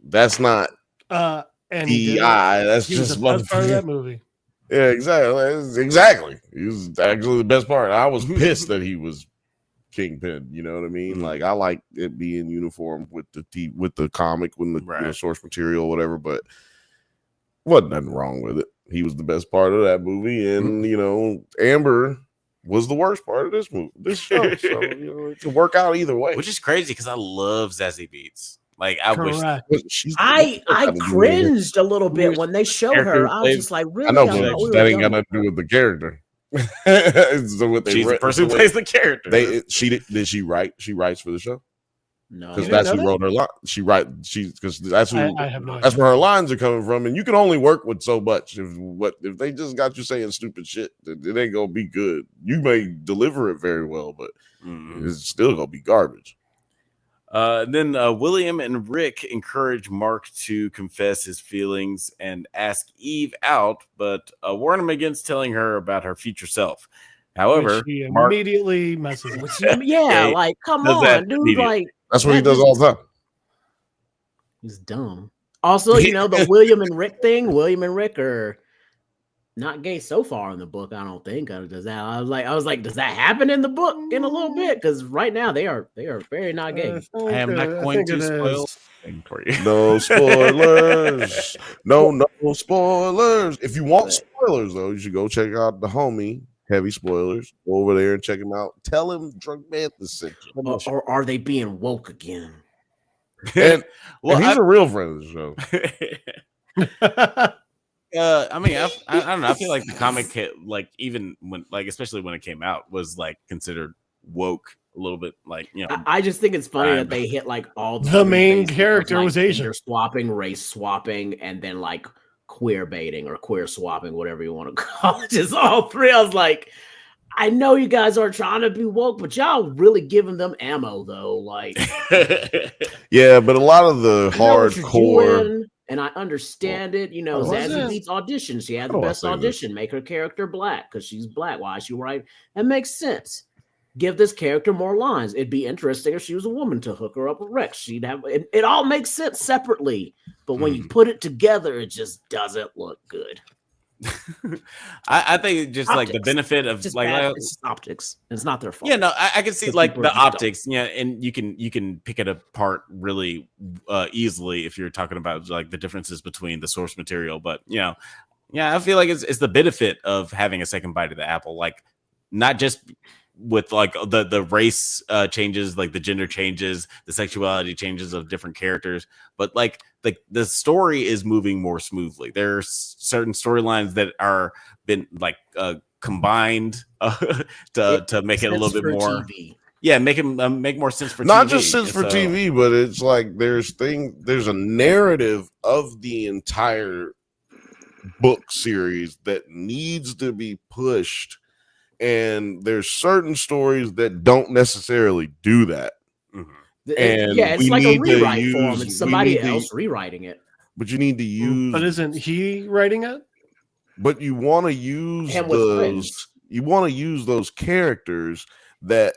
that's not DEI. That's just the best part of that movie. Yeah, exactly. He was actually the best part. I was pissed that he was Kingpin, you know what I mean? Like I like it being uniform with the comic, when the source material, whatever. But wasn't nothing wrong with it. He was the best part of that movie, and Amber was the worst part of this show. So it can work out either way. Which is crazy because I love Zazie Beetz. Like I Correct. wish I cringed a little bit when they showed her. I was just like, really? I know, but that ain't got nothing to do with the character. So what she's the person who plays the character. Did she write? She writes for the show. No, because that's who wrote her line. Because that's who. I have no idea. That's where her lines are coming from, and you can only work with so much. If they just got you saying stupid shit, it ain't gonna be good. You may deliver it very well, but it's still gonna be garbage. Then William and Rick encourage Mark to confess his feelings and ask Eve out, but warn him against telling her about her future self. However, he Mark immediately messes with like, come on, dude. Like, that's what he does all the time. He's dumb. Also, the William and Rick thing. William and Rick are not gay so far in the book. I don't think. Does that? I was like, does that happen in the book in a little bit? Because right now they are very not gay. I am not going to spoil anything for you. No spoilers. No spoilers. If you want spoilers, though, you should go check out the homie. Heavy spoilers. Go over there and check him out. Tell him Drunk Bantha sent you. Or are they being woke again? And he's a real friend of the show. I mean, I don't know. I feel like the comic, even when, especially when it came out, was considered woke a little bit. I just think it's funny that they hit all the main character was Asian. They're swapping, race swapping, and then queer baiting or queer swapping, whatever you want to call it. Just all three. I was like, I know you guys are trying to be woke, but y'all really giving them ammo though. Yeah, but a lot of the hardcore. And I understand it. Zazie Beetz audition. She had the best audition. Make her character black because she's black. Why is she white? That makes sense. Give this character more lines. It'd be interesting if she was a woman to hook her up with Rex. She'd have it all makes sense separately. But when you put it together, it just doesn't look good. I think just optics. The benefit of it's just optics. It's not their fault. Yeah, no, I can see the optics. Yeah, and you can pick it apart really easily if you're talking about the differences between the source material. But yeah, I feel like it's the benefit of having a second bite of the apple. Not just with the race changes, the gender changes, the sexuality changes of different characters, but the story is moving more smoothly. There's certain storylines that are been combined to make it a little bit more TV. Yeah, make more sense for not TV. Just sense for TV, but it's there's a narrative of the entire book series that needs to be pushed. And there's certain stories that don't necessarily do that. Mm-hmm. And it's like a rewrite form. It's somebody else rewriting it. But you need to use. But isn't he writing it? But you want to use those. You want to use those characters that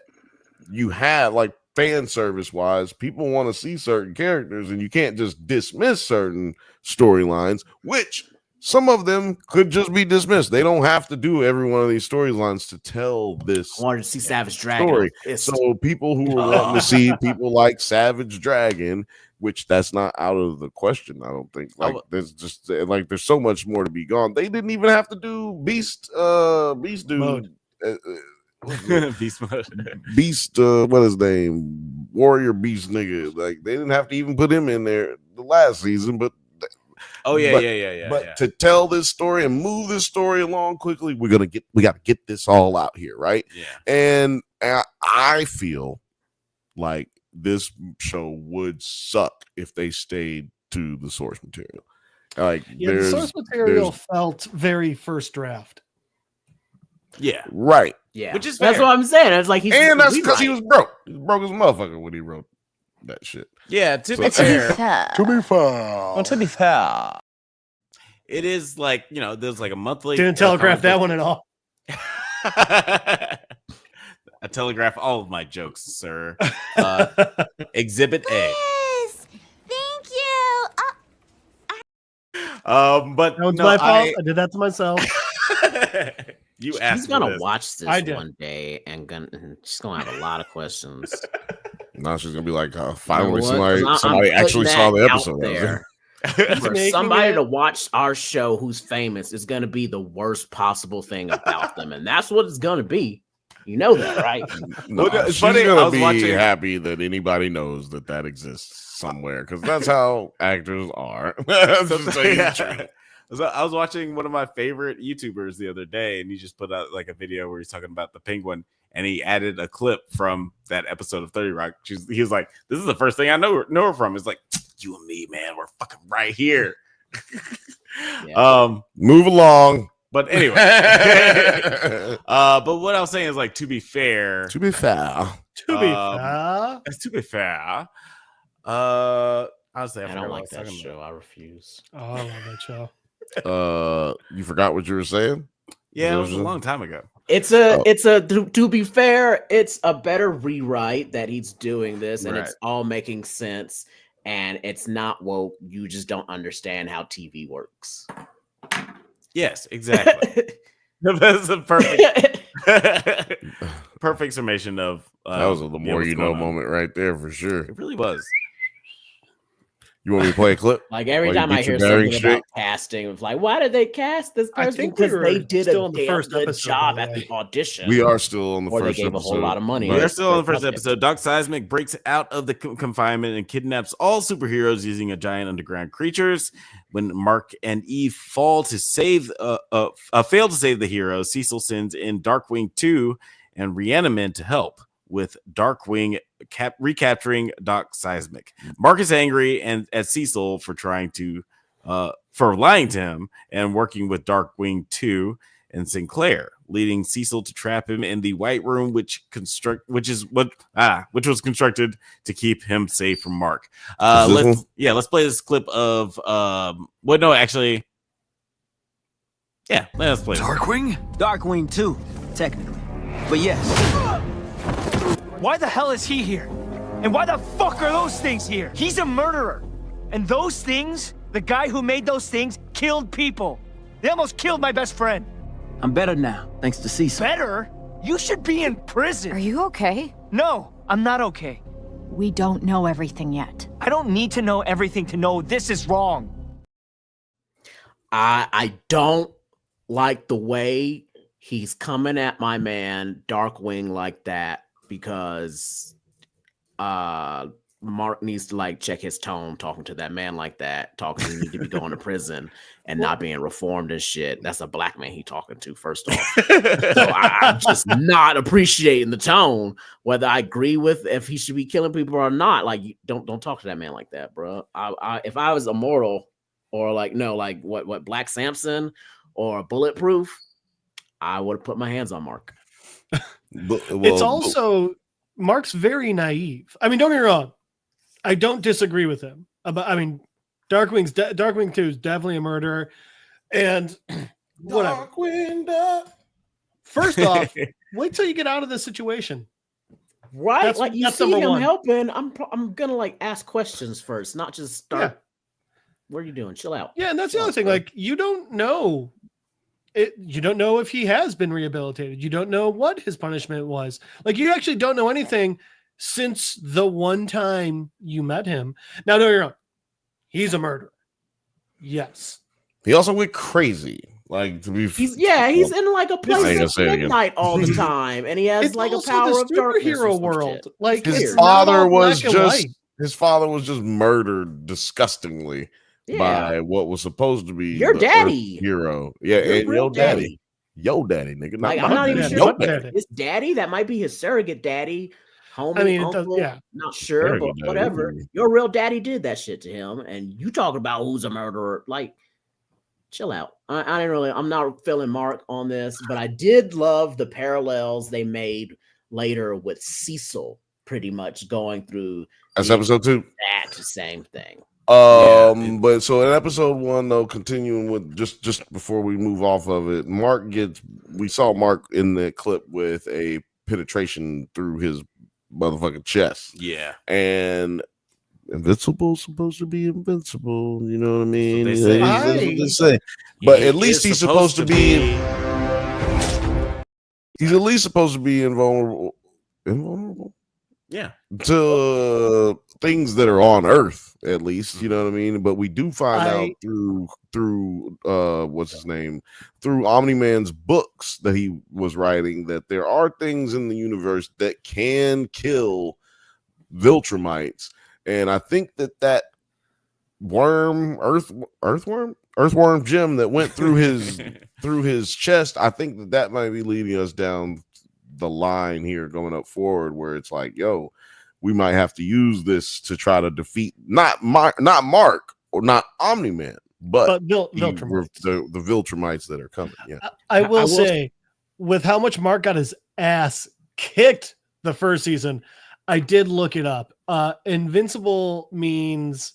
you have, fan service wise. People want to see certain characters, and you can't just dismiss certain storylines, which. Some of them could just be dismissed. They don't have to do every one of these storylines to tell this. I wanted to see Savage Dragon. Story. So people who are wanting to see people like Savage Dragon, which that's not out of the question, I don't think. There's just there's so much more to be gone. They didn't even have to do Beast dude. Mode. Beast mode. Beast, what his name? Warrior Beast nigga. They didn't have to even put him in there the last season, but. But to tell this story and move this story along quickly, we got to get this all out here, right? Yeah. And I feel like this show would suck if they stayed to the source material. The source material felt very first draft. Yeah. Right. Yeah. Which is that's what I'm saying. It's that's because he was broke. He was broke as a motherfucker when he wrote that shit. Yeah, to be fair, it is there's a monthly. Didn't telegraph that one at all. I telegraph all of my jokes, sir. Exhibit A. Yes, thank you. But that was my fault. I did that to myself. You asked. She's gonna watch this one day and she's gonna have a lot of questions. Now she's gonna be finally somebody actually saw the episode. There. For somebody to watch our show who's famous is gonna be the worst possible thing about them, and that's what it's gonna be. You know that, right? No, Well, it's she's funny, I gonna was be watching- happy that anybody knows that exists somewhere because that's how actors are. Just saying the truth. So I was watching one of my favorite YouTubers the other day, and he just put out like a video where he's talking about the penguin, and he added a clip from that episode of 30 Rock. He was like, "This is the first thing I know her from." It's like, you and me, man, we're fucking right here. Move along. But anyway, but what I was saying is like, to be fair, To be fair, honestly, I don't like that show. I refuse. Oh, I love that show. you forgot what you were saying? Yeah, it was a long time ago. It's a to be fair, it's a better rewrite that he's doing this, and it's all making sense, and it's not woke. You just don't understand how TV works. Yes, exactly. That's a perfect summation of that was the more you know moment right there for sure. It really was. You want me to play a clip? Like every time I hear something about casting, it's like, why did they cast this person? Because they did a damn good job at the audition. We are still on the first episode. Or they gave a whole lot of money. We are still on the first episode. Doc Seismic breaks out of the confinement and kidnaps all superheroes using a giant underground creatures. When Mark and Eve fail to save the heroes, Cecil sends in Darkwing 2 and Reanimate to help with Darkwing recapturing Doc Seismic. Mark is angry at Cecil for for lying to him and working with Darkwing 2 and Sinclair, leading Cecil to trap him in the White Room, which was constructed to keep him safe from Mark. Let's play this clip of let's play Darkwing? Darkwing 2, technically. But yes. Why the hell is he here? And why the fuck are those things here? He's a murderer. And those things, the guy who made those things, killed people. They almost killed my best friend. I'm better now, thanks to Cecil. Better? You should be in prison. Are you okay? No, I'm not okay. We don't know everything yet. I don't need to know everything to know this is wrong. I don't like the way he's coming at my man Darkwing like that, because Mark needs to check his tone talking to that man like that, talking he need to be going to prison and not being reformed and shit. That's a black man he talking to, first off. So I'm just not appreciating the tone, whether I agree with if he should be killing people or not. Like, don't talk to that man like that, bro. If I was immortal or what Black Samson or Bulletproof, I would have put my hands on Mark. It's also Mark's very naive. I mean, don't get me wrong. I don't disagree with him. Darkwing 2 is definitely a murderer. And whatever. First off, wait till you get out of this situation. Right? You see him helping. I'm gonna ask questions first, not just start. Yeah. What are you doing? Chill out. Yeah, and that's the other thing. You don't know. You don't know if he has been rehabilitated. You don't know what his punishment was. You actually don't know anything since the one time you met him. Now, don't get me wrong. He's a murderer. Yes. He also went crazy. He's in a place of midnight all the time, and he has a power of darkness. Superhero world. His father was just murdered disgustingly. Yeah. By what was supposed to be your daddy hero. Yeah, and your daddy. Yo daddy, nigga. I'm not even sure. His daddy, that might be his surrogate daddy, homie, uncle. Not sure, surrogate but whatever. Daddy. Your real daddy did that shit to him, and you talking about who's a murderer. Chill out. I'm not feeling Mark on this, but I did love the parallels they made later with Cecil, pretty much going through. That's episode 2. That same thing. But so in episode 1 though, continuing with just before we move off of it, we saw Mark in the clip with a penetration through his motherfucking chest. Yeah. And Invincible supposed to be invincible, you know what I mean? That's what they say. But at least he's supposed to be he's at least supposed to be invulnerable. Yeah. To things that are on Earth, at least, you know what I mean. But we do find out through what's his name, through Omni-Man's books that he was writing, that there are things in the universe that can kill Viltrumites, and I think that earthworm gem that went through his chest, I think that might be leading us down the line here going up forward, where it's like, yo, we might have to use this to try to defeat not Mark or not Omni-Man, but Viltrumites. the Viltrumites that are coming. Yeah, I will say, with how much Mark got his ass kicked the first season, I did look it up. Invincible means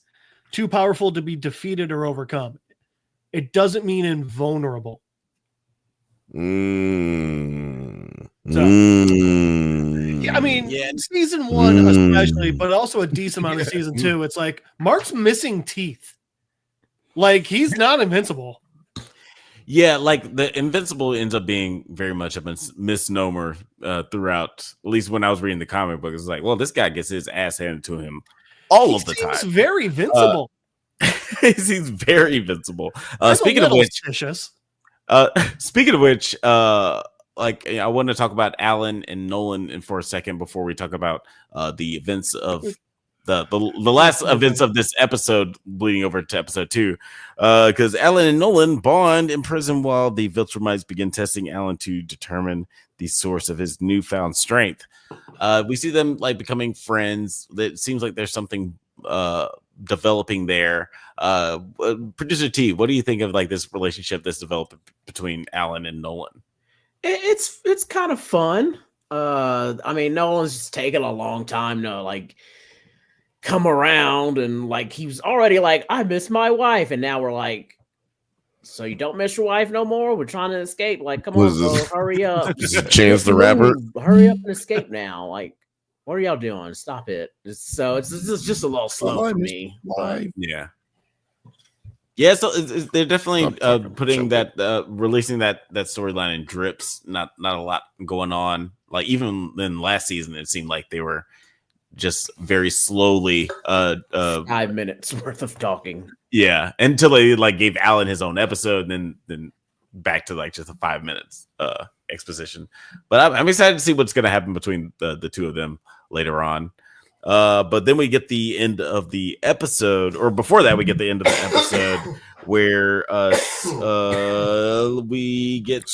too powerful to be defeated or overcome. It doesn't mean invulnerable. I mean, season 1 especially, but also a decent amount of season 2. It's like Mark's missing teeth. Like, he's not invincible. Yeah, like the Invincible ends up being very much of a misnomer throughout. At least when I was reading the comic book, it's like, well, this guy gets his ass handed to him all of the time. He's very invincible. He's very invincible. Speaking of which, like, I want to talk about Alan and Nolan for a second before we talk about the events of the last events of this episode bleeding over to episode 2, because Alan and Nolan bond in prison while the Viltrumites begin testing Alan to determine the source of his newfound strength. We see them like becoming friends. It seems like there's something developing there. Producer T, what do you think of like this relationship that's developed between Alan and Nolan? It's kind of fun. I mean, Nolan's just taking a long time to like come around, and like he was already like, I miss my wife, and now we're like, so you don't miss your wife no more? We're trying to escape. Like, come on, bro, hurry up. Chance the Rapper. Hurry up and escape now. Like, what are y'all doing? Stop it. It's just a little slow for me. But. Yeah, so they're definitely putting that releasing that storyline in drips. Not a lot going on. Like, even in last season, it seemed like they were just very slowly 5 minutes worth of talking. Yeah, until they like gave Alan his own episode, and then back to like just a 5 minutes exposition. But I'm excited to see what's going to happen between the two of them later on. But then we get the end of the episode, or before that, we get the end of the episode where we get,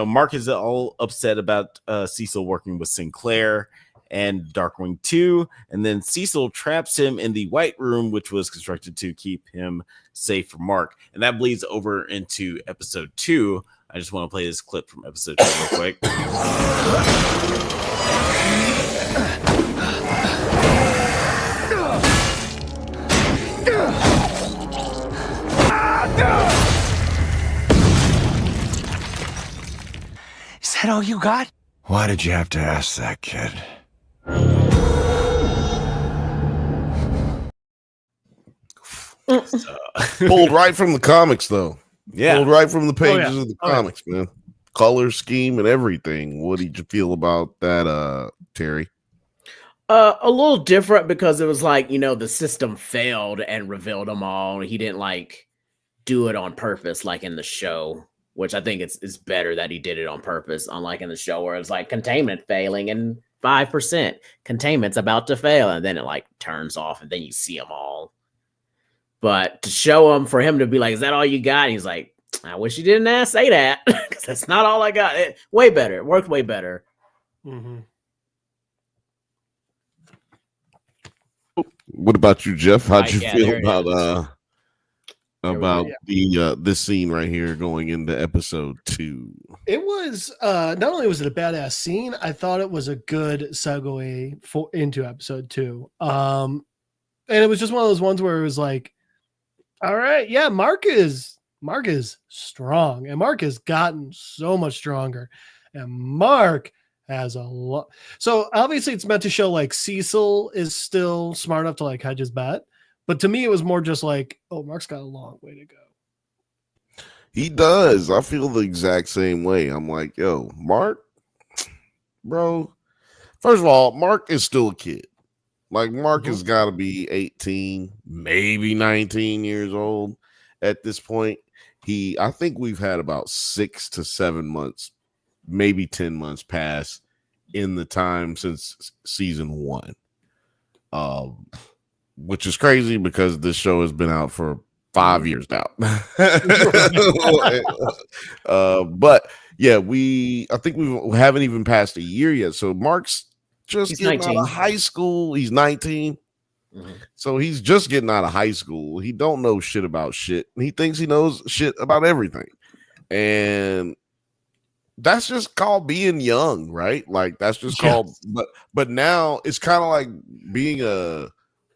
Mark is all upset about Cecil working with Sinclair and Darkwing 2, and then Cecil traps him in the White Room, which was constructed to keep him safe from Mark, and that bleeds over into episode 2. I just want to play this clip from episode 2 real quick. Is that all you got? Why did you have to ask that, kid? Pulled right from the comics, though. Yeah, pulled right from the pages of the comics, man. Color scheme and everything. What did you feel about that, Terry? A little different, because it was like, the system failed and revealed them all. He didn't like do it on purpose like in the show, which I think it's better that he did it on purpose, unlike in the show where it's like containment failing and 5%. Containment's about to fail, and then it like turns off, and then you see them all. But to show him, for him to be like, is that all you got? And he's like, I wish you didn't say that, because that's not all I got. Way better. It worked way better. Mm-hmm. What about you, Jeff? How'd you feel about this scene right here going into episode 2? It was not only was it a badass scene, I thought it was a good segue into episode 2. And it was just one of those ones where it was like, all right, yeah, Mark is strong, and Mark has gotten so much stronger, and Mark has a lot. So obviously it's meant to show like Cecil is still smart enough to like hedge his bet, but to me it was more just like, oh, Mark's got a long way to go. He does. I feel the exact same way. I'm like, yo, Mark, bro. First of all, Mark is still a kid. Like Mark has got to be 18, maybe 19 years old at this point. I think we've had about 6 to 7 months, maybe 10 months pass in the time since season 1. Which is crazy because this show has been out for 5 years now. But yeah, I think we haven't even passed a year yet. So Mark's he's getting 19. Out of high school. He's 19. So he's just getting out of high school. He don't know shit about shit. He thinks he knows shit about everything. And that's just called being young, right? Like that's just called, but now it's kind of like being a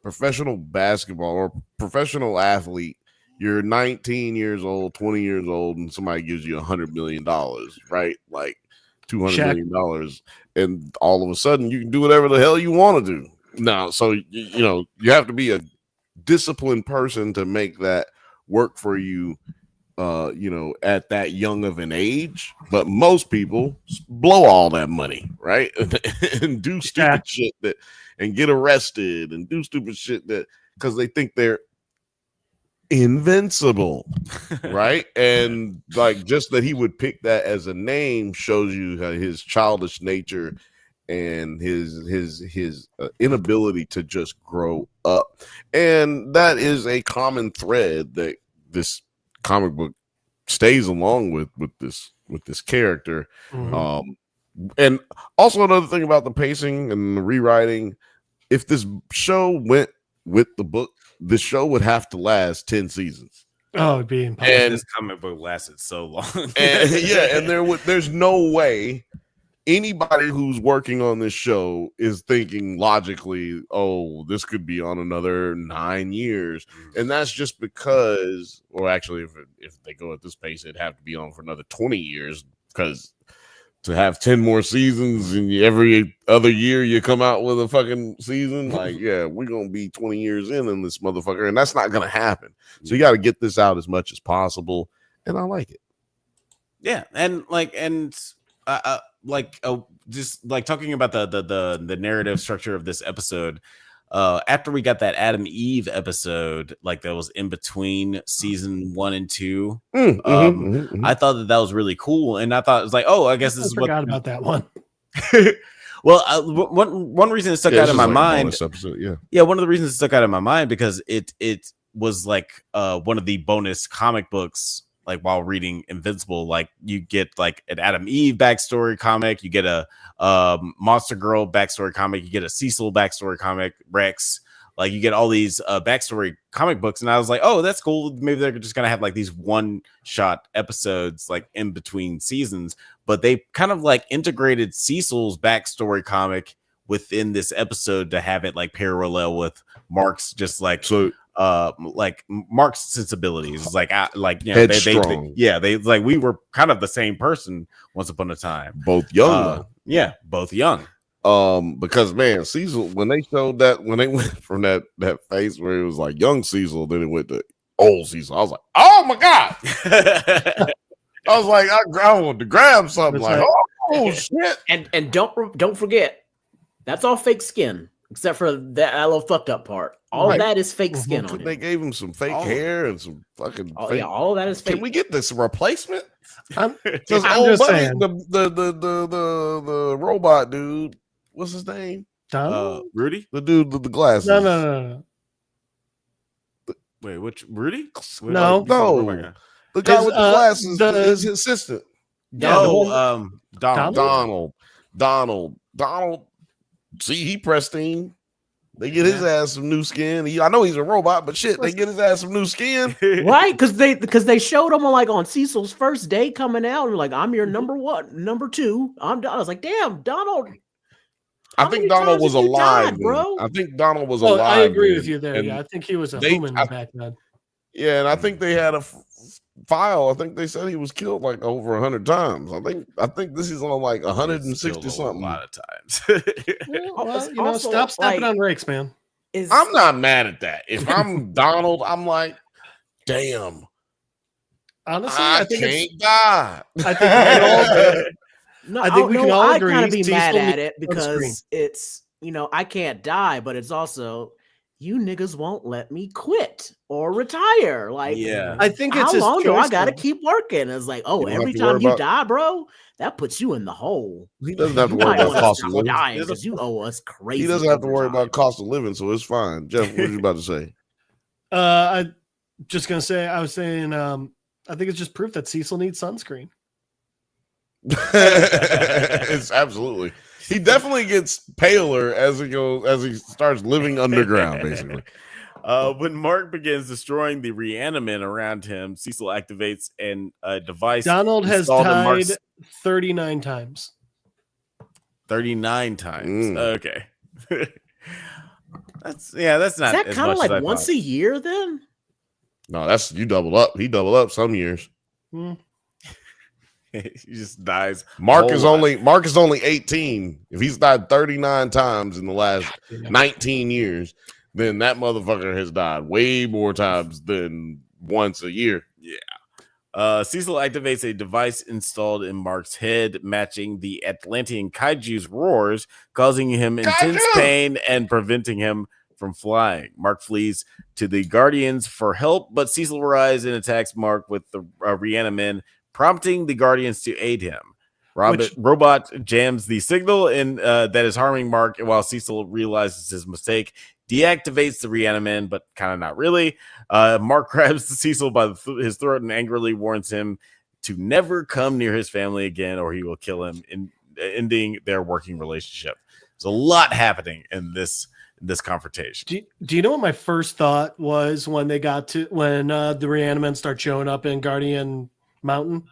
professional basketball or professional athlete. You're 19 years old, 20 years old, and somebody gives you $100 million, right? Like $200 million, and all of a sudden you can do whatever the hell you want to do now. So you have to be a disciplined person to make that work for you. At that young of an age, but most people blow all that money, right? And do stupid shit and get arrested and do stupid shit because they think they're invincible, right? And like just that he would pick that as a name shows you his childish nature and his inability to just grow up. And that is a common thread that this comic book stays along with this character. And also another thing about the pacing and the rewriting, if this show went with the book, this show would have to last 10 seasons. Oh, it'd be impossible. And this comic book lasted so long. and there's no way anybody who's working on this show is thinking logically, oh, this could be on another 9 years. And that's just because, or actually, if they go at this pace, it'd have to be on for another 20 years because to have 10 more seasons and every other year you come out with a fucking season, like, yeah, we're going to be 20 years in this motherfucker. And that's not going to happen. So you got to get this out as much as possible. And I like it. Yeah. Just like talking about the narrative structure of this episode, after we got that Adam Eve episode, like that was in between season 1 and 2, I thought that was really cool, and I thought it was like, oh, I guess this is what. Forgot about that one. Well, one reason it stuck out in my mind. Episode, one of the reasons it stuck out in my mind because it was like one of the bonus comic books. Like while reading Invincible, like you get like an Adam Eve backstory comic, you get a Monster Girl backstory comic, you get a Cecil backstory comic, Rex, like you get all these backstory comic books, and I was like, oh, that's cool. Maybe they're just gonna have like these one-shot episodes like in between seasons, but they kind of like integrated Cecil's backstory comic within this episode to have it like parallel with Mark's just like like Mark's sensibilities, like they like we were kind of the same person once upon a time, both young, both young. Because man, Cecil, when they went from that face where it was like young Cecil, then it went to old Cecil. I was like, oh my god! I was like, I wanted to grab something. Like, oh shit! And don't forget, that's all fake skin. Except for that little fucked up part. All of that is fake skin on it. They gave him some fake hair and some fucking all of that is fake. Can we get this replacement? I'm just saying. The robot dude, what's his name? Rudy? The dude with the glasses. No. Wait, which Rudy? No. The guy with the glasses is his assistant. Donald. See, he pristine. They get his ass some new skin. I know he's a robot, but shit, they get his ass some new skin, right? Because they showed him on Cecil's first day coming out, and like, I'm your number 2. I was like, damn, Donald. I think Donald was alive, bro. I think Donald was alive. I agree with you there. Yeah, I think he was a human back then. Yeah, and I think they had a file. I think they said he was killed like over 100 times. I think this is on like 160 something. A lot of times. Well, stop stepping on rakes, man. I'm not mad at that. If I'm Donald, I'm like, damn. Honestly, I think can't die. I think we can all agree. I kind of be mad at it because I can't die, but it's also you niggas won't let me quit or retire. Like, I think it's how his long do I choice, gotta though. keep working? It's like, You don't have every to worry time you about- die, bro, that puts you in the hole. He doesn't have to You worry might about wanna cost of stop living. dying because you owe us crazy. He doesn't have to worry overtime. about cost of living, so it's fine. Jeff, what are you about to say? I just gonna say, I was saying, I think it's just proof that Cecil needs sunscreen. It's absolutely. He definitely gets paler as he starts living underground, basically. When Mark begins destroying the reanimant around him, Cecil activates a device. Donald has installed in Mark's- died 39 times. 39 times. Okay. That's not. Is that as kind of much as I like once thought. a year then? No, that's you doubled up. He doubled up some years. He just dies. Mark a is whole lot. only 18. If he's died 39 times in the last 19 years, then that motherfucker has died way more times than once a year. Yeah. Cecil activates a device installed in Mark's head, matching the Atlantean kaiju's roars, causing him intense pain and preventing him from flying. Mark flees to the Guardians for help, but Cecil arrives and attacks Mark with the reanimant, prompting the Guardians to aid him. Robot jams the signal that is harming Mark, while Cecil realizes his mistake, deactivates the reanimant, but kind of not really. Mark grabs Cecil by his throat and angrily warns him to never come near his family again, or he will kill him, ending their working relationship. There's a lot happening in this confrontation. Do you know what my first thought was when the reanimants start showing up in Guardian Mountain?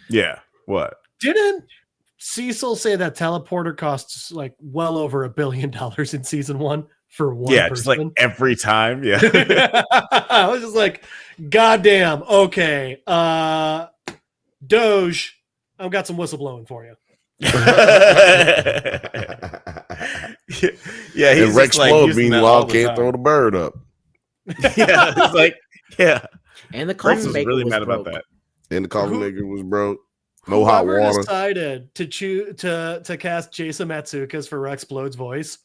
Yeah. What? Didn't Cecil say that teleporter costs like well over $1 billion in season 1 for one person? Just like every time. Yeah. I was just like, goddamn. Okay. Doge, I've got some whistleblowing for you. Yeah, and Rex Explode, meanwhile, can't throw the bird up. Yeah, it's like, yeah. And the Rex coffee is maker really was mad broke. about that. And the coffee maker was broke. No hot Whoever water. decided to cast Jason Matsukas for Rex Explode's voice,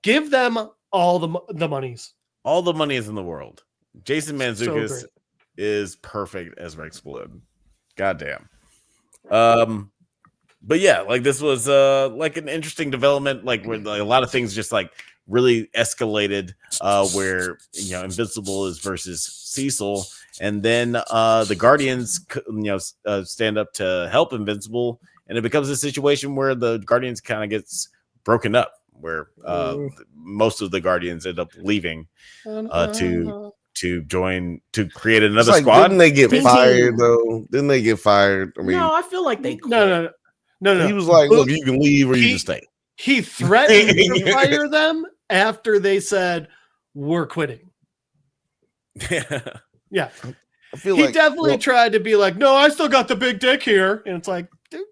give them all the monies. All the money is in the world. Jason Mantzoukas great. is perfect as Rex Explode. Goddamn. But yeah, like this was like an interesting development, like where like, a lot of things just like really escalated, where Invincible is versus Cecil, and then the Guardians stand up to help Invincible, and it becomes a situation where the Guardians kind of gets broken up, where most of the Guardians end up leaving to join to create another squad. Didn't they get fired though? Didn't they get fired? I mean, No, I feel like they quit. No. He was like, "Look, you can leave or you can stay." He threatened to fire them after they said, "We're quitting." Yeah. I feel he like definitely tried to be like, "No, I still got the big dick here," and it's like, dude,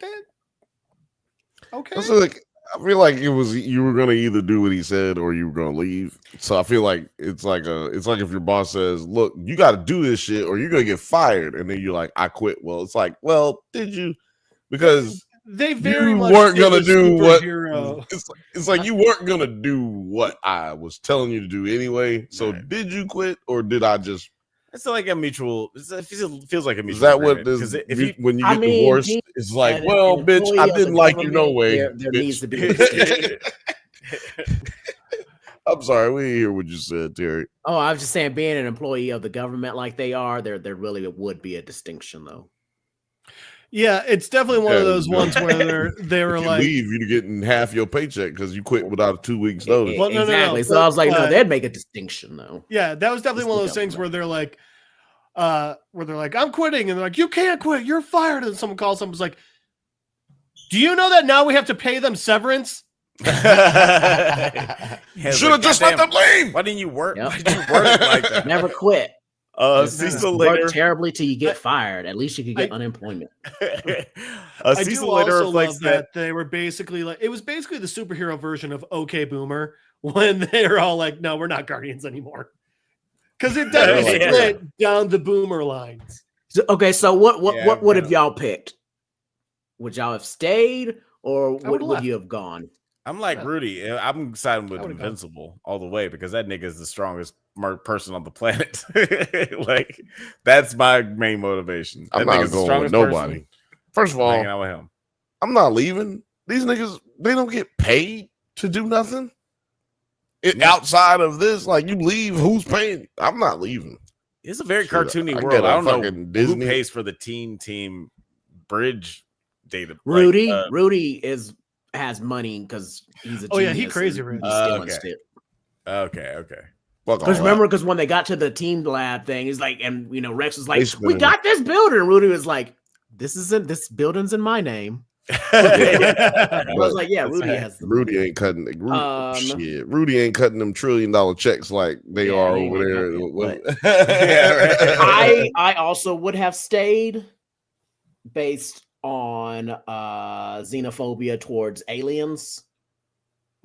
okay. So like, I feel like it was you were gonna either do what he said or you were gonna leave. So I feel like it's like if your boss says, "Look, you got to do this shit or you're gonna get fired," and then you're like, "I quit." Well, it's like, well, did you? Because they very much weren't gonna do what. superhero. It's like you weren't gonna do what I was telling you to do anyway. So did you quit or did I just? It's like a mutual. It feels like a mutual. Is that what this? When you get divorced, it's like, well, bitch, I didn't like you no way. There needs to be. A I'm sorry, we didn't hear what you said, Terry. Oh, I was just saying, being an employee of the government like they are, there really would be a distinction, though. Yeah, it's definitely one of those ones where they were If you like, leave, you're getting half your paycheck because you quit without a 2 weeks notice. Well, no, exactly. So I was like, no, they'd make a distinction though. Yeah, that was definitely one of those things where they're like, I'm quitting, and they're like, you can't quit, you're fired. And someone calls someone's like, do you know that now we have to pay them severance? Should have just let them leave. Why didn't you work? Yep. Why did you work like that? Never quit. Cecil work later terribly till you get fired. At least you could get unemployment. I Cecil do later also reflects love that they were basically like, it was basically the superhero version of OK Boomer when they were all like, no, we're not Guardians anymore. Because it definitely split down the Boomer lines. So, okay, so what would have y'all picked? Would y'all have stayed or would you have gone? I'm like Rudy. I'm siding with I would've Invincible all the way because that nigga is the strongest person on the planet. Like that's my main motivation. I'm That not nigga's the going with strongest nobody. person. First of I'm all, hanging out with him. I'm not leaving. These niggas, they don't get paid to do nothing. Outside of this, like you leave, who's paying? I'm not leaving. It's a very Shit, cartoony I world. get a I don't know fucking who Disney- pays for the team bridge data. Rudy, Like, Rudy has money because he's a Oh, yeah, he genius crazy and rich. he's stealing Okay. shit. Okay. Because remember, because when they got to the team lab thing, it's like, and you know, Rex was like, They "We spend- got this building," and Rudy was like, "This building's in my name." I was like, "Yeah, Rudy has the Rudy money." ain't cutting shit. Rudy ain't cutting them $1 trillion checks like they are he over there. ain't cutting it, Yeah, I also would have stayed based on xenophobia towards aliens.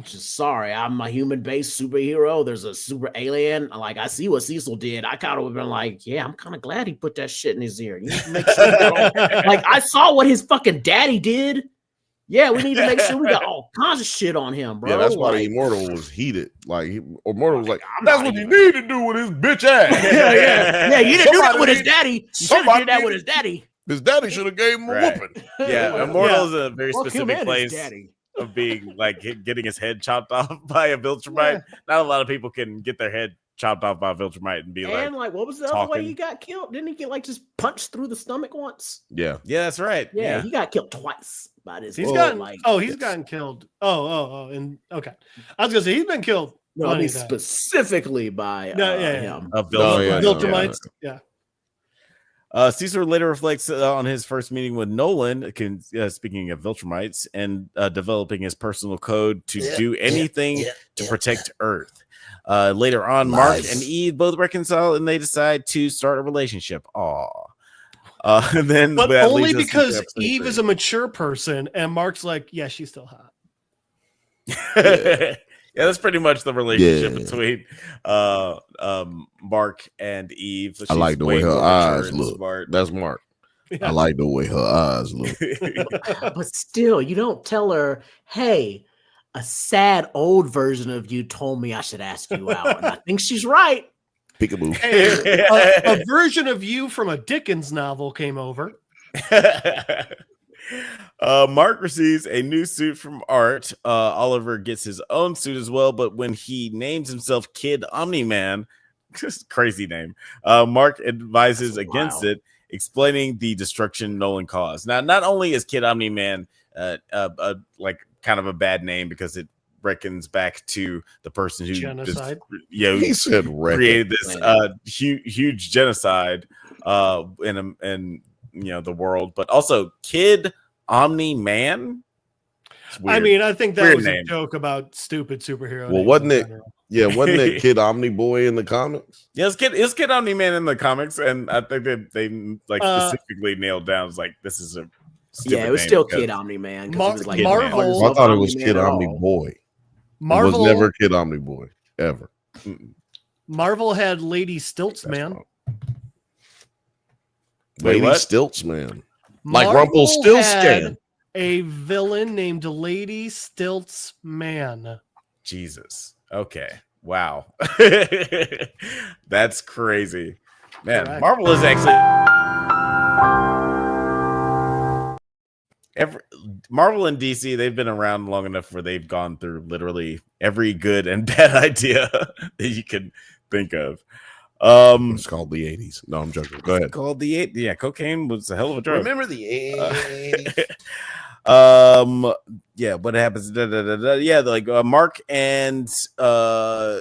Just sorry, I'm a human-based superhero. There's a super alien. Like I see what Cecil did. I kind of would have been like, yeah, I'm kind of glad he put that shit in his ear. You need to make sure like I saw what his fucking daddy did. Yeah, we need to make sure we got all kinds of shit on him, bro. Yeah, that's why the like, Immortal was heated. Like Immortal was like, I'm that's not what even- you need to do with his bitch ass. yeah. You didn't do that Somebody with his need- daddy. You should have somebody did that need- with his daddy. His daddy should have gave him a Right. whooping. Yeah, Immortal is a very Fuck him specific and his place daddy. of being like getting his head chopped off by a Viltrumite. Not a lot of people can get their head chopped off by a Viltrumite and be And like, what was the other way talking. he got killed? Didn't he get like just punched through the stomach once? Yeah. Yeah, that's right. Yeah, he got killed twice by this. He's bull, gotten like, he's gotten killed. And okay. I was gonna say he's been killed. no, I plenty mean of times. specifically by him. Viltrumites. Yeah. Caesar later reflects on his first meeting with Nolan, speaking of Viltrumites, and developing his personal code to do anything to protect Earth. Later on, Mark and Eve both reconcile and they decide to start a relationship. And then, But that only leads us into because episode Eve 3. is a mature person and Mark's like, yeah, she's still hot. Yeah, that's pretty much the relationship between Mark and Eve. So I like the way she's her more mature eyes and look. smart. That's Mark. Yeah. I like the way her eyes look. but still, you don't tell her, hey, a sad old version of you told me I should ask you out. And I think she's right. Peekaboo. Hey, a version of you from a Dickens novel came over. Mark receives a new suit from Art. Oliver gets his own suit as well, but when he names himself Kid Omni-Man, just crazy name, Mark advises against it, explaining the destruction Nolan caused. Now, not only is Kid Omni-Man like kind of a bad name because it reckons back to the person who Genocide. He said created this huge genocide in the world, but also Kid Omni-Man. I mean, I think that Weird was name. a joke about stupid superhero. Well, names wasn't in it? general. Yeah, wasn't it Kid Omni Boy in the comics? Yeah, it's Kid Omni-Man in the comics, and I think they like specifically nailed down. It's like this is a Yeah, it was name still because- Kid Omni-Man. Marvel. I thought it was Kid Omni Boy. Marvel It was never Kid Omni Boy ever. Marvel had Lady Stilts Man. Lady what? Stilts Man. Like Marvel Rumpelstiltskin. had a villain named Lady Stilts Man. Jesus. Okay. Wow. That's crazy. Man, Correct. Marvel is actually Marvel and DC, they've been around long enough where they've gone through literally every good and bad idea that you can think of. It's called the 80s. No, I'm joking. Go ahead. Called the 80s. Yeah, cocaine was a hell of a drug. Remember the 80s? Yeah, what happens? Yeah, like Mark and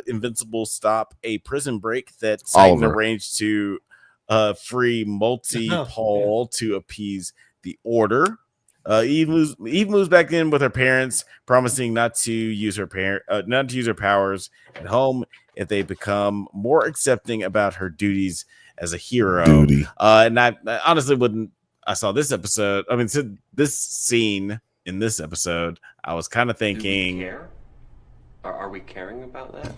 Invincible stop a prison break that Titan Oliver. arranged to free Paul to appease the order. Eve moves back in with her parents, promising not to use her powers at home if they become more accepting about her duties as a hero. And I honestly wouldn't. I saw this episode. I mean, this scene in this episode, I was kind of thinking, Do we care? Are we caring about that?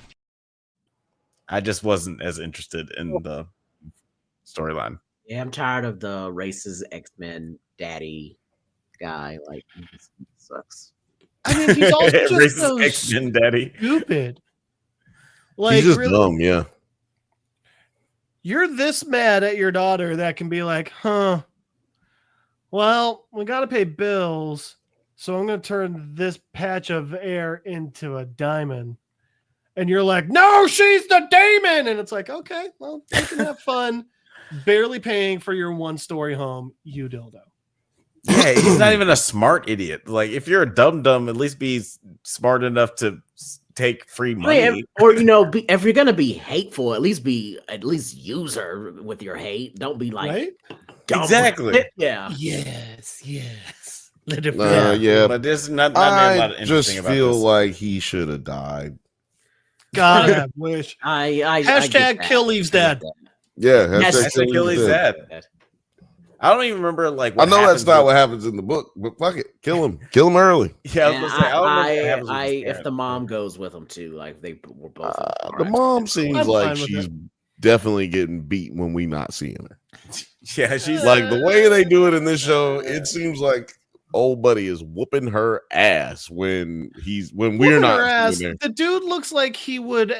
I just wasn't as interested in the storyline. Yeah, I'm tired of the racist X-Men daddy guy. Like, he sucks. I mean, he's also just Racist so X-Men daddy. stupid. Like, He's just really, dumb, yeah. you're this mad at your daughter that can be like, huh, well, we got to pay bills, so I'm going to turn this patch of air into a diamond. And you're like, no, she's the demon. And it's like, okay, well, you can have fun barely paying for your one-story home, you dildo. Yeah, he's not even a smart idiot. Like, if you're a dumb, at least be smart enough to take free money. Or if you're gonna be hateful, at least use her with your hate. Don't be like, right? Exactly. Yeah. Yes. Yeah, but there's not I just feel like he should have died. God, I wish. I hashtag kill Leave's dad. Yeah, hashtag kill Leave's dad. I don't even remember what I know that's not what happens in the book, but fuck it, kill him early. Yeah, I was gonna say, I don't know what happens with his if the mom goes with him too, like they were both. The mom seems I'm like fine with she's it. definitely getting beat when we not seeing her. Yeah, she's Like the way they do it in this show, it seems like old buddy is whooping her ass when we're not seeing her. The dude looks like he would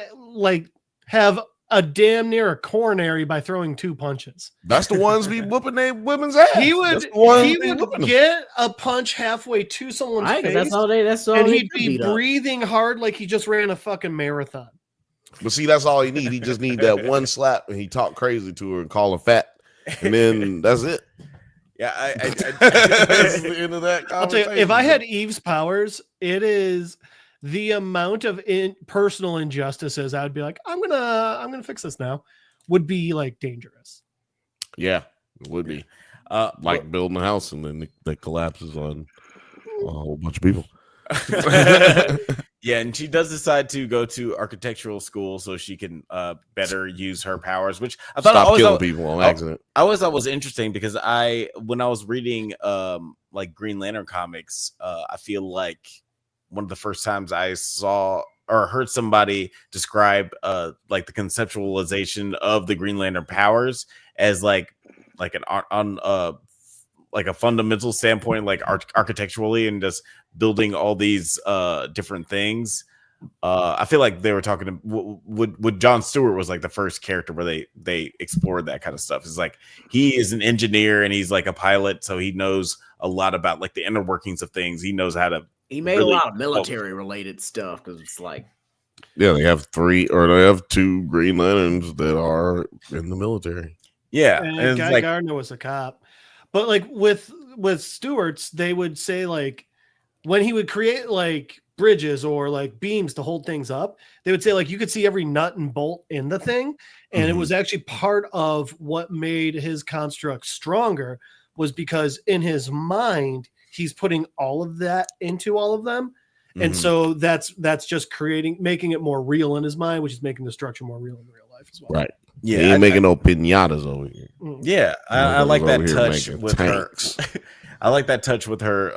have a damn near a coronary by throwing 2 punches. That's the ones be whooping their women's ass. He would get a punch halfway to someone's face. That's all and they he'd be breathing hard like he just ran a fucking marathon. But see, that's all he need. He just need that one slap and he talk crazy to her and call her fat. And then that's it. Yeah, that's the end of that I'll tell you, if I had Eve's powers, it is the amount of personal injustices I would be like, I'm gonna fix this now, would be like dangerous. Yeah, it would be. Like building a house and then it collapses on a whole bunch of people. Yeah, and she does decide to go to architectural school so she can better use her powers, which I thought Stop killing people on accident. I always thought was interesting because when I was reading like Green Lantern comics, I feel like one of the first times I saw or heard somebody describe like the conceptualization of the Green Lantern powers as like an on like a fundamental standpoint, like architecturally and just building all these different things. I feel like they were talking with John Stewart was like the first character where they explored that kind of stuff. It's like he is an engineer and he's like a pilot, so he knows a lot about like the inner workings of things. He knows how to. He made a lot of military related stuff because it's like. Yeah, they have 2 Green Lanterns that are in the military. Yeah, and Guy Gardner was a cop. But like with Stewart's, they would say like when he would create like bridges or like beams to hold things up, they would say like you could see every nut and bolt in the thing. And it was actually part of what made his construct stronger was because in his mind, he's putting all of that into all of them. And so that's just making it more real in his mind, which is making the structure more real in real life as well. Right. Yeah, he ain't making no pinatas over here. Yeah, I like that touch with tanks. Her. I like that touch with her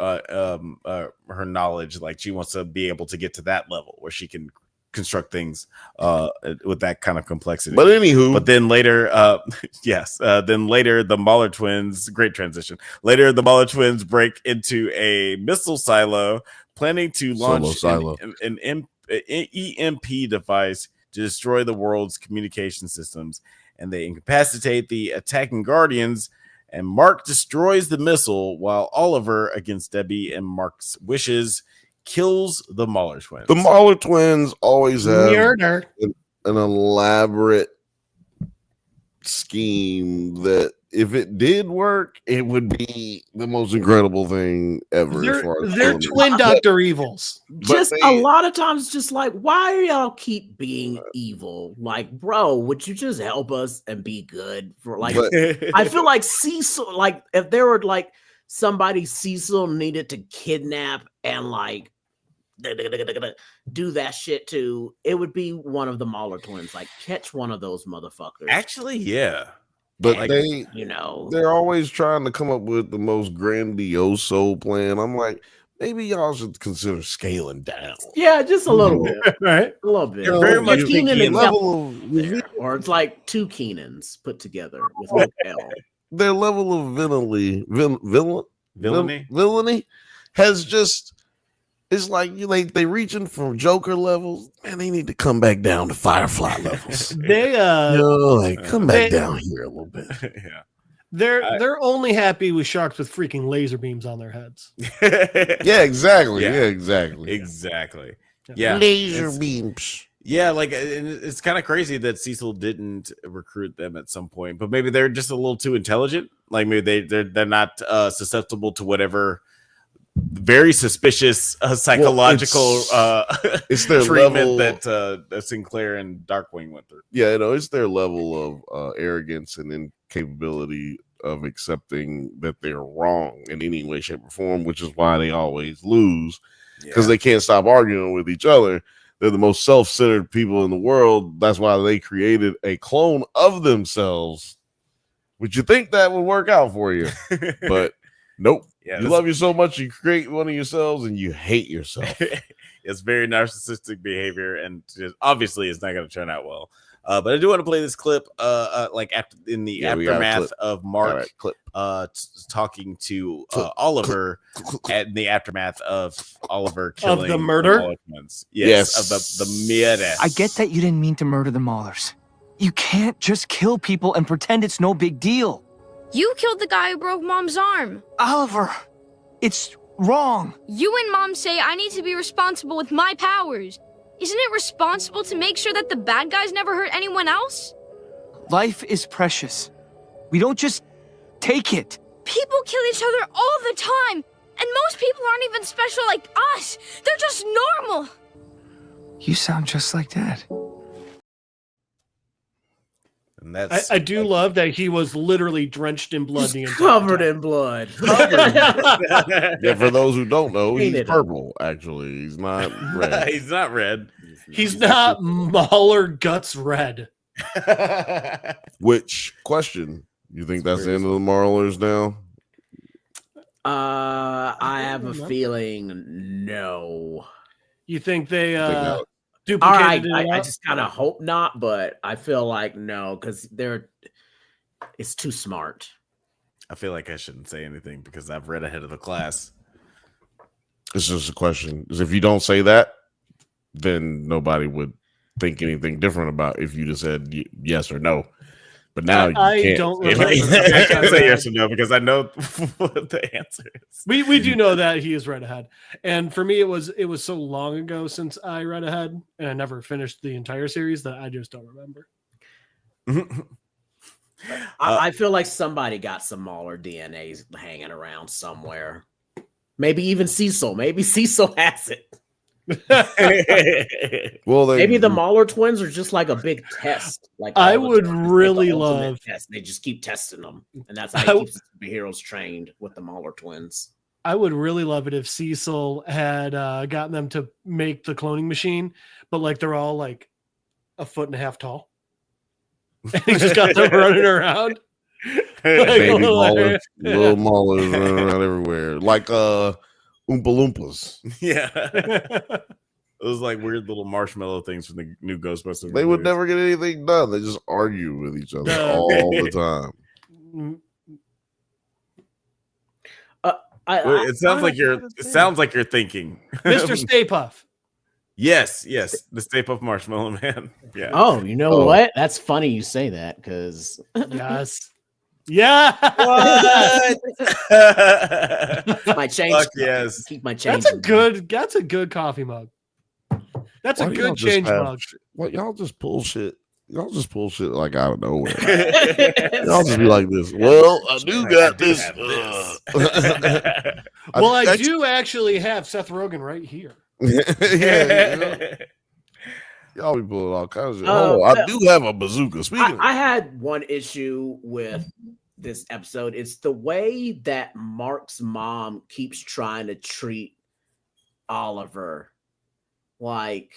her knowledge. Like she wants to be able to get to that level where she can construct things with that kind of complexity. But anywho, then later, then later the Mahler twins. Great transition. Later, the Mahler twins break into a missile silo, planning to launch an EMP device to destroy the world's communication systems, and they incapacitate the attacking Guardians, and Mark destroys the missile while Oliver, against Debbie and Mark's wishes, kills the Mahler twins. The Mahler twins always have an elaborate scheme that if it did work, it would be the most incredible thing ever. They're twin Dr. Evils. A lot of times, just like, why do y'all keep being evil? Like, bro, would you just help us and be good? I feel like Cecil, like, if there were like somebody Cecil needed to kidnap and like do that shit to, it would be one of the Mahler twins. Like, catch one of those motherfuckers. Actually, yeah. But like, they're always trying to come up with the most grandiose plan. I'm like, maybe y'all should consider scaling down. Yeah, just a little bit, right? A little bit. You're very much or it's like 2 Keenans put together with no L. Their level of villainy has just It's like they reaching for Joker levels, and they need to come back down to Firefly levels. Come back down here a little bit. Yeah. They're only happy with sharks with freaking laser beams on their heads. Yeah, exactly. Yeah, exactly. Exactly. Yeah. Laser beams. Yeah, like it's kind of crazy that Cecil didn't recruit them at some point, but maybe they're just a little too intelligent. Like maybe they're not susceptible to whatever very suspicious psychological it's their treatment level that Sinclair and Darkwing went through. Yeah, it's their level of arrogance and incapability of accepting that they're wrong in any way, shape, or form, which is why they always lose because they can't stop arguing with each other. They're the most self-centered people in the world. That's why they created a clone of themselves. Would you think that would work out for you? But nope. Yeah, you love you so much, you create one of yourselves and you hate yourself. It's very narcissistic behavior, and obviously it's not going to turn out well. But I do want to play this clip, in the aftermath of Mark talking to Oliver, in the aftermath of Oliver killing of the murder. Yes, of the murder. I get that you didn't mean to murder the Maulers. You can't just kill people and pretend it's no big deal. You killed the guy who broke Mom's arm. Oliver, it's wrong. You and Mom say I need to be responsible with my powers. Isn't it responsible to make sure that the bad guys never hurt anyone else? Life is precious. We don't just take it. People kill each other all the time, and most people aren't even special like us. They're just normal. You sound just like Dad. And that's I do love that he was literally drenched in blood. Covered in blood. Yeah, for those who don't know, he's purple. Actually, he's not red. He's not red. He's not Mauler guts red. Which question? You think that's the end of the Maulers now? I have a feeling no. You think they all right, I just kind of hope not, but I feel like no, because it's too smart. I feel like I shouldn't say anything because I've read ahead of the class. It's just a question. Because if you don't say that, then nobody would think anything different about if you just said yes or no. But now I can't. don't remember. I can't say yes or no because I know what the answer is. We do know that he is read ahead, and for me, it was so long ago since I read ahead, and I never finished the entire series that I just don't remember. I feel like somebody got some Mauler DNA hanging around somewhere. Maybe even Cecil. Maybe Cecil has it. Well, maybe the Mauler twins are just like a big test. Like I would really love. Test. They just keep testing them, and that's how he keeps the superheroes trained with the Mauler twins. I would really love it if Cecil had gotten them to make the cloning machine, but like they're all like 1.5 feet tall, and he just got them running around. Baby Maulers, little Maulers running around everywhere, like Oompa Loompas. Yeah. Those like weird little marshmallow things from the new Ghostbusters. They would never get anything done. They just argue with each other all the time. It sounds like you're thinking. Mr. Stay Puft. Yes, the Stay Puft Marshmallow Man. Yeah. Oh, you know what? That's funny you say that because yes. Yeah. My change. Fuck yes. Keep my change. That's a good coffee mug. That's a good change mug. What y'all just pull shit? Y'all just pull shit like out of nowhere. Y'all just be like this. Well, I do got this. Well, I do actually have Seth Rogen right here. Yeah. Y'all be pulling all kinds of. I do have a bazooka. Speaking, I had one issue with this episode. It's the way that Mark's mom keeps trying to treat Oliver. Like,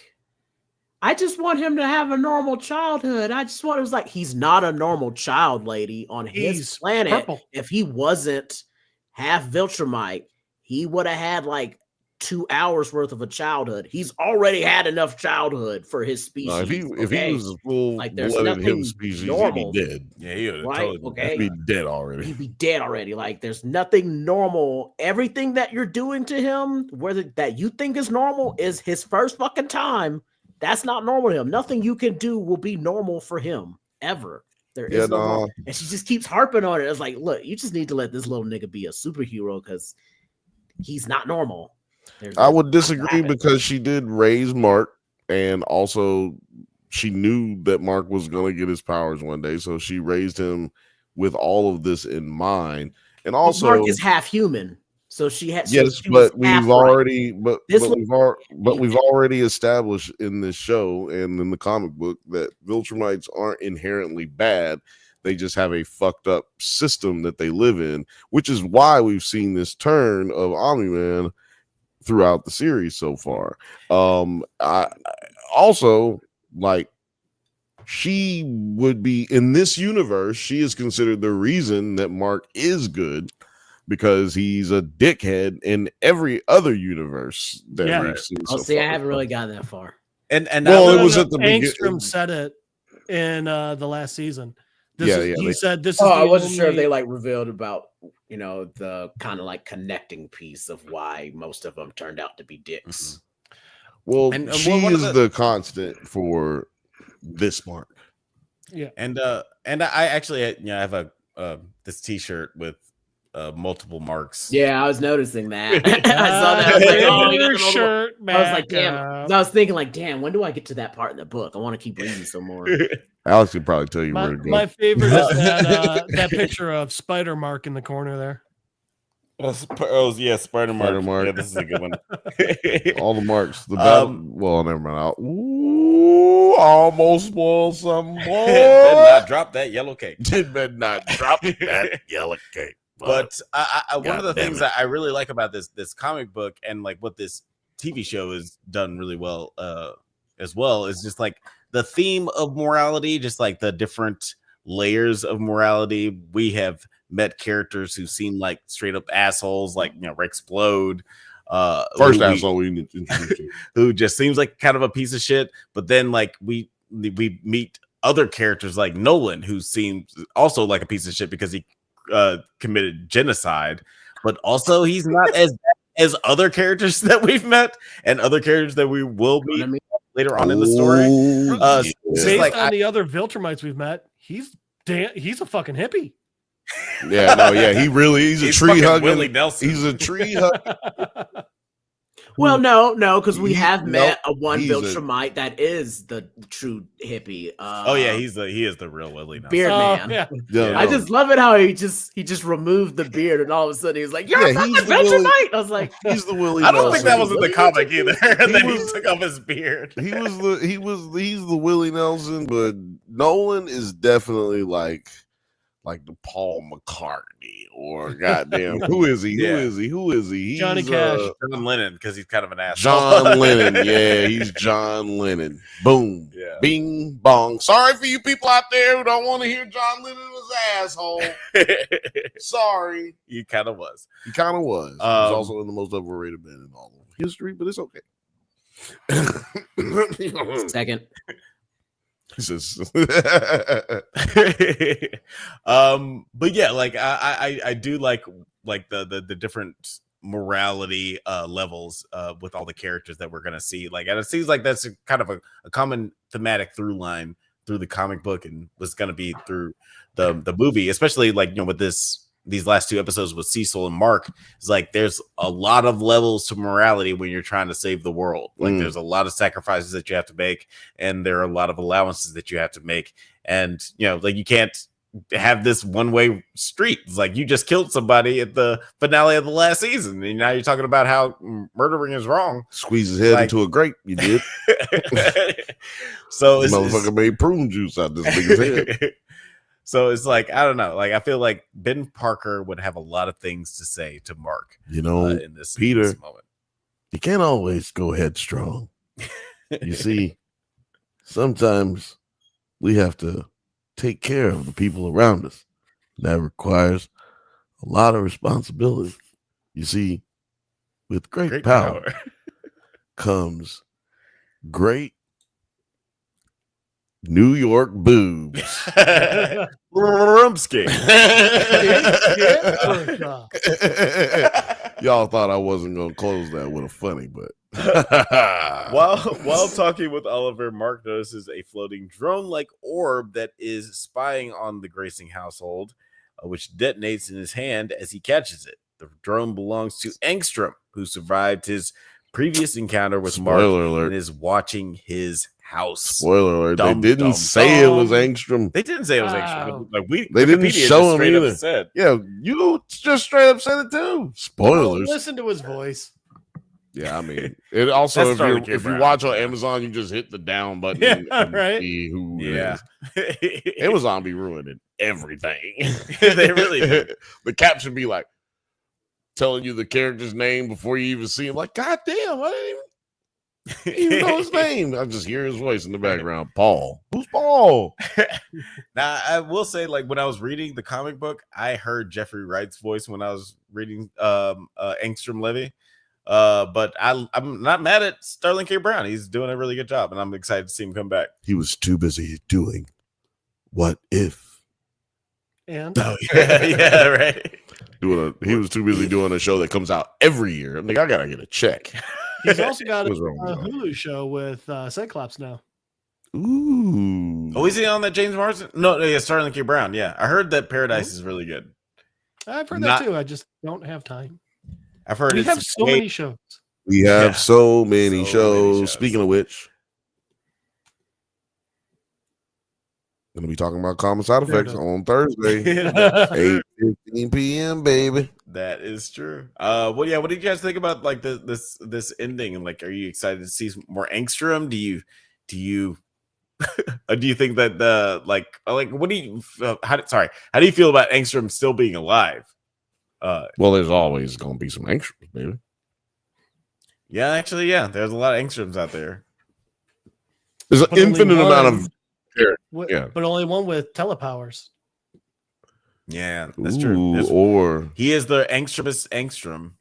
I just want him to have a normal childhood. It was like, he's not a normal child, lady. On his planet, purple. If he wasn't half Viltrumite, he would have had like 2 hours worth of a childhood. He's already had enough childhood for his species. If he was full like there's blooded nothing him species, normal. he'd be dead. Yeah, he would Right? totally He'd be dead already. He'd be dead already. Like there's nothing normal. Everything that you're doing to him, whether that you think is normal, is his first fucking time. That's not normal to him. Nothing you can do will be normal for him ever. There is no normal. And she just keeps harping on it. It's like, look, you just need to let this little nigga be a superhero because he's not normal. I would disagree because she did raise Mark, and also she knew that Mark was going to get his powers one day, so she raised him with all of this in mind. And also, Mark is half human, so she had. Yes, but we've already established in this show and in the comic book that Viltrumites aren't inherently bad. They just have a fucked up system that they live in, which is why we've seen this turn of Omni-Man throughout the series so far. I also like she would be in this universe. She is considered the reason that Mark is good because he's a dickhead in every other universe that we've seen. I haven't really gotten that far. And well, it was at the Angstrom said it in the last season. He said this is. I wasn't sure if they like revealed about the kind of like connecting piece of why most of them turned out to be dicks. Well, she is the constant for this Mark. Yeah, and I actually I have a this T-shirt with multiple marks. Yeah, I was noticing that. I saw that. I was like, oh, your shirt. I was like, damn. I was thinking, like, damn, when do I get to that part in the book? I want to keep reading some more. Alex could probably tell you where to go. My favorite is that picture of Spider Mark in the corner there. Yeah, Spider Mark. Yeah, this is a good one. All the marks. The well, never mind. Ooh, almost spoiled some more. Better not drop that yellow cake. Better not drop that yellow cake. But one of the things that I really like about this comic book and like what this TV show has done really well as well is just like the theme of morality, just like the different layers of morality. We have met characters who seem like straight up assholes, like Rexplode. First asshole we introduced who just seems like kind of a piece of shit, but then like we meet other characters like Nolan, who seems also like a piece of shit because he committed genocide, but also he's not as other characters that we've met and other characters that we will meet later on in the story. Based on the other Viltrumites we've met, he's a fucking hippie. He's a tree hugging Willie Nelson. He's a tree hugging. Well, no, because we have met one Viltrumite that is the true hippie. He is the real Willie Nelson. Beard man. Yeah, I just love it how he just removed the beard and all of a sudden he's like, "You're a fucking Viltrumite." I was like, "He's the Willie." I don't think that was in the comic either. And then he took off his beard. He's the Willie Nelson, but Nolan is definitely like the Paul McCartney or goddamn who is he? Who is he? He's Johnny Cash. John Lennon, because he's kind of an asshole. John Lennon, he's John Lennon. Boom, bing bong. Sorry for you people out there who don't want to hear John Lennon was an asshole. Sorry, he kind of was. He was also in the most overrated band in all of history, but it's okay. Second. He says, but yeah, like I do like the different morality levels with all the characters that we're gonna see. Like, and it seems like that's kind of a common thematic through line through the comic book and was gonna be through the movie, especially like with these last two episodes with Cecil and Mark. It's like there's a lot of levels to morality when you're trying to save the world. Like there's a lot of sacrifices that you have to make, and there are a lot of allowances that you have to make. And like you can't have this one-way street. It's like you just killed somebody at the finale of the last season, and now you're talking about how murdering is wrong. Squeeze his head into a grape. You did. So motherfucker made prune juice out this nigga's head. So it's like, I don't know. Like, I feel like Ben Parker would have a lot of things to say to Mark. In this moment. You can't always go headstrong. You see, sometimes we have to take care of the people around us. That requires a lot of responsibility. You see, with great power comes great New York boobs. Rumsky. Y'all thought I wasn't going to close that with a funny, but while talking with Oliver, Mark notices a floating drone-like orb that is spying on the Grayson household, which detonates in his hand as he catches it. The drone belongs to Engstrom, who survived his previous encounter with Mark and is watching his house. Spoiler alert! They didn't say it was Engstrom. They didn't say it was Engstrom. Like they didn't show him either. Said. Yeah, you just straight up said it too. Spoilers. Listen to his voice. Yeah, I mean, it also if you watch on Amazon, you just hit the down button and see who it is. Amazon be ruining everything. They really do. The caption be like telling you the character's name before you even see him. Like, God damn, I didn't even know his name. I just hear his voice in the background. Paul. Who's Paul? Now, I will say, like, when I was reading the comic book, I heard Jeffrey Wright's voice when I was reading Engstrom Levy. But I'm not mad at Sterling K. Brown. He's doing a really good job, and I'm excited to see him come back. He was too busy doing What If. And yeah, right. He was too busy doing a show that comes out every year. I'm like, I gotta get a check. He's also got a Hulu show with Cyclops now. Ooh. Oh, is he on that James Marsden? No, yeah, Sterling K. Brown. Yeah, I heard that Paradise is really good. I've heard that too. I just don't have time. I've heard we have so many shows. We have so many shows. Speaking of which, going to be talking about common side effects on Thursday, 8:15 p.m. baby. That is true. Well, yeah. What did you guys think about like this ending? And like, are you excited to see some more Engstrom? Do you do you think that the like what do you how do you feel about Engstrom still being alive? Well, there's always going to be some Engstroms, baby. Yeah, actually, yeah. There's a lot of Engstroms out there. There's an infinite amount of but only one with telepowers. Yeah, that's true. Or he is the Engstromist Engstrom.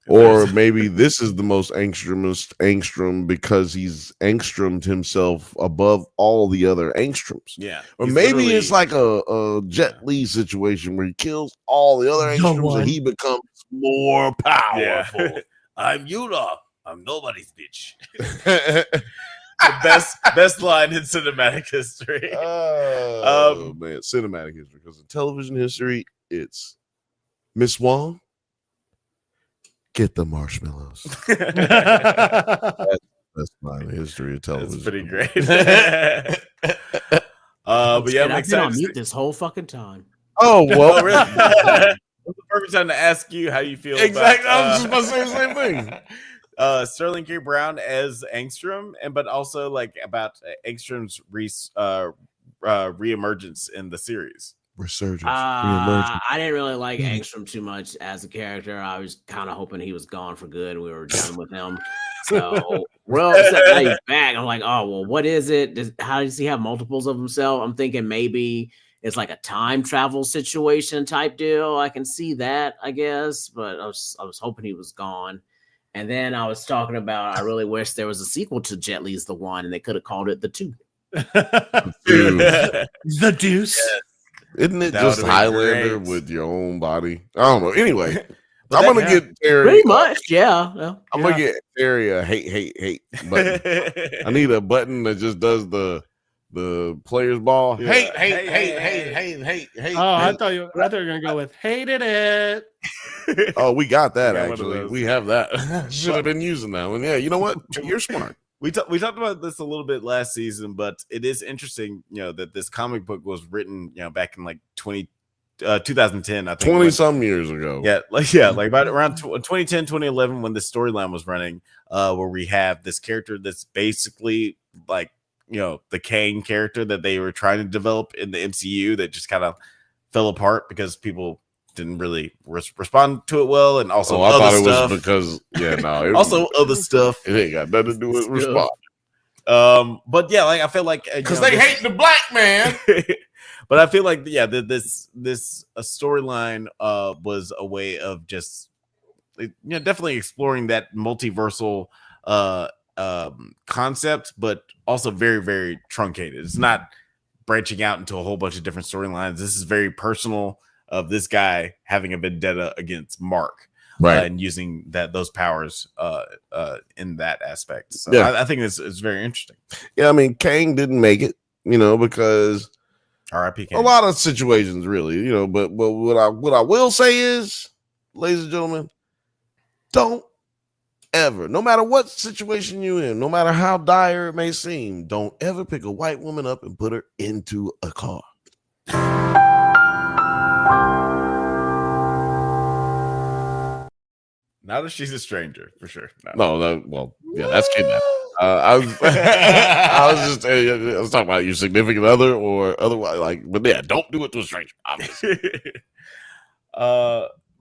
Or maybe this is the most Engstromist Engstrom because he's Engstromed himself above all the other Engstroms. Yeah. Or maybe it's like a Jet Li situation where he kills all the other Engstroms and he becomes more powerful. Yeah. I'm Yula. I'm nobody's bitch. The best line in cinematic history. Oh man, cinematic history. Because in television history, it's Miss Wong. Get the marshmallows. That's my history of television. That's pretty great. But yeah, I'm I've been on excited. mute this whole fucking time. Oh well, really? It's the perfect time to ask you how you feel. Exactly. About, I was just about to say the same thing. Sterling K. Brown as Engstrom, but also like about Engstrom's reemergence in the series. Resurgence. I didn't really like Engstrom too much as a character. I was kind of hoping he was gone for good. We were done with him. So real upset that he's back. I'm like, oh well, what is it? How does he have multiples of himself? I'm thinking maybe it's like a time travel situation type deal. I can see that, I guess, but I was hoping he was gone. And then I was talking about I really wish there was a sequel to Jet Li's The One, and they could have called it The Two. The Deuce. Yes. Isn't it That just would've been Highlander great. with your own body? I don't know. Anyway, I'm gonna get Terry. Pretty much, yeah. I'm gonna get Terry a hate button. I need a button that just does the player's ball. Yeah. Hate. Oh, I thought you were gonna go with hated it. Oh, we got that We got one of actually. those. We have that. Should have been using that one. Yeah, you know what? You're smart. We talked about this a little bit last season, but it is interesting, that this comic book was written, back in like 2010, I think. 20 some years ago. Yeah, like about around 2010, 2011, when the storyline was running, where we have this character that's basically like, the Kane character that they were trying to develop in the MCU that just kind of fell apart because people didn't really respond to it well, and also I thought it stuff. was because also other stuff. It ain't got nothing to do with respond. But yeah, like I feel like Because they hate the black man. But I feel like this storyline was a way of just definitely exploring that multiversal concept, but also very, very truncated. It's not branching out into a whole bunch of different storylines. This is very personal of this guy having a vendetta against Mark, right, and using those powers in that aspect. So yeah. I think it's very interesting. Yeah, I mean, Kang didn't make it, because R.I.P. Kang. A lot of situations, really, But what I will say is, ladies and gentlemen, don't ever, no matter what situation you're in, no matter how dire it may seem, don't ever pick a white woman up and put her into a car. Not if she's a stranger, for sure. No, well, yeah, that's kidnapping. I was talking about your significant other or otherwise, but yeah, don't do it to a stranger, obviously.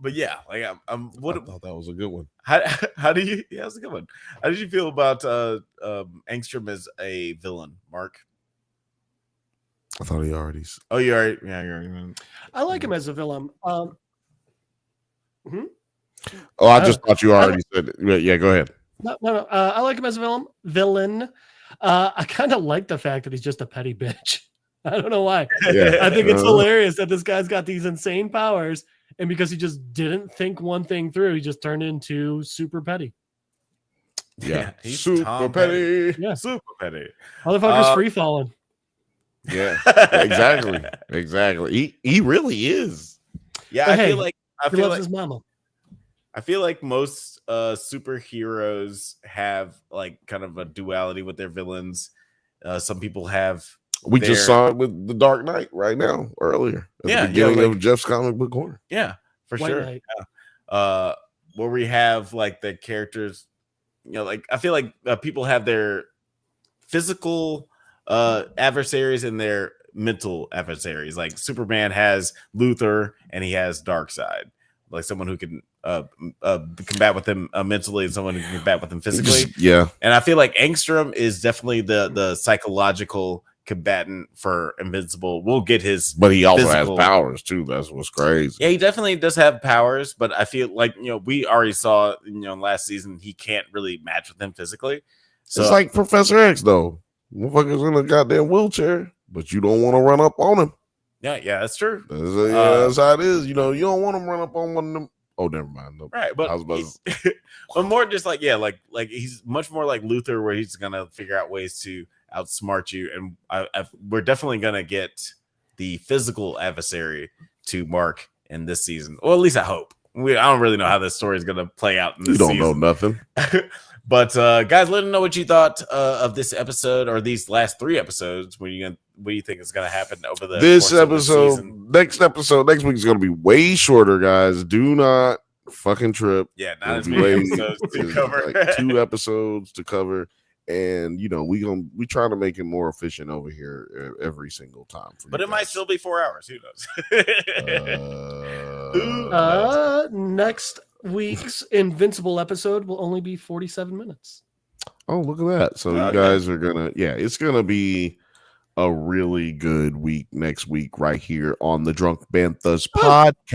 But yeah, like I thought that was a good one. How do you? Yeah, that's a good one. How did you feel about Angstrom as a villain, Mark? I thought he already. Oh, you already? Yeah, you're already. I like him as a villain. Oh, I just thought you already said it. Yeah, go ahead. No. I like him as a villain. I kind of like the fact that he's just a petty bitch. I don't know why. Yeah. I think it's hilarious that this guy's got these insane powers, and because he just didn't think one thing through, he just turned into super petty. Yeah, he's super Tom petty. Yeah, super petty. Motherfucker's free falling. Yeah, exactly. He really is. Yeah, But I hey, feel like he loves his mama. I feel like most superheroes have like kind of a duality with their villains. Some people have. We just saw it with the Dark Knight right now, earlier at the beginning of Jeff's comic book corner. Yeah, for White sure. Knight. Yeah. Where we have like the characters, like I feel like people have their physical adversaries and their mental adversaries. Like Superman has Luthor and he has Darkseid, like someone who can combat with him mentally and someone who can combat with him physically. Yeah, and I feel like Angstrom is definitely the psychological combatant for Invincible. We'll get his, but he also has powers too. That's what's crazy. Yeah, he definitely does have powers, but I feel like we already saw last season he can't really match with him physically. So it's like Professor X though. Motherfucker's in a goddamn wheelchair, but you don't want to run up on him. Yeah, that's true. That's how it is. You don't want to run up on one of them. Oh, never mind. No. Right, but but more just like like he's much more like Luthor, where he's gonna figure out ways to outsmart you, and we're definitely gonna get the physical adversary to Mark in this season, or at least I hope. I don't really know how this story is gonna play out in this season. You don't know nothing. But guys, let them know what you thought of this episode or these last 3 episodes. What do you think is gonna happen over this episode? Next week is gonna be way shorter, guys. Do not fucking trip. Yeah, not as many episodes to cover. Like 2 episodes to cover. And we try to make it more efficient over here every single time. But it might still be 4 hours. Who knows? Next week's Invincible episode will only be 47 minutes. Oh, look at that! So you guys are it's gonna be a really good week next week right here on the Drunk Banthas podcast.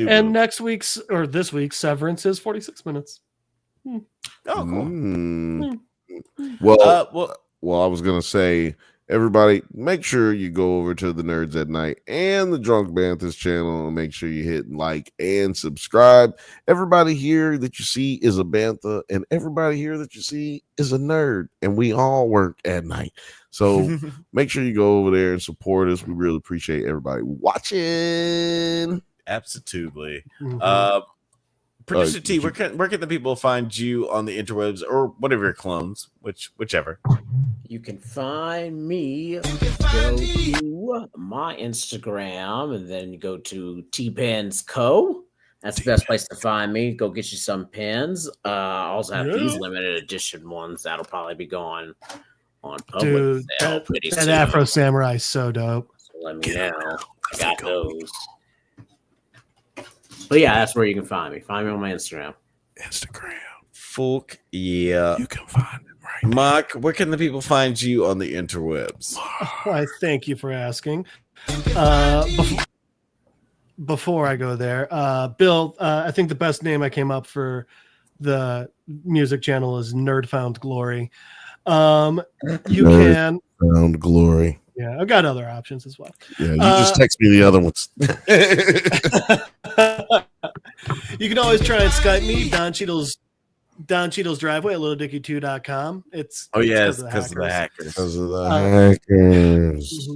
And next week's or this week's Severance is 46 minutes. Oh, cool. Well, I was gonna say, everybody, make sure you go over to the Nerds at Night and the Drunk Banthas channel and make sure you hit like and subscribe. Everybody here that you see is a Bantha, and everybody here that you see is a nerd, and we all work at night. So make sure you go over there and support us. We really appreciate everybody watching. Absolutely. Producer T, where can the people find you on the interwebs or whatever your clones, whichever? You can find me. Go to my Instagram and then go to T-Pens Co. That's the best place to find me. Go get you some pens. I also have these limited edition ones that'll probably be going on public sale pretty soon. That Afro Samurai is so dope. So let me know. I got those. But yeah, that's where you can find me. Find me on my Instagram. Fuck yeah. You can find it right. Mark, where can the people find you on the interwebs? I thank you for asking. before I go there, Bill, I think the best name I came up for the music channel is Nerd Found Glory. You can Found Glory. Yeah, I've got other options as well. Yeah, you just text me the other ones. You can always try and Skype me, Don Cheadle's Driveway at littledickie2.com. It's because of the hackers. Because of the hackers.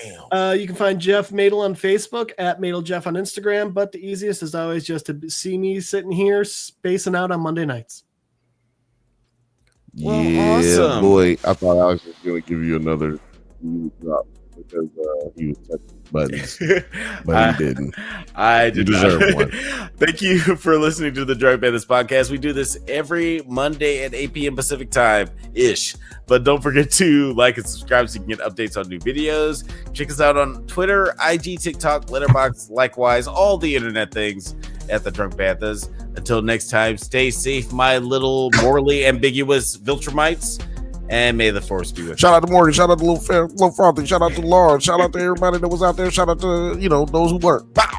Damn. You can find Jeff Madel on Facebook at MadelJeff on Instagram, but the easiest is always just to see me sitting here spacing out on Monday nights. Well, awesome. Boy, I thought Alex was going to give you another drop because he was touching buttons, but he didn't. I did you deserve one. Thank you for listening to the Drunk Banthas podcast. We do this every Monday at 8 p.m. Pacific time ish. But don't forget to like and subscribe so you can get updates on new videos. Check us out on Twitter, IG, TikTok, Letterboxd, likewise, all the internet things at the Drunk Banthas. Until next time, stay safe, my little morally ambiguous Viltrumites. And may the force be with you. Shout out to Morgan. Shout out to Little Frothy. Shout out to Laura. Shout out to everybody that was out there. Shout out to, those who weren't. Bye.